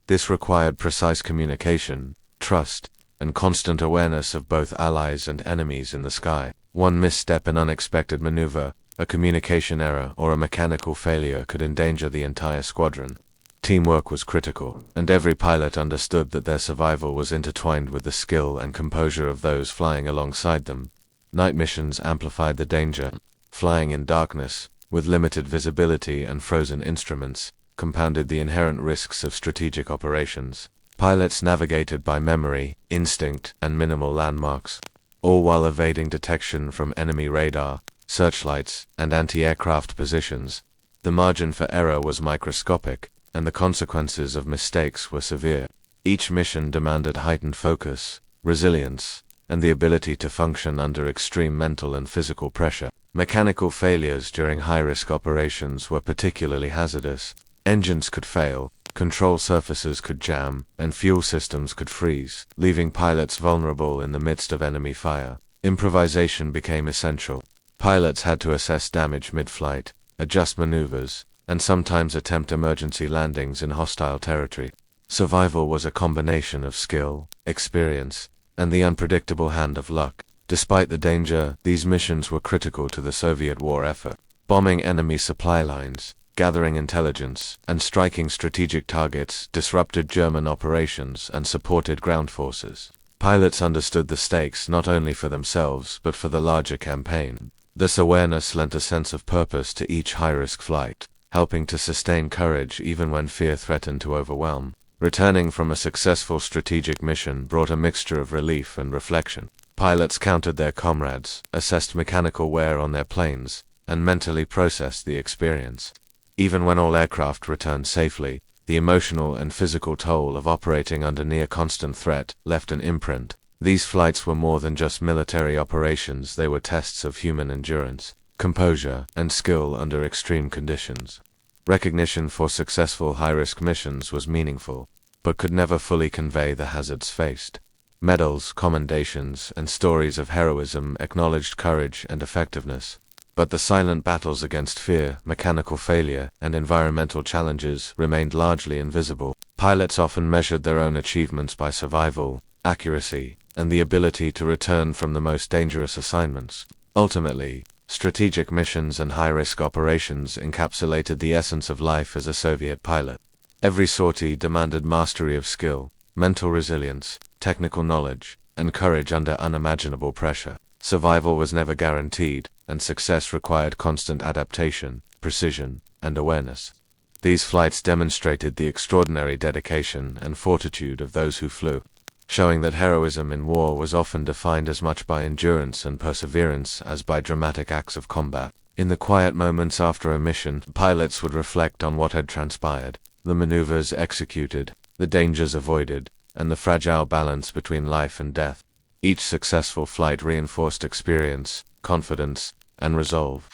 This required precise communication, trust, and constant awareness of both allies and enemies in the sky. One misstep in unexpected maneuver, a communication error, or a mechanical failure could endanger the entire squadron. Teamwork was critical, and every pilot understood that their survival was intertwined with the skill and composure of those flying alongside them. Night missions amplified the danger. Flying in darkness, with limited visibility and frozen instruments, compounded the inherent risks of strategic operations. Pilots navigated by memory, instinct, and minimal landmarks, all while evading detection from enemy radar, searchlights, and anti-aircraft positions. The margin for error was microscopic, and the consequences of mistakes were severe. Each mission demanded heightened focus, resilience, and the ability to function under extreme mental and physical pressure. Mechanical failures during high-risk operations were particularly hazardous. Engines could fail, control surfaces could jam, and fuel systems could freeze, leaving pilots vulnerable in the midst of enemy fire. Improvisation became essential. Pilots had to assess damage mid-flight, adjust maneuvers, and sometimes attempt emergency landings in hostile territory. Survival was a combination of skill, experience, and the unpredictable hand of luck. Despite the danger, these missions were critical to the Soviet war effort. Bombing enemy supply lines, gathering intelligence, and striking strategic targets disrupted German operations and supported ground forces. Pilots understood the stakes not only for themselves but for the larger campaign. This awareness lent a sense of purpose to each high-risk flight, helping to sustain courage even when fear threatened to overwhelm. Returning from a successful strategic mission brought a mixture of relief and reflection. Pilots counted their comrades, assessed mechanical wear on their planes, and mentally processed the experience. Even when all aircraft returned safely, the emotional and physical toll of operating under near-constant threat left an imprint. These flights were more than just military operations, they were tests of human endurance, composure, and skill under extreme conditions. Recognition for successful high-risk missions was meaningful, but could never fully convey the hazards faced. Medals, commendations, and stories of heroism acknowledged courage and effectiveness, but the silent battles against fear, mechanical failure, and environmental challenges remained largely invisible. Pilots often measured their own achievements by survival, accuracy, and the ability to return from the most dangerous assignments. Ultimately, strategic missions and high-risk operations encapsulated the essence of life as a Soviet pilot. Every sortie demanded mastery of skill, mental resilience, technical knowledge, and courage under unimaginable pressure. Survival was never guaranteed, and success required constant adaptation, precision, and awareness. These flights demonstrated the extraordinary dedication and fortitude of those who flew, showing that heroism in war was often defined as much by endurance and perseverance as by dramatic acts of combat. In the quiet moments after a mission, pilots would reflect on what had transpired, the maneuvers executed, the dangers avoided, and the fragile balance between life and death. Each successful flight reinforced experience, confidence, and resolve.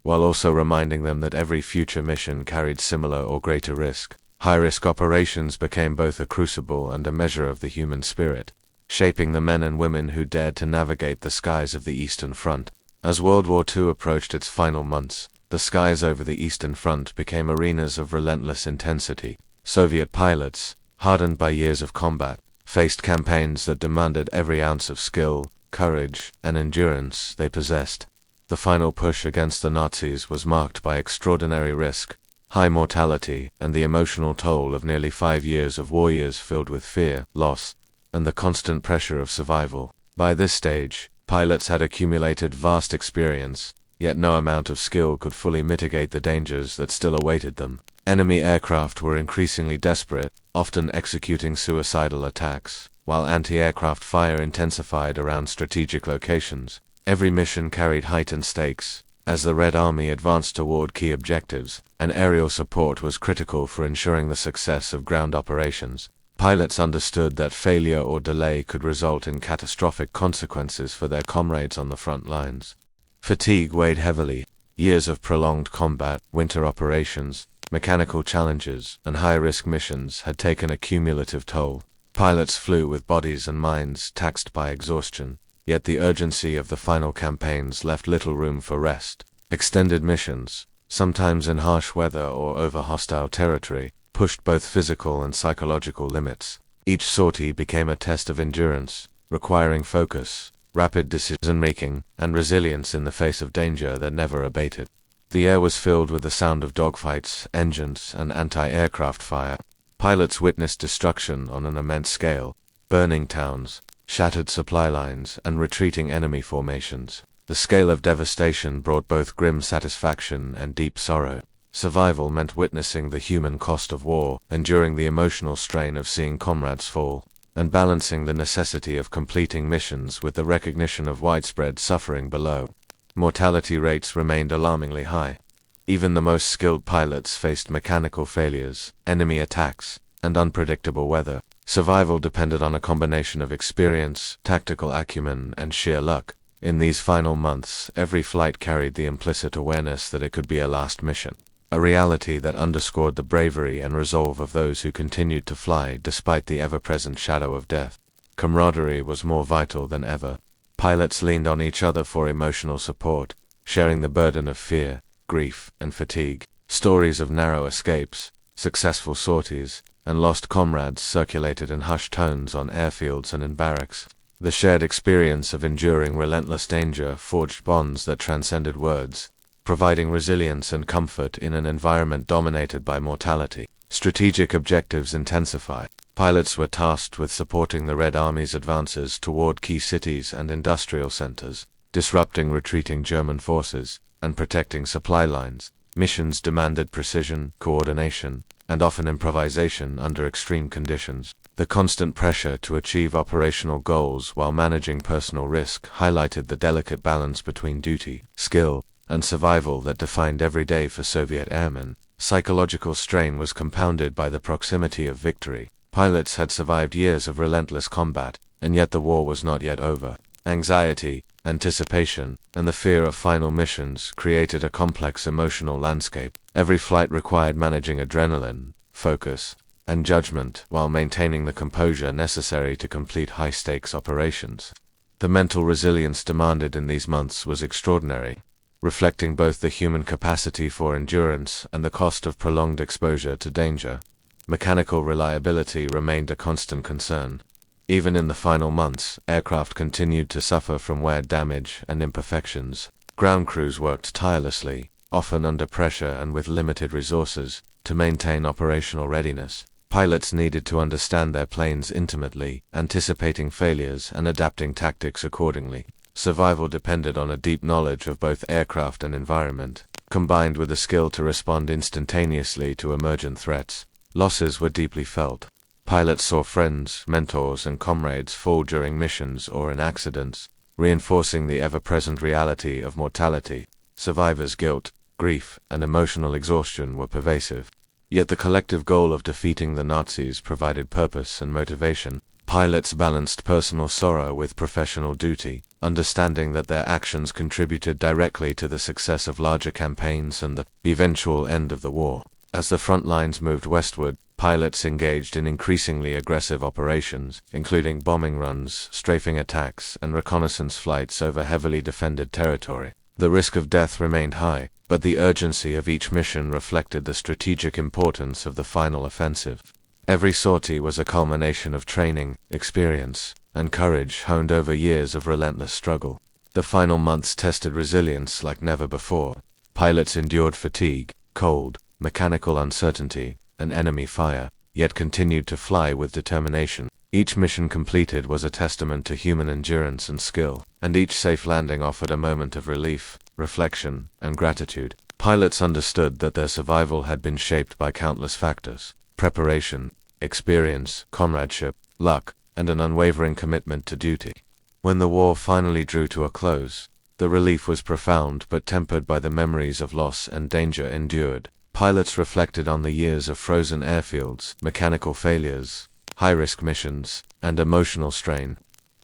while also reminding them that every future mission carried similar or greater risk. High-risk operations became both a crucible and a measure of the human spirit, shaping the men and women who dared to navigate the skies of the Eastern Front. As World War II approached its final months, the skies over the Eastern Front became arenas of relentless intensity. Soviet pilots, hardened by years of combat, faced campaigns that demanded every ounce of skill, courage, and endurance they possessed. The final push against the Nazis was marked by extraordinary risk, high mortality, and the emotional toll of nearly 5 years of war years filled with fear, loss, and the constant pressure of survival. By this stage, pilots had accumulated vast experience, yet no amount of skill could fully mitigate the dangers that still awaited them. Enemy aircraft were increasingly desperate, often executing suicidal attacks, while anti-aircraft fire intensified around strategic locations. Every mission carried heightened stakes. As the Red Army advanced toward key objectives, and aerial support was critical for ensuring the success of ground operations. Pilots understood that failure or delay could result in catastrophic consequences for their comrades on the front lines. Fatigue weighed heavily. Years of prolonged combat, winter operations, mechanical challenges, and high-risk missions had taken a cumulative toll. Pilots flew with bodies and minds taxed by exhaustion, yet the urgency of the final campaigns left little room for rest. Extended missions, sometimes in harsh weather or over hostile territory, pushed both physical and psychological limits. Each sortie became a test of endurance, requiring focus, rapid decision-making, and resilience in the face of danger that never abated. The air was filled with the sound of dogfights, engines, and anti-aircraft fire. Pilots witnessed destruction on an immense scale, burning towns, shattered supply lines, and retreating enemy formations. The scale of devastation brought both grim satisfaction and deep sorrow. Survival meant witnessing the human cost of war, enduring the emotional strain of seeing comrades fall, and balancing the necessity of completing missions with the recognition of widespread suffering below. Mortality rates remained alarmingly high. Even the most skilled pilots faced mechanical failures, enemy attacks, and unpredictable weather. Survival depended on a combination of experience, tactical acumen, and sheer luck. In these final months, every flight carried the implicit awareness that it could be a last mission, a reality that underscored the bravery and resolve of those who continued to fly despite the ever-present shadow of death. Camaraderie was more vital than ever. Pilots leaned on each other for emotional support, sharing the burden of fear, grief, and fatigue. Stories of narrow escapes, successful sorties, and lost comrades circulated in hushed tones on airfields and in barracks. The shared experience of enduring relentless danger forged bonds that transcended words, providing resilience and comfort in an environment dominated by mortality. Strategic objectives intensified. Pilots were tasked with supporting the Red Army's advances toward key cities and industrial centers, disrupting retreating German forces, and protecting supply lines. Missions demanded precision, coordination, and often improvisation under extreme conditions. The constant pressure to achieve operational goals while managing personal risk highlighted the delicate balance between duty, skill, and survival that defined every day for Soviet airmen. Psychological strain was compounded by the proximity of victory. Pilots had survived years of relentless combat, and yet the war was not yet over. Anxiety, anticipation, and the fear of final missions created a complex emotional landscape. Every flight required managing adrenaline, focus, and judgment while maintaining the composure necessary to complete high-stakes operations. The mental resilience demanded in these months was extraordinary, reflecting both the human capacity for endurance and the cost of prolonged exposure to danger. Mechanical reliability remained a constant concern. Even in the final months, aircraft continued to suffer from wear damage and imperfections. Ground crews worked tirelessly, often under pressure and with limited resources, to maintain operational readiness. Pilots needed to understand their planes intimately, anticipating failures and adapting tactics accordingly. Survival depended on a deep knowledge of both aircraft and environment, combined with a skill to respond instantaneously to emergent threats. Losses were deeply felt. Pilots saw friends, mentors, and comrades fall during missions or in accidents, reinforcing the ever-present reality of mortality. Survivors' guilt, grief, and emotional exhaustion were pervasive. Yet the collective goal of defeating the Nazis provided purpose and motivation. Pilots balanced personal sorrow with professional duty, understanding that their actions contributed directly to the success of larger campaigns and the eventual end of the war. As the front lines moved westward, pilots engaged in increasingly aggressive operations, including bombing runs, strafing attacks, and reconnaissance flights over heavily defended territory. The risk of death remained high, but the urgency of each mission reflected the strategic importance of the final offensive. Every sortie was a culmination of training, experience, and courage honed over years of relentless struggle. The final months tested resilience like never before. Pilots endured fatigue, cold, mechanical uncertainty, and enemy fire, yet continued to fly with determination. Each mission completed was a testament to human endurance and skill, and each safe landing offered a moment of relief, reflection, and gratitude. Pilots understood that their survival had been shaped by countless factors: preparation, experience, comradeship, luck, and an unwavering commitment to duty. When the war finally drew to a close, the relief was profound but tempered by the memories of loss and danger endured. Pilots reflected on the years of frozen airfields, mechanical failures, high-risk missions, and emotional strain.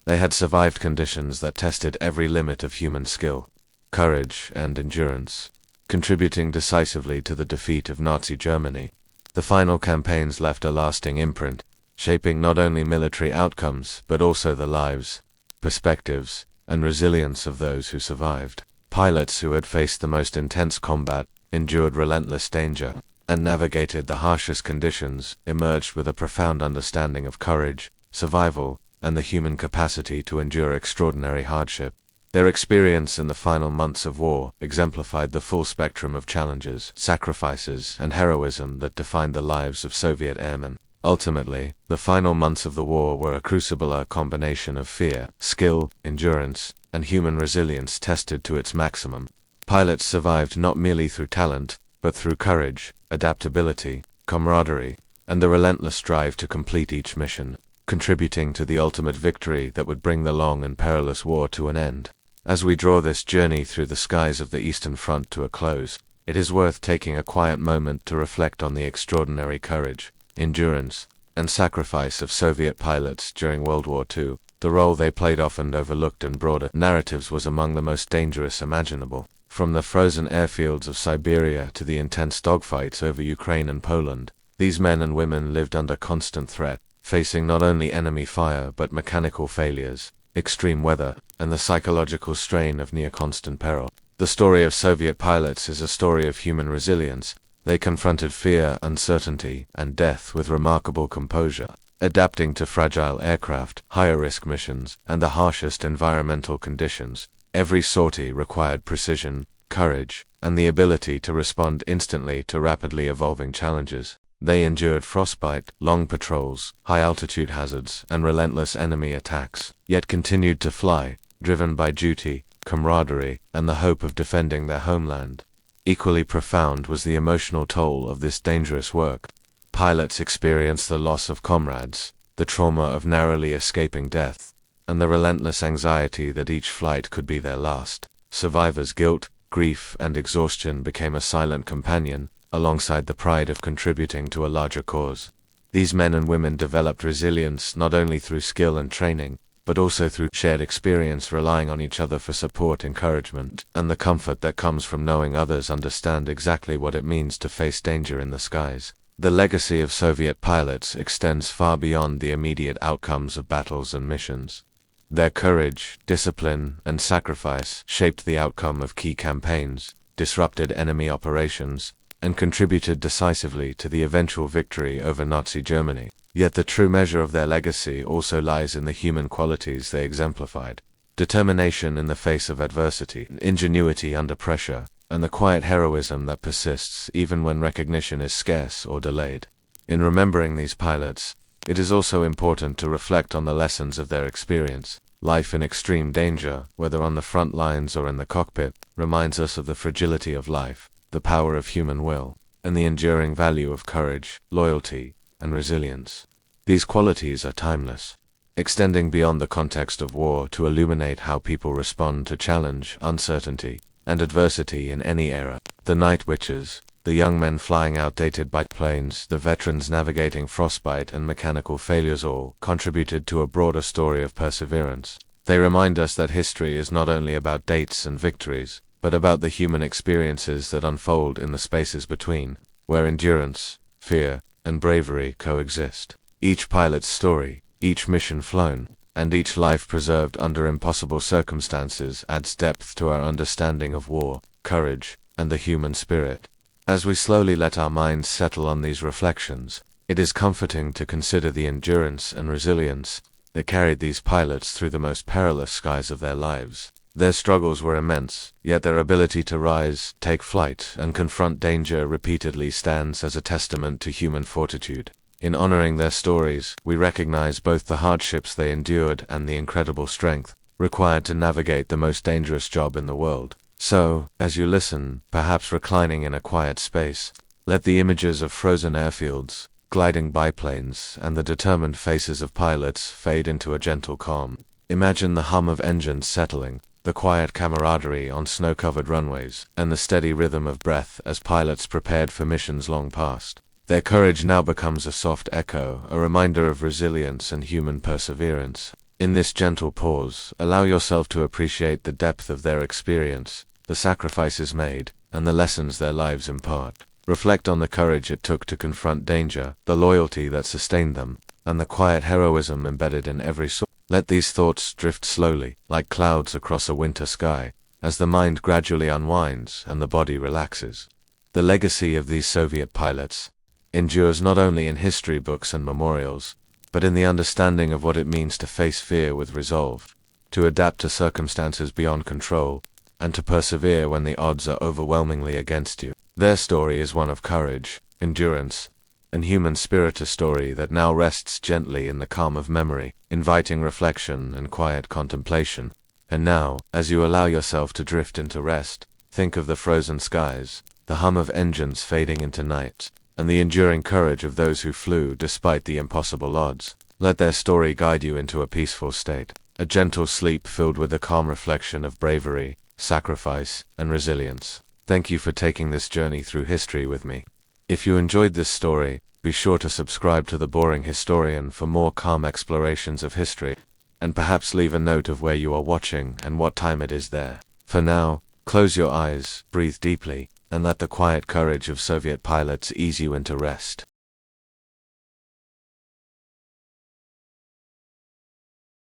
They had survived conditions that tested every limit of human skill, courage, and endurance, contributing decisively to the defeat of Nazi Germany. The final campaigns left a lasting imprint, shaping not only military outcomes but also the lives, perspectives, and resilience of those who survived. Pilots who had faced the most intense combat, endured relentless danger, and navigated the harshest conditions, emerged with a profound understanding of courage, survival, and the human capacity to endure extraordinary hardship. Their experience in the final months of war exemplified the full spectrum of challenges, sacrifices, and heroism that defined the lives of Soviet airmen. Ultimately, the final months of the war were a crucible combination of fear, skill, endurance, and human resilience tested to its maximum. Pilots survived not merely through talent, but through courage, adaptability, camaraderie, and the relentless drive to complete each mission, contributing to the ultimate victory that would bring the long and perilous war to an end. As we draw this journey through the skies of the Eastern Front to a close, it is worth taking a quiet moment to reflect on the extraordinary courage, endurance, and sacrifice of Soviet pilots during World War II. The role they played, often overlooked in broader narratives, was among the most dangerous imaginable. From the frozen airfields of Siberia to the intense dogfights over Ukraine and Poland, these men and women lived under constant threat, facing not only enemy fire but mechanical failures, extreme weather, and the psychological strain of near-constant peril. The story of Soviet pilots is a story of human resilience. They confronted fear, uncertainty, and death with remarkable composure, adapting to fragile aircraft, higher-risk missions, and the harshest environmental conditions. Every sortie required precision, courage, and the ability to respond instantly to rapidly evolving challenges. They endured frostbite, long patrols, high-altitude hazards, and relentless enemy attacks, yet continued to fly, driven by duty, camaraderie, and the hope of defending their homeland. Equally profound was the emotional toll of this dangerous work. Pilots experienced the loss of comrades, the trauma of narrowly escaping death, and the relentless anxiety that each flight could be their last. Survivors' guilt, grief, and exhaustion became a silent companion, alongside the pride of contributing to a larger cause. These men and women developed resilience not only through skill and training, but also through shared experience, relying on each other for support, encouragement, and the comfort that comes from knowing others understand exactly what it means to face danger in the skies. The legacy of Soviet pilots extends far beyond the immediate outcomes of battles and missions. Their courage, discipline, and sacrifice shaped the outcome of key campaigns, disrupted enemy operations, and contributed decisively to the eventual victory over Nazi Germany. Yet the true measure of their legacy also lies in the human qualities they exemplified: determination in the face of adversity, ingenuity under pressure, and the quiet heroism that persists even when recognition is scarce or delayed. In remembering these pilots, it is also important to reflect on the lessons of their experience. Life in extreme danger, whether on the front lines or in the cockpit, reminds us of the fragility of life, the power of human will, and the enduring value of courage, loyalty, and resilience. These qualities are timeless, extending beyond the context of war to illuminate how people respond to challenge, uncertainty, and adversity in any era. The night witches, the young men flying outdated biplanes, the veterans navigating frostbite and mechanical failures, all contributed to a broader story of perseverance. They remind us that history is not only about dates and victories, but about the human experiences that unfold in the spaces between, where endurance, fear, and bravery coexist. Each pilot's story, each mission flown, and each life preserved under impossible circumstances adds depth to our understanding of war, courage, and the human spirit. As we slowly let our minds settle on these reflections, it is comforting to consider the endurance and resilience that carried these pilots through the most perilous skies of their lives. Their struggles were immense, yet their ability to rise, take flight, and confront danger repeatedly stands as a testament to human fortitude. In honoring their stories, we recognize both the hardships they endured and the incredible strength required to navigate the most dangerous job in the world. So, as you listen, perhaps reclining in a quiet space, let the images of frozen airfields, gliding biplanes, and the determined faces of pilots fade into a gentle calm. Imagine the hum of engines settling, the quiet camaraderie on snow-covered runways, and the steady rhythm of breath as pilots prepared for missions long past. Their courage now becomes a soft echo, a reminder of resilience and human perseverance. In this gentle pause, allow yourself to appreciate the depth of their experience, the sacrifices made, and the lessons their lives impart. Reflect on the courage it took to confront danger, the loyalty that sustained them, and the quiet heroism embedded in every soul. Let these thoughts drift slowly, like clouds across a winter sky, as the mind gradually unwinds and the body relaxes. The legacy of these Soviet pilots endures not only in history books and memorials, but in the understanding of what it means to face fear with resolve, to adapt to circumstances beyond control, and to persevere when the odds are overwhelmingly against you. Their story is one of courage, endurance, and human spirit, a story that now rests gently in the calm of memory, inviting reflection and quiet contemplation. And now, as you allow yourself to drift into rest, think of the frozen skies, the hum of engines fading into night, and the enduring courage of those who flew despite the impossible odds. Let their story guide you into a peaceful state, a gentle sleep filled with the calm reflection of bravery, sacrifice, and resilience. Thank you for taking this journey through history with me. If you enjoyed this story, be sure to subscribe to The Boring Historian for more calm explorations of history, and perhaps leave a note of where you are watching and what time it is there. For now, close your eyes, breathe deeply, and let the quiet courage of Soviet pilots ease you into rest.